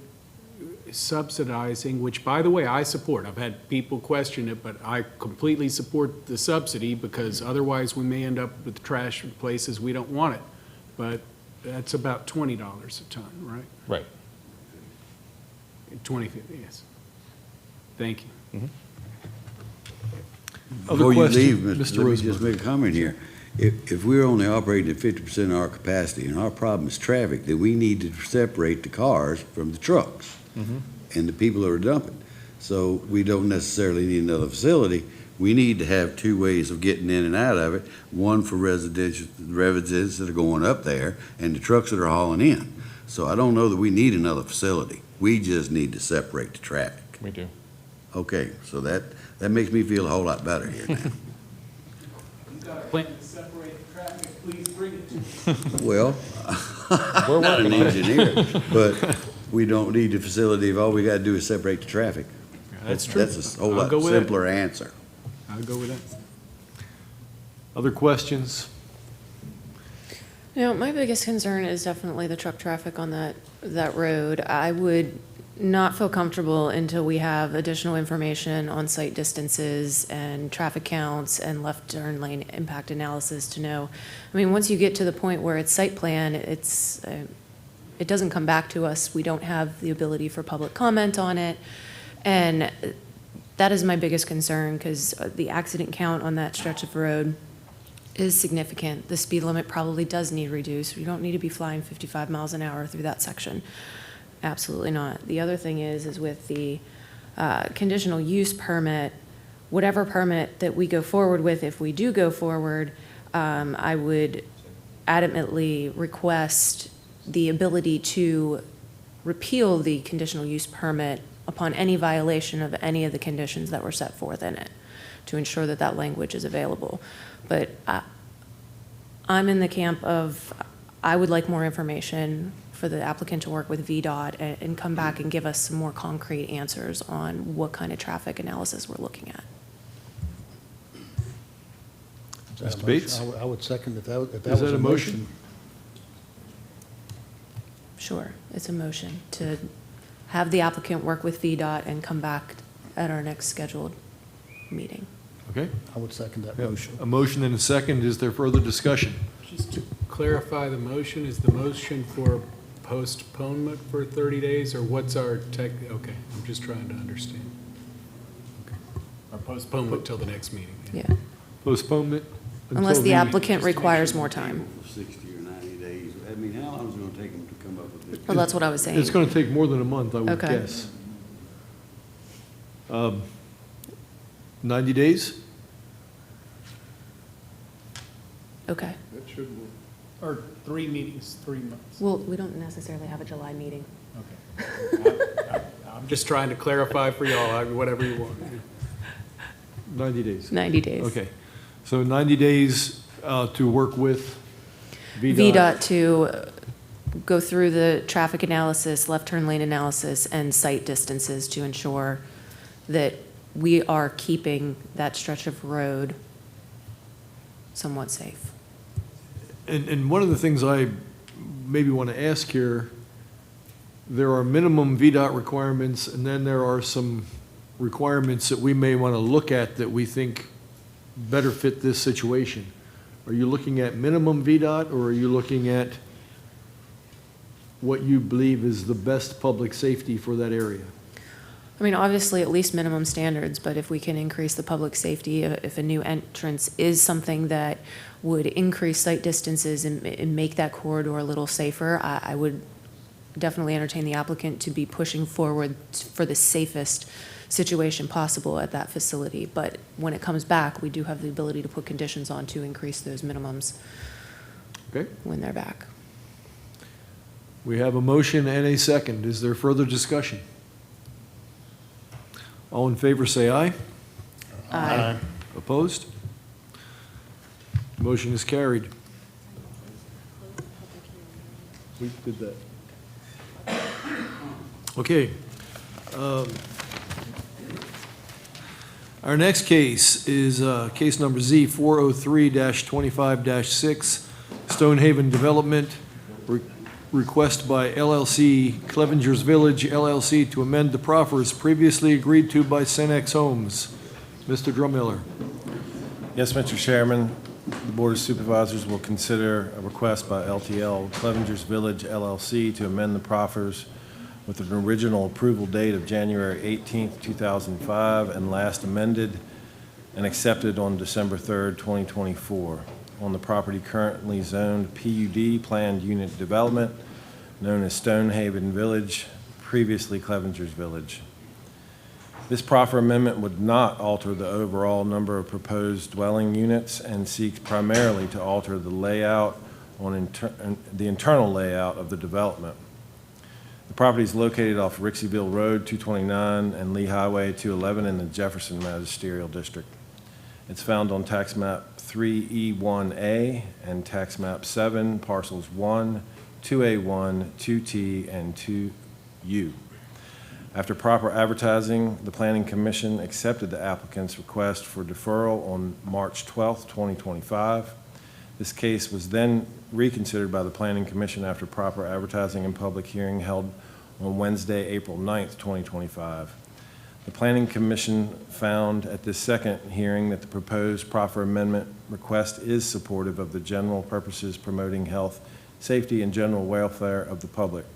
subsidizing, which, by the way, I support. I've had people question it, but I completely support the subsidy, because otherwise we may end up with trash in places we don't want it. But that's about $20 a ton, right? Right. 2050, yes. Thank you. Before you leave, Mr. let me just Rosenberg. make a comment here. If we're only operating at 50% of our capacity and our problem is traffic, then we need to separate the cars from the trucks and the people that are dumping. So we don't necessarily need another facility. We need to have two ways of getting in and out of it, one for residents that are going up there and the trucks that are hauling in. So I don't know that we need another facility. We just need to separate the traffic. We do. Okay, so that makes me feel a whole lot better here now. You've got a plan to separate the traffic, please bring it to me. Well, We're I'm not an working on it. engineer, but we don't need a facility if all we gotta do is separate the traffic. That's true. That's a whole I'll lot go with that. simpler answer. I'll go with that. Other questions? You know, my biggest concern is definitely the truck traffic on that road. I would not feel comfortable until we have additional information on site distances and traffic counts and left turn lane impact analysis to know. I mean, once you get to the point where it's site plan, it doesn't come back to us. We don't have the ability for public comment on it. And that is my biggest concern, because the accident count on that stretch of road is significant. The speed limit probably does need reduced. You don't need to be flying 55 miles an hour through that section. Absolutely not. The other thing is with the conditional use permit, whatever permit that we go forward with, if we do go forward, I would adamantly request the ability to repeal the conditional use permit upon any violation of any of the conditions that were set forth in it, to ensure that that language is available. But I'm in the camp of, I would like more information for the applicant to work with VDOT and come back and give us some more concrete answers on what kind of traffic analysis we're looking at. Is that a Mr. motion? Bates? I would second if that Is was that a motion? Sure, it's a motion to have the applicant work with VDOT and come back at our next scheduled meeting. Okay. I would second that We have motion. a motion and a second. Is there further discussion? Just to clarify the motion, is the motion for postponement for 30 days, or what's our okay, I'm just trying to understand. Okay. Or postponement till the next meeting. Yeah, Postponement? unless until the applicant requires more time. 60 or 90 days. I mean, how long is it going to take them to come up with this? Well, that's what I was saying. It's going to take more than a month, I would Okay. guess. 90 days? Okay. That should work. Or 3 meetings, 3 months. Well, we don't necessarily have a July meeting. Okay. I'm just trying to clarify for y'all, whatever you want. 90 days. 90 days. Okay. So 90 days to work with VDOT to go through the traffic analysis, left turn lane analysis, and site distances to ensure that we are keeping that stretch of road somewhat safe. And one of the things I maybe want to ask here, there are minimum VDOT requirements, and then there are some requirements that we may want to look at that we think better fit this situation. Are you looking at minimum VDOT, or are you looking at what you believe is the best public safety for that area? I mean, obviously, at least minimum standards, but if we can increase the public safety, if a new entrance is something that would increase site distances and make that corridor a little safer, I would definitely entertain the applicant to be pushing forward for the safest situation possible at that facility. But when it comes back, we do have the ability to put conditions on to increase those minimums when they're back. We have a motion and a second. Is there further discussion? All in favor, say aye. Aye. Opposed? Motion is carried. We did that. Okay. Our next case is case number Z 403-25-6, Stonehaven Development, request by LLC Clevenger's Village LLC to amend the proffers previously agreed to by Cenex Homes. Mr. Drummiller. Yes, Mr. Chairman, the Board of Supervisors will consider a request by LTL Clevenger's Village LLC to amend the proffers with an original approval date of January 18th, 2005, and last amended and accepted on December 3rd, 2024, on the property currently zoned PUD, Planned Unit Development, known as Stonehaven Village, previously Clevenger's Village. This proffer amendment would not alter the overall number of proposed dwelling units and seeks primarily to alter the layout the internal layout of the development. The property is located off Rixieville Road 229 and Lee Highway 211 in the Jefferson Magisterial District. It's found on tax map 3E1A and tax map 7, parcels 1, 2A1, 2T, and 2U. After proper advertising, the Planning Commission accepted the applicant's request for deferral on March 12, 2025. This case was then reconsidered by the Planning Commission after proper advertising and public hearing held on Wednesday, April 9, 2025. The Planning Commission found at this second hearing that the proposed proffer amendment request is supportive of the general purposes promoting health, safety, and general welfare of the public.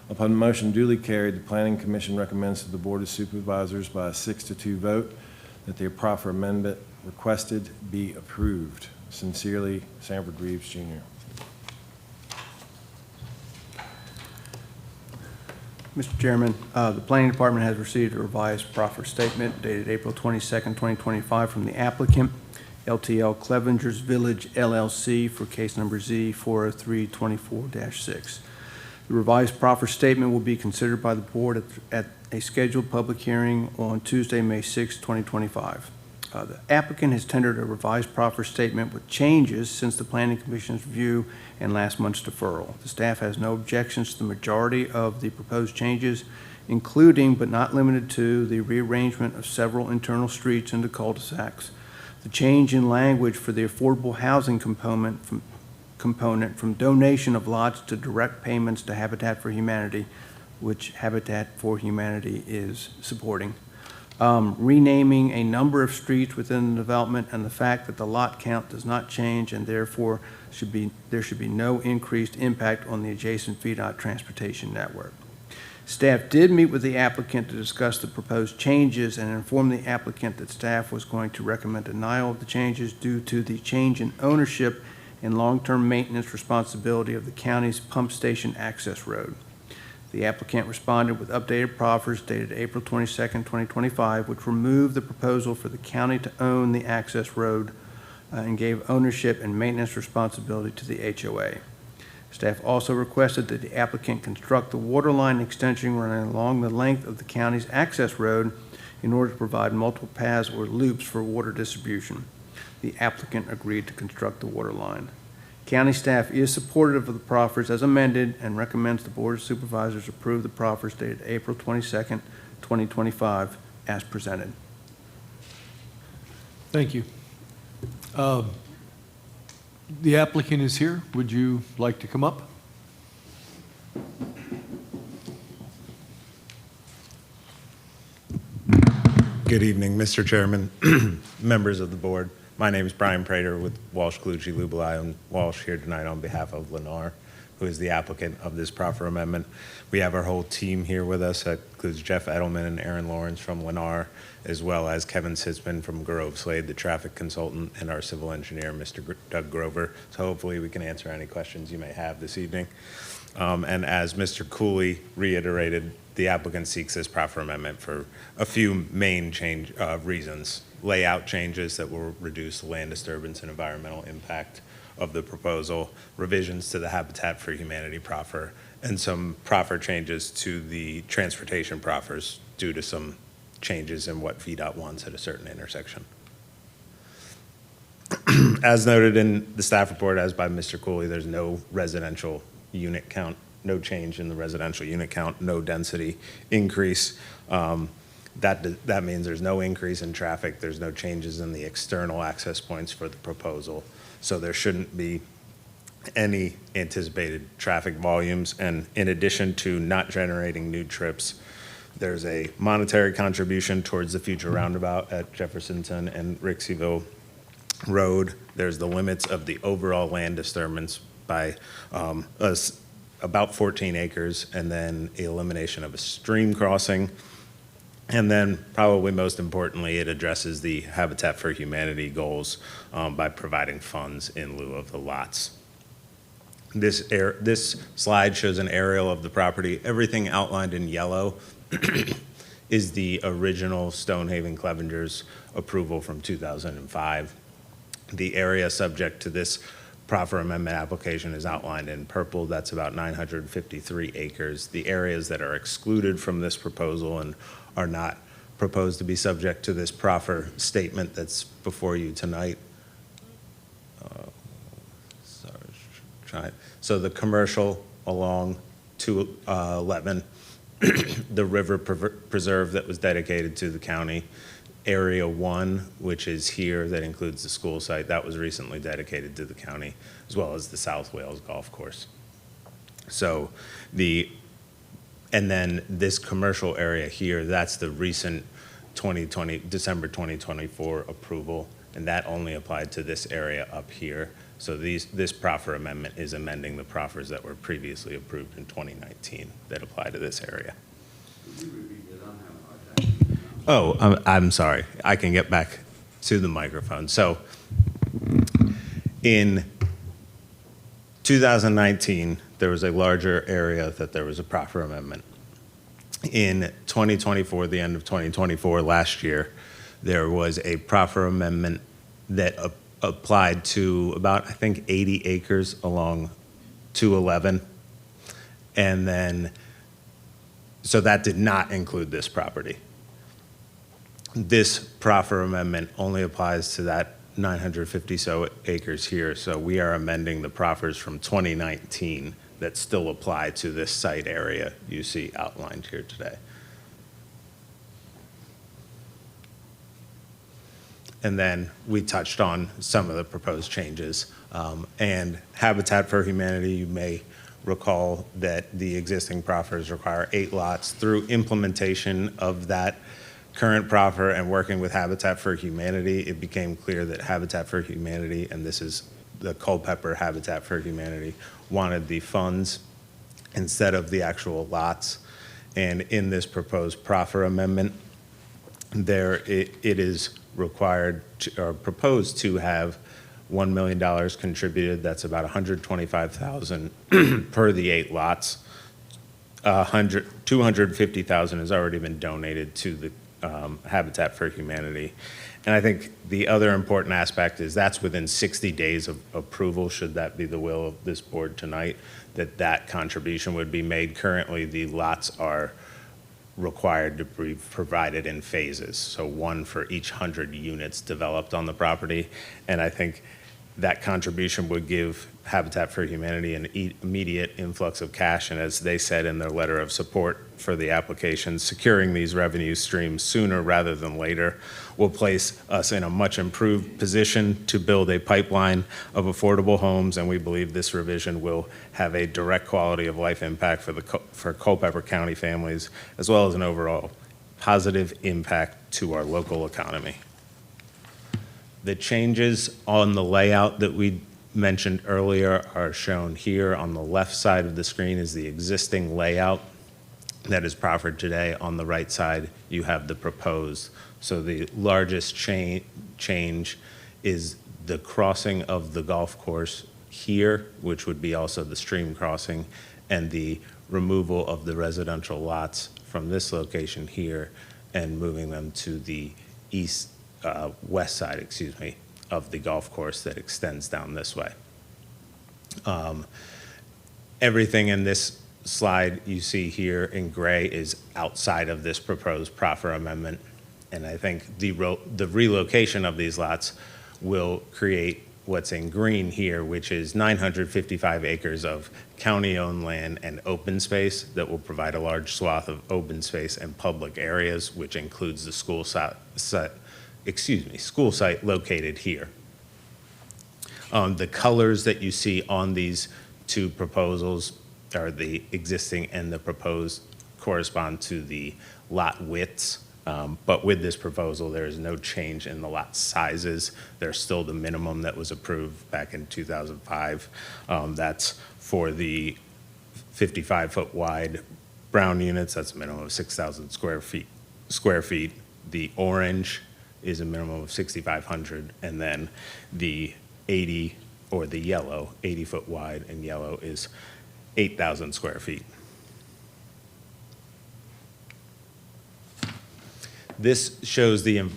Upon the motion duly carried, the Planning Commission recommends to the Board of Supervisors by a 6-2 vote that the proffer amendment requested be approved. Sincerely, Sanford Reeves, Jr. Mr. Chairman, the Planning Department has received a revised proffer statement dated April 22nd, 2025 from the applicant, LTL Clevenger's Village LLC, for case number Z40324-6. The revised proffer statement will be considered by the board at a scheduled public hearing on Tuesday, May 6, 2025. The applicant has tendered a revised proffer statement with changes since the Planning Commission's review and last month's deferral. The staff has no objections to the majority of the proposed changes, including but not limited to the rearrangement of several internal streets into cul-de-sacs, the change in language for the affordable housing component from donation of lots to direct payments to Habitat for Humanity, which Habitat for Humanity is supporting. Renaming a number of streets within the development, and the fact that the lot count does not change and therefore there should be no increased impact on the adjacent VDOT transportation network. Staff did meet with the applicant to discuss the proposed changes and inform the applicant that staff was going to recommend denial of the changes due to the change in ownership and long-term maintenance responsibility of the county's pump station access road. The applicant responded with updated proffers dated April 22nd, 2025, which removed the proposal for the county to own the access road and gave ownership and maintenance responsibility to the HOA. Staff also requested that the applicant construct the water line extension running along the length of the county's access road in order to provide multiple paths or loops for water distribution. The applicant agreed to construct the water line. County staff is supportive of the proffers as amended and recommends the Board of Supervisors approve the proffers dated April 22nd, 2025 as presented. Thank you. The applicant is here. Would you like to come up? Good evening, Mr. Chairman, members of the board. My name is Brian Prater with Walsh, Colucci, Lubelai, and Walsh here tonight on behalf of Lennar, who is the applicant of this proffer amendment. We have our whole team here with us. That includes Jeff Edelman and Aaron Lawrence from Lennar, as well as Kevin Sitzman from Grove Slade, the traffic consultant, and our civil engineer, Mr. Doug Grover. So hopefully we can answer any questions you may have this evening. And as Mr. Cooley reiterated, the applicant seeks this proffer amendment for a few main reasons. Layout changes that will reduce land disturbance and environmental impact of the proposal, revisions to the Habitat for Humanity proffer, and some proffer changes to the transportation proffers due to some changes in what VDOT wants at a certain intersection. As noted in the staff report, as by Mr. Cooley, there's no residential unit count, no change in the residential unit count, no density increase. That means there's no increase in traffic, there's no changes in the external access points for the proposal, so there shouldn't be any anticipated traffic volumes. And in addition to not generating new trips, there's a monetary contribution towards the future roundabout at Jeffersonton and Rixieville Road. There's the limits of the overall land disturbance by about 14 acres, and then the elimination of a stream crossing. And then, probably most importantly, it addresses the Habitat for Humanity goals by providing funds in lieu of the lots. This slide shows an aerial of the property. Everything outlined in yellow is the original Stonehaven Clevenger's approval from 2005. The area subject to this proffer amendment application is outlined in purple. That's about 953 acres. The areas that are excluded from this proposal and are not proposed to be subject to this proffer statement that's before you tonight. So the commercial along 211, the river preserve that was dedicated to the county, Area 1, which is here, that includes the school site, that was recently dedicated to the county, as well as the South Wales Golf Course. So and then this commercial area here, that's the recent December 2024 approval, and that only applied to this area up here. So this proffer amendment is amending the proffers that were previously approved in 2019 that apply to this area. Oh, I'm sorry. I can get back to the microphone. So in 2019, there was a larger area that there was a proffer amendment. in 2024, the end of 2024, last year, there was a proffer amendment that applied to about, I think, 80 acres along 211. And then, so that did not include this property. This proffer amendment only applies to that 950 so acres here. So we are amending the proffers from 2019 that still apply to this site area you see outlined here today. And then we touched on some of the proposed changes. And Habitat for Humanity, you may recall that the existing proffers require 8 lots. Through implementation of that current proffer and working with Habitat for Humanity, it became clear that Habitat for Humanity, and this is the Culpeper Habitat for Humanity, wanted the funds instead of the actual lots. And in this proposed proffer amendment, it is required or proposed to have $1 million contributed. That's about $125,000 per the 8 lots. $250,000 has already been donated to the Habitat for Humanity. And I think the other important aspect is that's within 60 days of approval, should that be the will of this board tonight, that contribution would be made. Currently, the lots are required to be provided in phases, so 1 for each 100 units developed on the property. And I think that contribution would give Habitat for Humanity an immediate influx of cash, and as they said in their letter of support for the application, securing these revenue streams sooner rather than later will place us in a much improved position to build a pipeline of affordable homes, and we believe this revision will have a direct quality of life impact for Culpeper County families, as well as an overall positive impact to our local economy. The changes on the layout that we mentioned earlier are shown here. On the left side of the screen is the existing layout that is proffered today. On the right side, you have the proposed. So the largest change is the crossing of the golf course here, which would be also the stream crossing, and the removal of the residential lots from this location here and moving them to the west side, of the golf course that extends down this way. Everything in this slide you see here in gray is outside of this proposed proffer amendment. And I think the relocation of these lots will create what's in green here, which is 955 acres of county-owned land and open space that will provide a large swath of open space and public areas, which includes the school site located here. The colors that you see on these 2 proposals, are the existing and the proposed, correspond to the lot widths. But with this proposal, there is no change in the lot sizes. They're still the minimum that was approved back in 2005. That's for the 55-foot wide brown units. That's a minimum of 6,000 square feet. The orange is a minimum of 6,500, and then the 80, or the yellow, 80-foot wide and yellow is 8,000 square feet. This shows the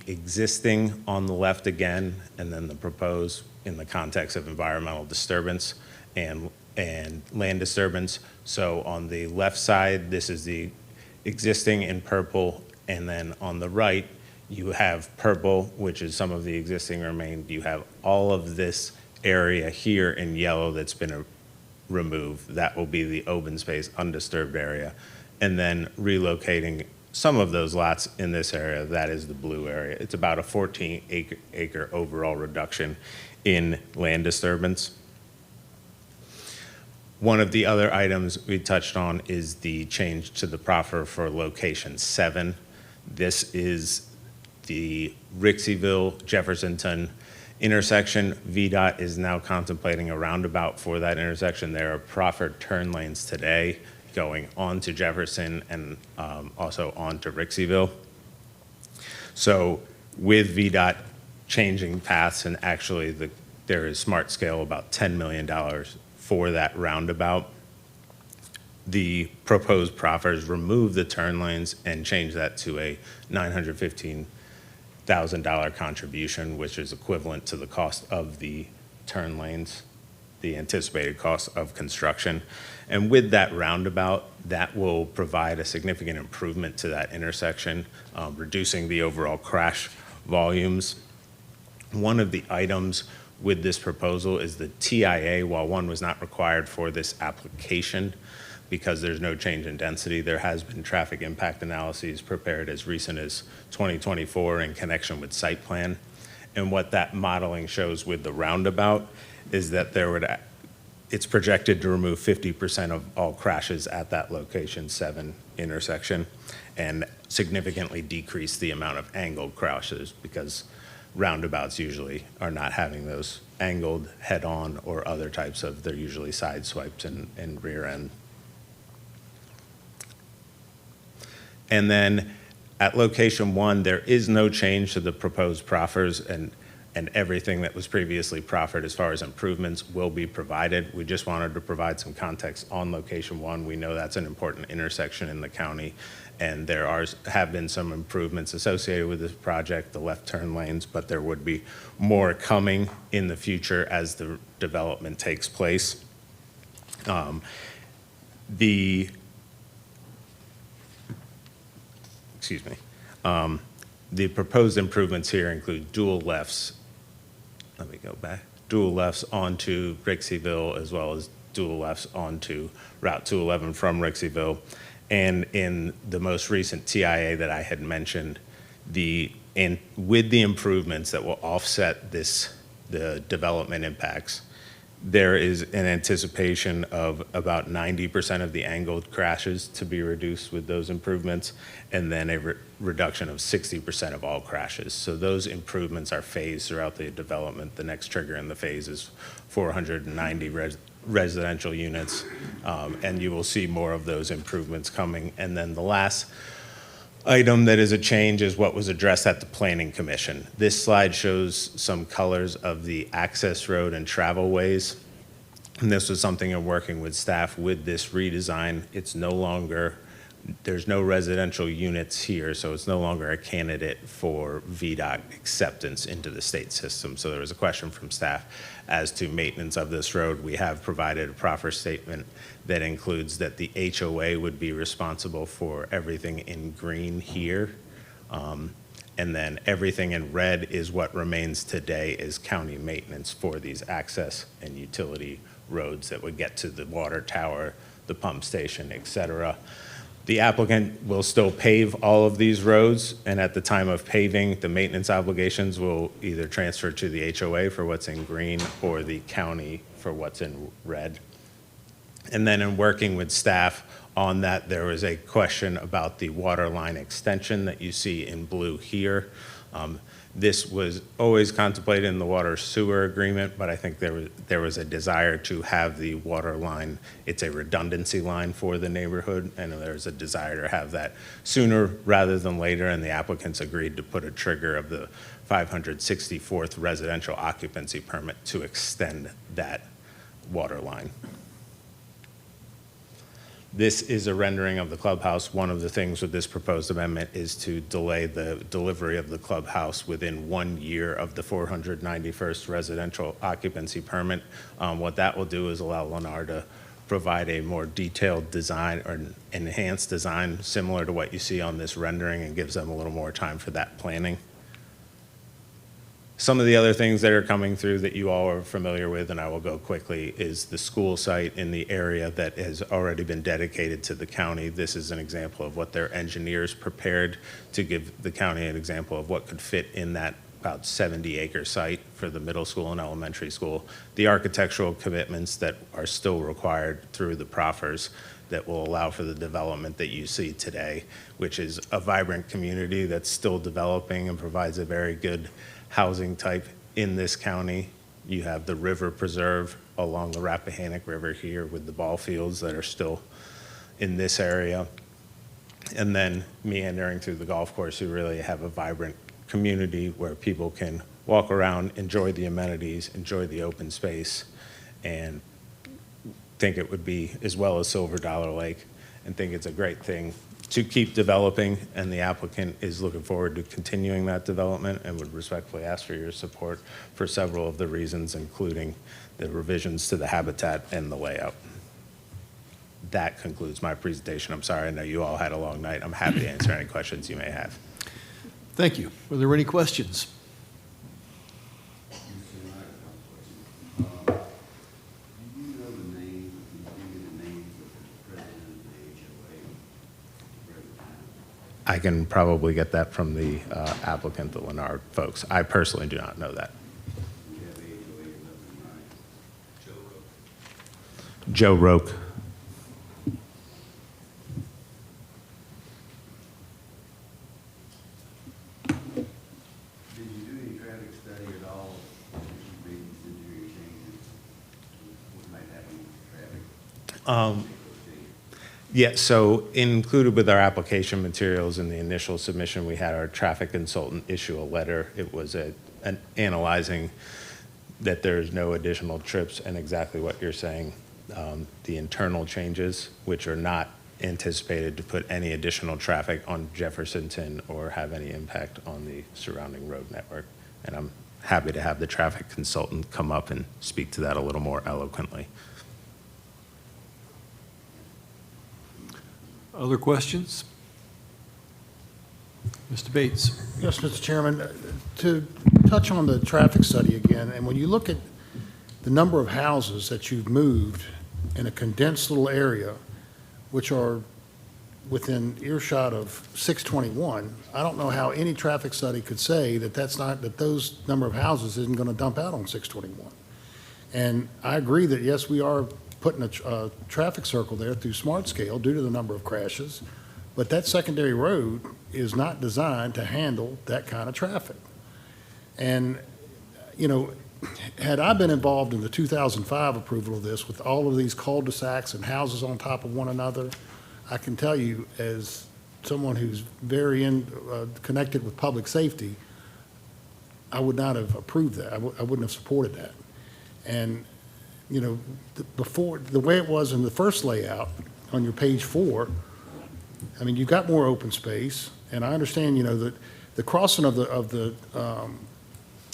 existing on the left again, and then the proposed in the context of environmental disturbance and land disturbance. So on the left side, this is the existing in purple, and then on the right, you have purple, which is some of the existing remained. You have all of this area here in yellow that's been removed. That will be the open space, undisturbed area. And then relocating some of those lots in this area, that is the blue area. It's about a 14-acre overall reduction in land disturbance. One of the other items we touched on is the change to the proffer for location 7. This is the Rixieville-Jeffersonton intersection. VDOT is now contemplating a roundabout for that intersection. There are proffered turn lanes today going on to Jefferson and also on to Rixieville. So with VDOT changing paths, and actually there is smart scale about $10 million for that roundabout, the proposed proffers remove the turn lanes and change that to a $915,000 contribution, which is equivalent to the cost of the turn lanes, the anticipated cost of construction. And with that roundabout, that will provide a significant improvement to that intersection, reducing the overall crash volumes. One of the items with this proposal is the TIA. While one was not required for this application because there's no change in density, there has been traffic impact analyses prepared as recent as 2024 in connection with site plan. And what that modeling shows with the roundabout is that it's projected to remove 50% of all crashes at that location 7 intersection and significantly decrease the amount of angled crashes, because roundabouts usually are not having those angled head-on or other types of, they're usually side swipes and rear end. And then at location 1, there is no change to the proposed proffers, and everything that was previously proffered as far as improvements will be provided. We just wanted to provide some context on location 1. We know that's an important intersection in the county, and there have been some improvements associated with this project, the left turn lanes, but there would be more coming in the future as the development takes place. The proposed improvements here include dual lefts. Let me go back. Dual lefts onto Rixieville, as well as dual lefts onto Route 211 from Rixieville. And in the most recent TIA that I had mentioned, with the improvements that will offset the development impacts, there is an anticipation of about 90% of the angled crashes to be reduced with those improvements, and then a reduction of 60% of all crashes. So those improvements are phased throughout the development. The next trigger in the phase is 490 residential units, and you will see more of those improvements coming. And then the last item that is a change is what was addressed at the Planning Commission. This slide shows some colors of the access road and travel ways. And this was something in working with staff with this redesign. There's no residential units here, so it's no longer a candidate for VDOT acceptance into the state system. So there was a question from staff as to maintenance of this road. We have provided a proffer statement that includes that the HOA would be responsible for everything in green here. And then everything in red is what remains today is county maintenance for these access and utility roads that would get to the water tower, the pump station, et cetera. The applicant will still pave all of these roads, and at the time of paving, the maintenance obligations will either transfer to the HOA for what's in green or the county for what's in red. And then in working with staff on that, there was a question about the water line extension that you see in blue here. This was always contemplated in the water sewer agreement, but I think there was a desire to have the water line, it's a redundancy line for the neighborhood, and there's a desire to have that sooner rather than later, and the applicants agreed to put a trigger of the 564th residential occupancy permit to extend that water line. This is a rendering of the clubhouse. One of the things with this proposed amendment is to delay the delivery of the clubhouse within 1 year of the 491st residential occupancy permit. What that will do is allow Lennar to provide a more detailed design or an enhanced design similar to what you see on this rendering, and gives them a little more time for that planning. Some of the other things that are coming through that you all are familiar with, and I will go quickly, is the school site in the area that has already been dedicated to the county. This is an example of what their engineers prepared to give the county an example of what could fit in that about 70-acre site for the middle school and elementary school. The architectural commitments that are still required through the proffers that will allow for the development that you see today, which is a vibrant community that's still developing and provides a very good housing type in this county. You have the river preserve along the Rappahannock River here with the ball fields that are still in this area. And then meandering through the golf course, you really have a vibrant community where people can walk around, enjoy the amenities, enjoy the open space, and think it would be, as well as Silver Dollar Lake, and think it's a great thing to keep developing, and the applicant is looking forward to continuing that development and would respectfully ask for your support for several of the reasons, including the revisions to the habitat and the layout. That concludes my presentation. I'm sorry, I know you all had a long night. I'm happy to answer any questions you may have. Thank you. Are there any questions? I can probably get that from the applicant, the Lennar folks. I personally do not know that. Joe Roque. Did you do any traffic study at all, reading into your changes? What might happen with traffic? Yeah, so included with our application materials in the initial submission, we had our traffic consultant issue a letter. It was analyzing that there's no additional trips and exactly what you're saying, the internal changes, which are not anticipated to put any additional traffic on Jeffersonton or have any impact on the surrounding road network. And I'm happy to have the traffic consultant come up and speak to that a little more eloquently. Other questions? Mr. Bates. Yes, Mr. Chairman, to touch on the traffic study again, and when you look at the number of houses that you've moved in a condensed little area, which are within earshot of 621, I don't know how any traffic study could say that that those number of houses isn't going to dump out on 621. And I agree that, yes, we are putting a traffic circle there through smart scale due to the number of crashes, but that secondary road is not designed to handle that kind of traffic. And, you know, had I been involved in the 2005 approval of this with all of these cul-de-sacs and houses on top of one another, I can tell you, as someone who's very connected with public safety, I would not have approved that. I wouldn't have supported that. And you know, before, the way it was in the first layout on your page 4, I mean, you've got more open space, and I understand, you know, that the crossing of the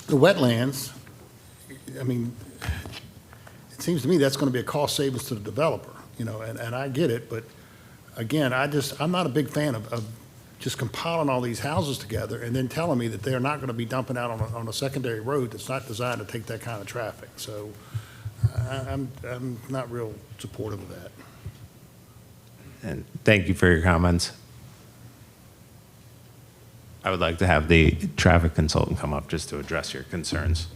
wetlands, I mean, it seems to me that's going to be a cost savings to the developer, you know, and I get it, but again, I'm not a big fan of just compiling all these houses together and then telling me that they're not going to be dumping out on a secondary road that's not designed to take that kind of traffic. So I'm not real supportive of that. And thank you for your comments. I would like to have the traffic consultant come up just to address your concerns.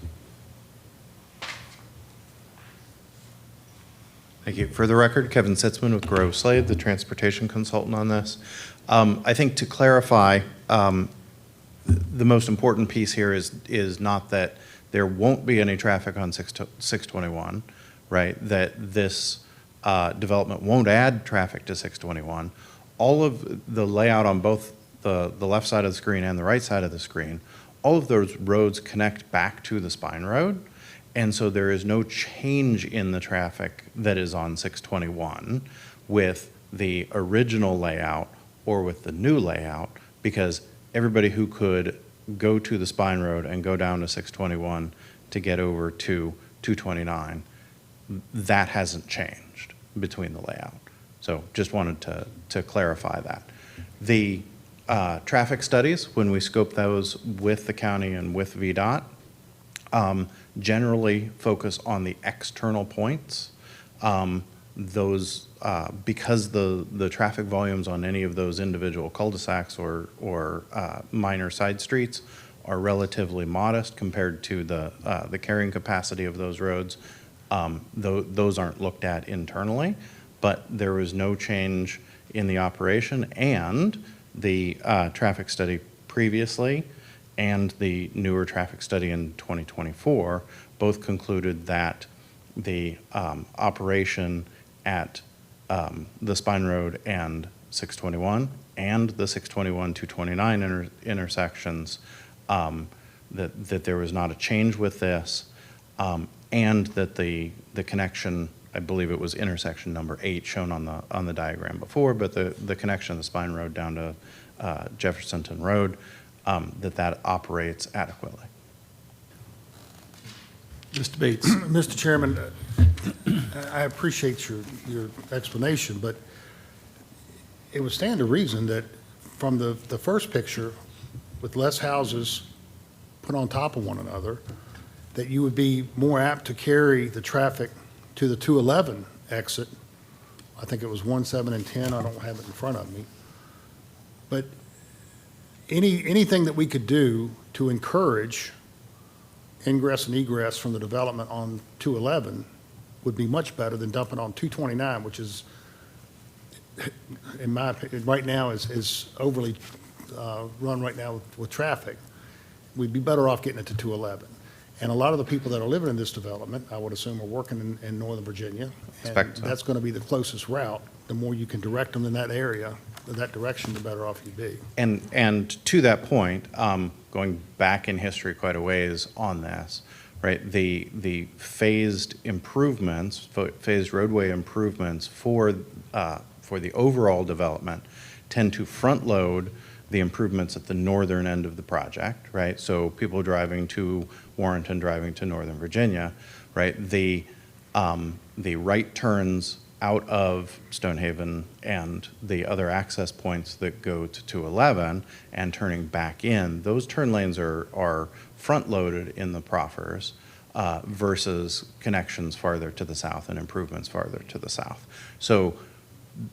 Thank you. For the record, Kevin Sitzman with Grove Slade, the transportation consultant on this. I think to clarify, the most important piece here is not that there won't be any traffic on 621, right? That this development won't add traffic to 621. All of the layout on both the left side of the screen and the right side of the screen, all of those roads connect back to the spine road. And so there is no change in the traffic that is on 621 with the original layout or with the new layout, because everybody who could go to the spine road and go down to 621 to get over to 229, that hasn't changed between the layout. So just wanted to clarify that. The traffic studies, when we scope those with the county and with VDOT, generally focus on the external points. Those, because the traffic volumes on any of those individual cul-de-sacs or minor side streets are relatively modest compared to the carrying capacity of those roads, those aren't looked at internally, but there was no change in the operation, and the traffic study previously and the newer traffic study in 2024 both concluded that the operation at the Spine Road and 621 and the 621-229 intersections, that there was not a change with this, and that the connection I believe it was intersection number 8 shown on the diagram before, but the connection of the Spine Road down to Jeffersonton Road, that operates adequately. Mr. Bates. Mr. Chairman, I appreciate your explanation, but it would stand to reason that from the first picture, with less houses put on top of one another, that you would be more apt to carry the traffic to the 211 exit. I think it was 1, 7, and 10. I don't have it in front of me. But anything that we could do to encourage ingress and egress from the development on 211 would be much better than dumping on 229, which is, in my opinion, right now is overly run right now with traffic. We'd be better off getting it to 211. And a lot of the people that are living in this development, I would assume, are working in Northern Virginia. And that's going to be the closest route. The more you can direct them in that area, that direction, the better off you'd be. And to that point, going back in history quite a ways on this, right? The phased improvements, phased roadway improvements for the overall development tend to front load the improvements at the northern end of the project, right? So people driving to Warrenton, driving to Northern Virginia, right? The right turns out of Stonehaven and the other access points that go to 211 and turning back in, those turn lanes are front-loaded in the proffers versus connections farther to the south and improvements farther to the south. So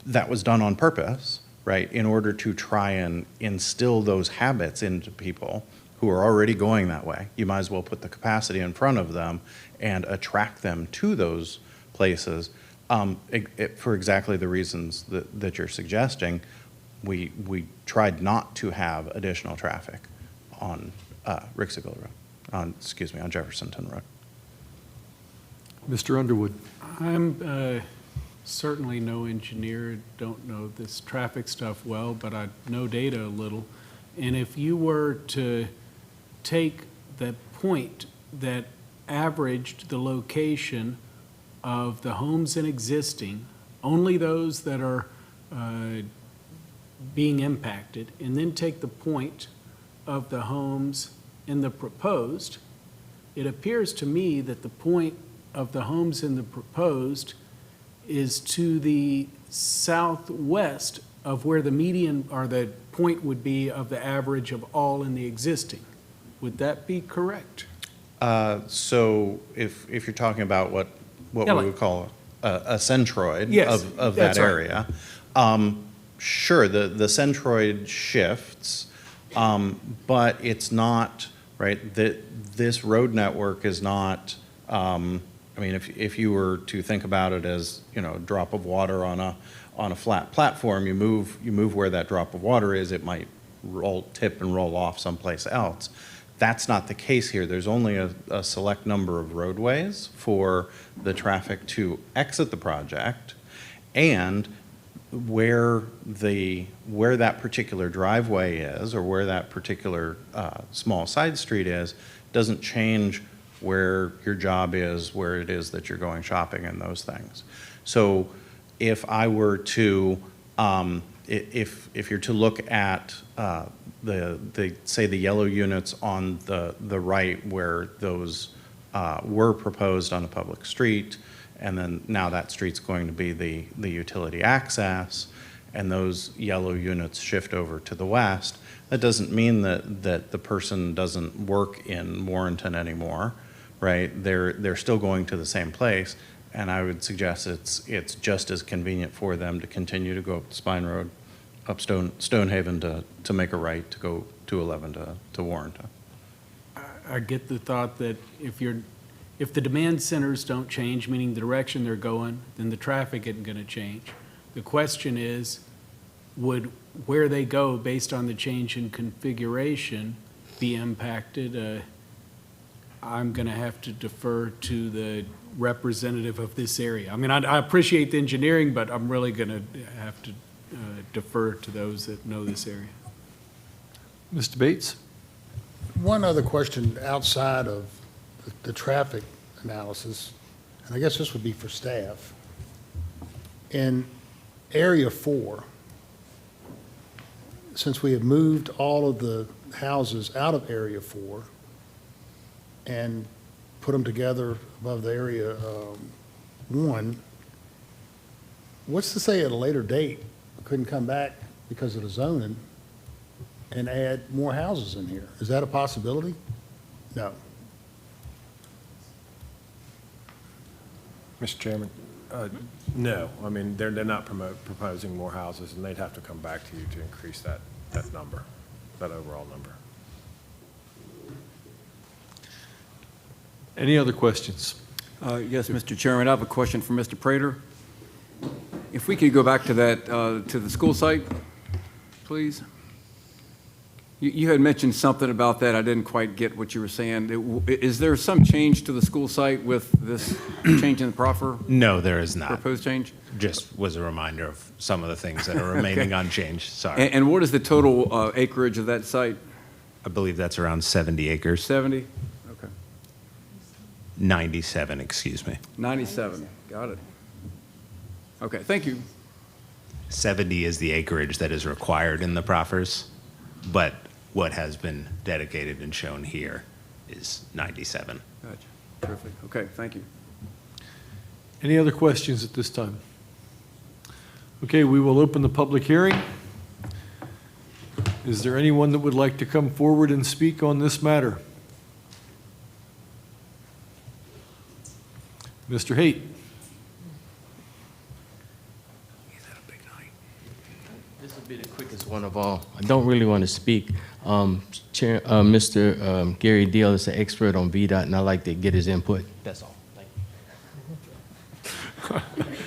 that was done on purpose, right, in order to try and instill those habits into people who are already going that way. You might as well put the capacity in front of them and attract them to those places for exactly the reasons that you're suggesting. We tried not to have additional traffic on Rixieville Road, on Jeffersonton Road. Mr. Underwood. I'm certainly no engineer, don't know this traffic stuff well, but I know data a little. And if you were to take the point that averaged the location of the homes in existing, only those that are being impacted, and then take the point of the homes in the proposed, it appears to me that the point of the homes in the proposed is to the southwest of where the median or the point would be of the average of all in the existing. Would that be correct? So if you're talking about what we would call a centroid Yes, of that area, sure, the centroid shifts, but it's not, right, this road network is not, I mean, if you were to think about it as, you know, a drop of water on a flat platform, you move where that drop of water is, it might tip and roll off someplace else. That's not the case here. There's only a select number of roadways for the traffic to exit the project, and where that particular driveway is or where that particular small side street is doesn't change where your job is, where it is that you're going shopping and those things. So if I were to, if you're to look at say the yellow units on the right where those were proposed on a public street, and then now that street's going to be the utility access, and those yellow units shift over to the west, that doesn't mean that the person doesn't work in Warrenton anymore, right? They're still going to the same place, and I would suggest it's just as convenient for them to continue to go up the Spine Road, up Stonehaven to make a right to go 211 to Warrenton. I get the thought that if the demand centers don't change, meaning the direction they're going, then the traffic isn't going to change. The question is, would where they go based on the change in configuration be impacted? I'm going to have to defer to the representative of this area. I mean, I appreciate the engineering, but I'm really going to have to defer to those that know this area. Mr. Bates? One other question outside of the traffic analysis. and I guess this would be for staff. In Area 4, since we have moved all of the houses out of Area 4 and put them together above the Area 1, what's to say at a later date, we couldn't come back because of the zoning and add more houses in here? Is that a possibility? No. Mr. Chairman, no. I mean, they're not proposing more houses, and they'd have to come back to you to increase that number, that overall number. Any other questions? Yes, Mr. Chairman, I have a question for Mr. Prater. If we could go back to that, to the school site, please. You had mentioned something about that. I didn't quite get what you were saying. Is there some change to the school site with this change in the proffer? No, there is not. Proposed change? Just was a reminder of some of the things that are remaining unchanged, sorry. And what is the total acreage of that site? I believe that's around 70 acres. 70? Okay. 97, excuse me. 97, got it. Okay, thank you. 70 is the acreage that is required in the proffers, but what has been dedicated and shown here is 97. Gotcha, terrific. Okay, thank you. Any other questions at this time? Okay, we will open the public hearing. Is there anyone that would like to come forward and speak on this matter? Mr. Haight. This will be the quickest one of all. I don't really want to speak. Mr. Gary Deal is an expert on VDOT, and I'd like to get his input. That's all. Thank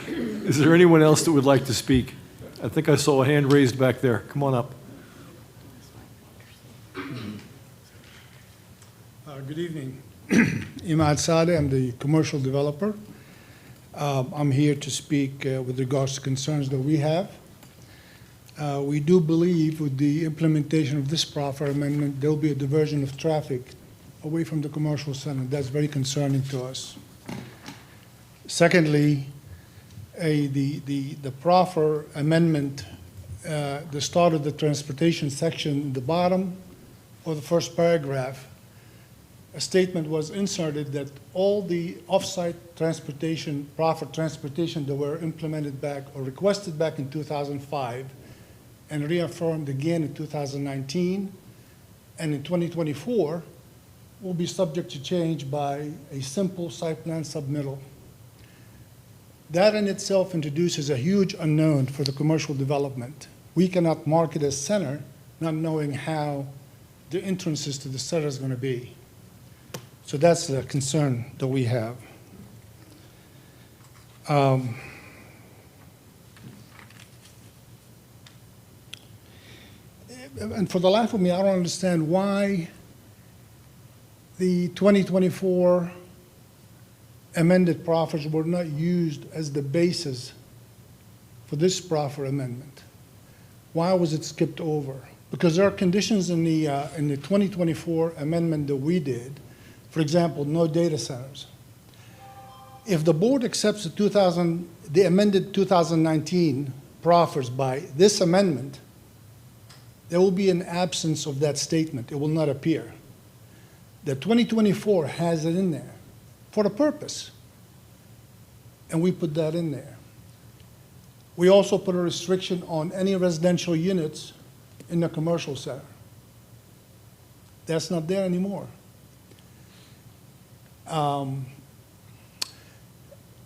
you. Is there anyone else that would like to speak? I think I saw a hand raised back there. Come on up. Good evening. Imad Sadeh, I'm the commercial developer. I'm here to speak with regards to concerns that we have. We do believe with the implementation of this proffer amendment, there'll be a diversion of traffic away from the commercial center. That's very concerning to us. Secondly, the proffer amendment, the start of the transportation section, the bottom of the first paragraph, a statement was inserted that all the off-site transportation, proffer transportation that were implemented back or requested back in 2005 and reaffirmed again in 2019 and in 2024 will be subject to change by a simple site plan submittal. That in itself introduces a huge unknown for the commercial development. We cannot market a center not knowing how the entrances to the center is going to be. So that's the concern that we have. And for the life of me, I don't understand why the 2024 amended proffers were not used as the basis for this proffer amendment. Why was it skipped over? Because there are conditions in the 2024 amendment that we did. For example, no data centers. If the board accepts the amended 2019 proffers by this amendment, there will be an absence of that statement. It will not appear. The 2024 has it in there for a purpose, and we put that in there. We also put a restriction on any residential units in the commercial center. That's not there anymore.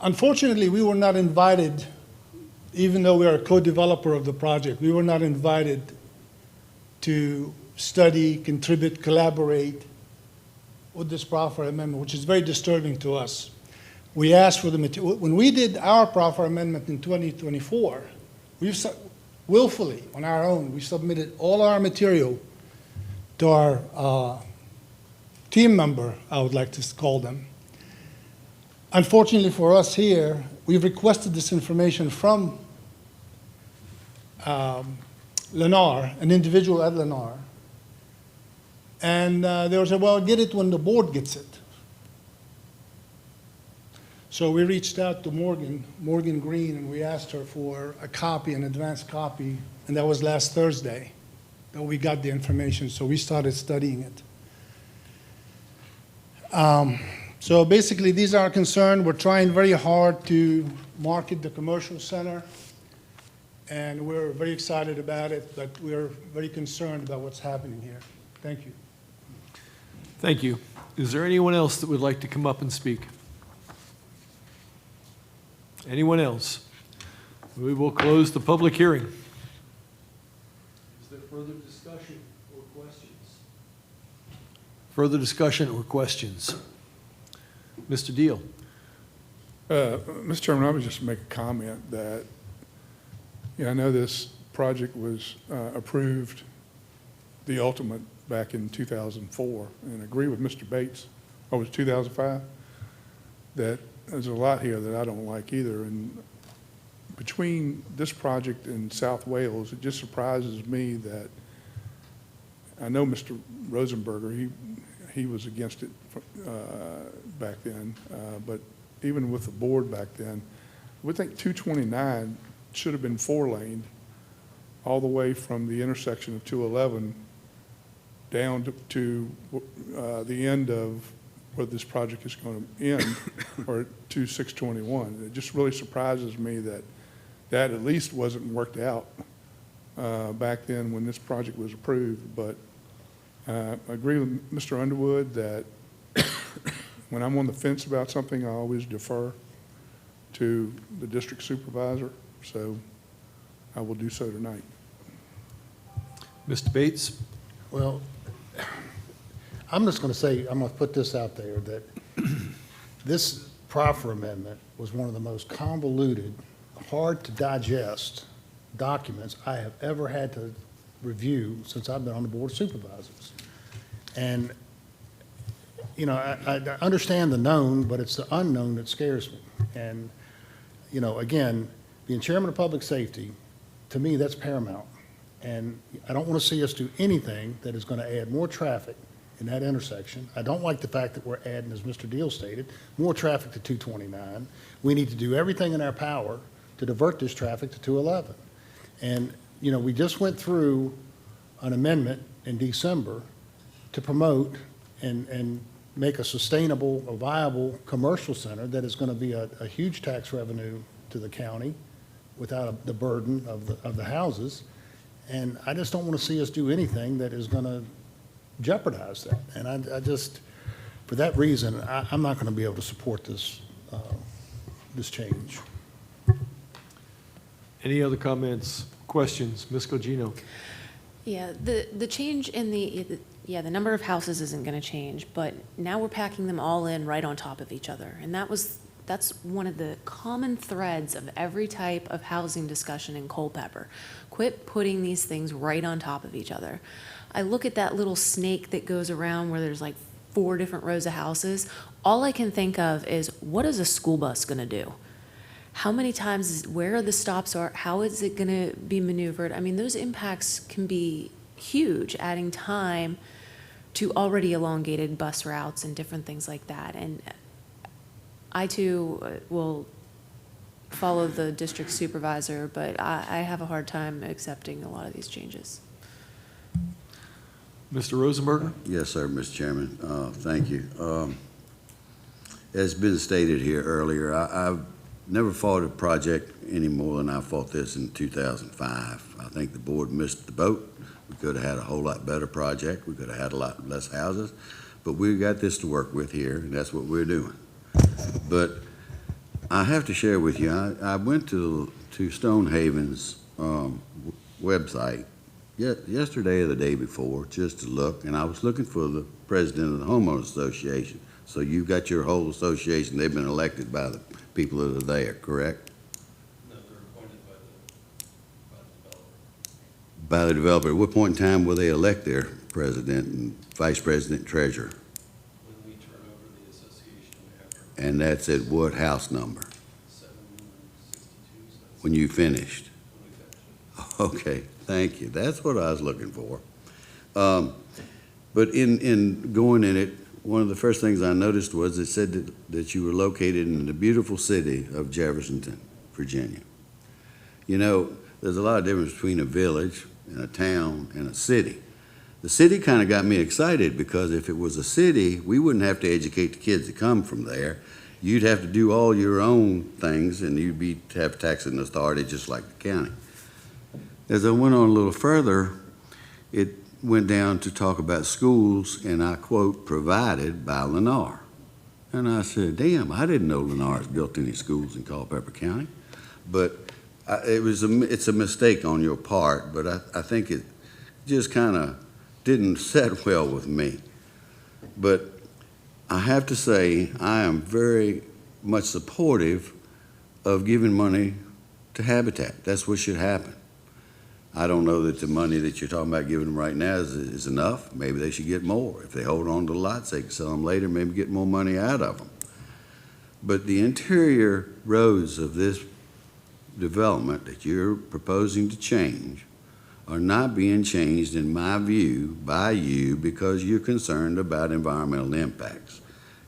Unfortunately, we were not invited, even though we are a co-developer of the project, we were not invited to study, contribute, collaborate with this proffer amendment, which is very disturbing to us. We asked for the material. When we did our proffer amendment in 2024, willfully, on our own, we submitted all our material to our team member, I would like to call them. Unfortunately for us here, we've requested this information from Lennar, an individual at Lennar. And they said, well, get it when the board gets it. So we reached out to Morgan Green, and we asked her for a copy, an advanced copy, and that was last Thursday that we got the information, so we started studying it. So basically, these are our concern. We're trying very hard to market the commercial center, and we're very excited about it, but we're very concerned about what's happening here. Thank you. Thank you. Is there anyone else that would like to come up and speak? Anyone else? We will close the public hearing. Is there further discussion or questions? Further discussion or questions? Mr. Deal. Mr. Chairman, I would just make a comment that, I know this project was approved, the ultimate, back in 2004, and agree with Mr. Bates, or was it 2005? That there's a lot here that I don't like either. And between this project and South Wales, it just surprises me that, I know Mr. Rosenberger, he was against it back then, but even with the board back then, we think 229 should have been 4-laned all the way from the intersection of 211 down to the end of where this project is going to end, or to 621. It just really surprises me that that at least wasn't worked out back then when this project was approved. But I agree with Mr. Underwood that when I'm on the fence about something, I always defer to the district supervisor, so I will do so tonight. Mr. Bates? Well, I'm just going to say, I'm going to put this out there, that this proffer amendment was one of the most convoluted, hard to digest documents I have ever had to review since I've been on the Board of Supervisors. And, I understand the known, but it's the unknown that scares me. And, again, being chairman of public safety, to me, that's paramount. And I don't want to see us do anything that is going to add more traffic in that intersection. I don't like the fact that we're adding, as Mr. Deal stated, more traffic to 229. We need to do everything in our power to divert this traffic to 211. And, we just went through an amendment in December to promote and make a sustainable, a viable commercial center that is going to be a huge tax revenue to the county without the burden of the houses. And I just don't want to see us do anything that is going to jeopardize that. And I just, for that reason, I'm not going to be able to support this, this change. Any other comments, questions? Ms. Gugino? Yeah, the change in the number of houses isn't going to change, but now we're packing them all in right on top of each other. And that's one of the common threads of every type of housing discussion in Culpeper. Quit putting these things right on top of each other. I look at that little snake that goes around where there's like 4 different rows of houses. All I can think of is, what is a school bus going to do? How many times, where the stops are, how is it going to be maneuvered? I mean, those impacts can be huge, adding time to already elongated bus routes and different things like that. And I too will follow the district supervisor, but I have a hard time accepting a lot of these changes. Mr. Rosenberger? Yes, sir, Mr. Chairman. Thank you. As been stated here earlier, I've never fought a project any more than I fought this in 2005. I think the board missed the boat. We could have had a whole lot better project. We could have had a lot less houses, but we got this to work with here, and that's what we're doing. But I have to share with you, I went to Stonehaven's website yesterday or the day before just to look, and I was looking for the president of the homeowners association. So you've got your whole association. They've been elected by the people that are there, correct? No, they're appointed by the developer. By the developer. At what point in time will they elect their president and vice president and treasurer? When we turn over the association, we have to. And that's at what house number? 762. When you finished? When we finish it. Okay, thank you. That's what I was looking for. But in going in it, one of the first things I noticed was it said that you were located in the beautiful city of Jeffersonton, Virginia. You know, there's a lot of difference between a village and a town and a city. The city kind of got me excited because if it was a city, we wouldn't have to educate the kids that come from there. You'd have to do all your own things and you'd have taxing authority just like the county. As I went on a little further, it went down to talk about schools, and I quote, provided by Lennar. And I said, damn, I didn't know Lennar's built any schools in Culpeper County. But it's a mistake on your part, but I think it just kind of didn't set well with me. But I have to say, I am very much supportive of giving money to Habitat. That's what should happen. I don't know that the money that you're talking about giving them right now is enough. Maybe they should get more. If they hold on to the lots, they can sell them later, maybe get more money out of them. But the interior roads of this development that you're proposing to change are not being changed, in my view, by you because you're concerned about environmental impacts.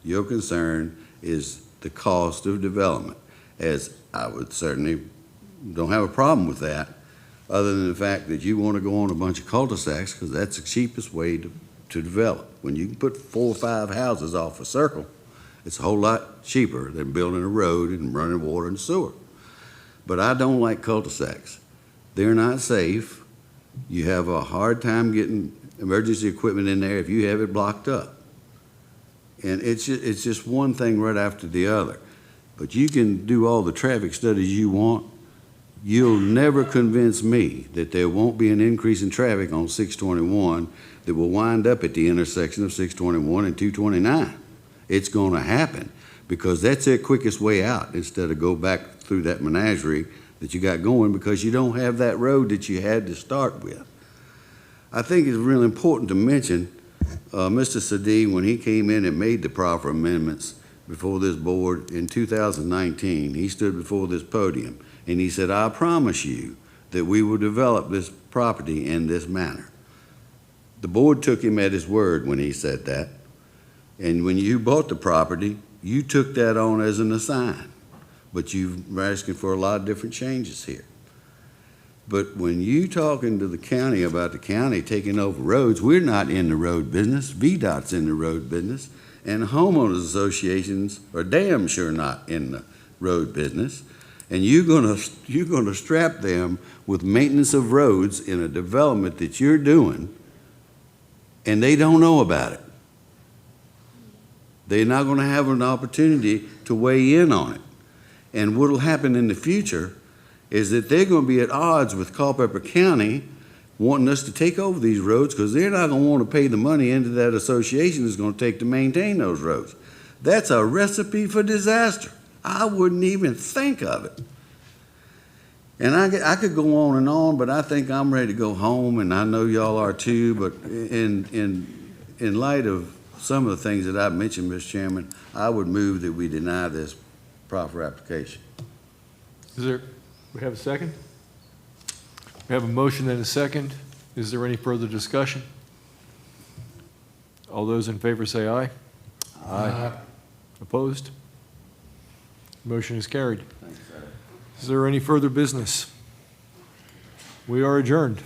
Your concern is the cost of development, as I would certainly don't have a problem with that, other than the fact that you want to go on a bunch of cul-de-sacs because that's the cheapest way to develop. When you can put 4 or 5 houses off a circle, it's a whole lot cheaper than building a road and running water and sewer. But I don't like cul-de-sacs. They're not safe. You have a hard time getting emergency equipment in there if you have it blocked up. And it's just one thing right after the other. But you can do all the traffic studies you want. You'll never convince me that there won't be an increase in traffic on 621 that will wind up at the intersection of 621 and 229. It's going to happen because that's their quickest way out instead of go back through that menagerie that you got going because you don't have that road that you had to start with. I think it's really important to mention Mr. Sadie, when he came in and made the proper amendments before this board in 2019, he stood before this podium and he said, I promise you that we will develop this property in this manner. The board took him at his word when he said that. And when you bought the property, you took that on as an assign. But you're asking for a lot of different changes here. But when you talking to the county about the county taking over roads, we're not in the road business. VDOT's in the road business. And homeowners associations are damn sure not in the road business. And you're gonna strap them with maintenance of roads in a development that you're doing, and they don't know about it. They're not gonna have an opportunity to weigh in on it. And what'll happen in the future is that they're gonna be at odds with Culpeper County wanting us to take over these roads because they're not gonna wanna pay the money into that association that's gonna take to maintain those roads. That's a recipe for disaster. I wouldn't even think of it. And I could go on, but I think I'm ready to go home, and I know y'all are too, but in light of some of the things that I've mentioned, Mr. Chairman, I would move that we deny this proper application. We have a second? We have a motion and a second. Is there any further discussion? All those in favor say aye. Aye. Opposed? Motion is carried. Is there any further business? We are adjourned.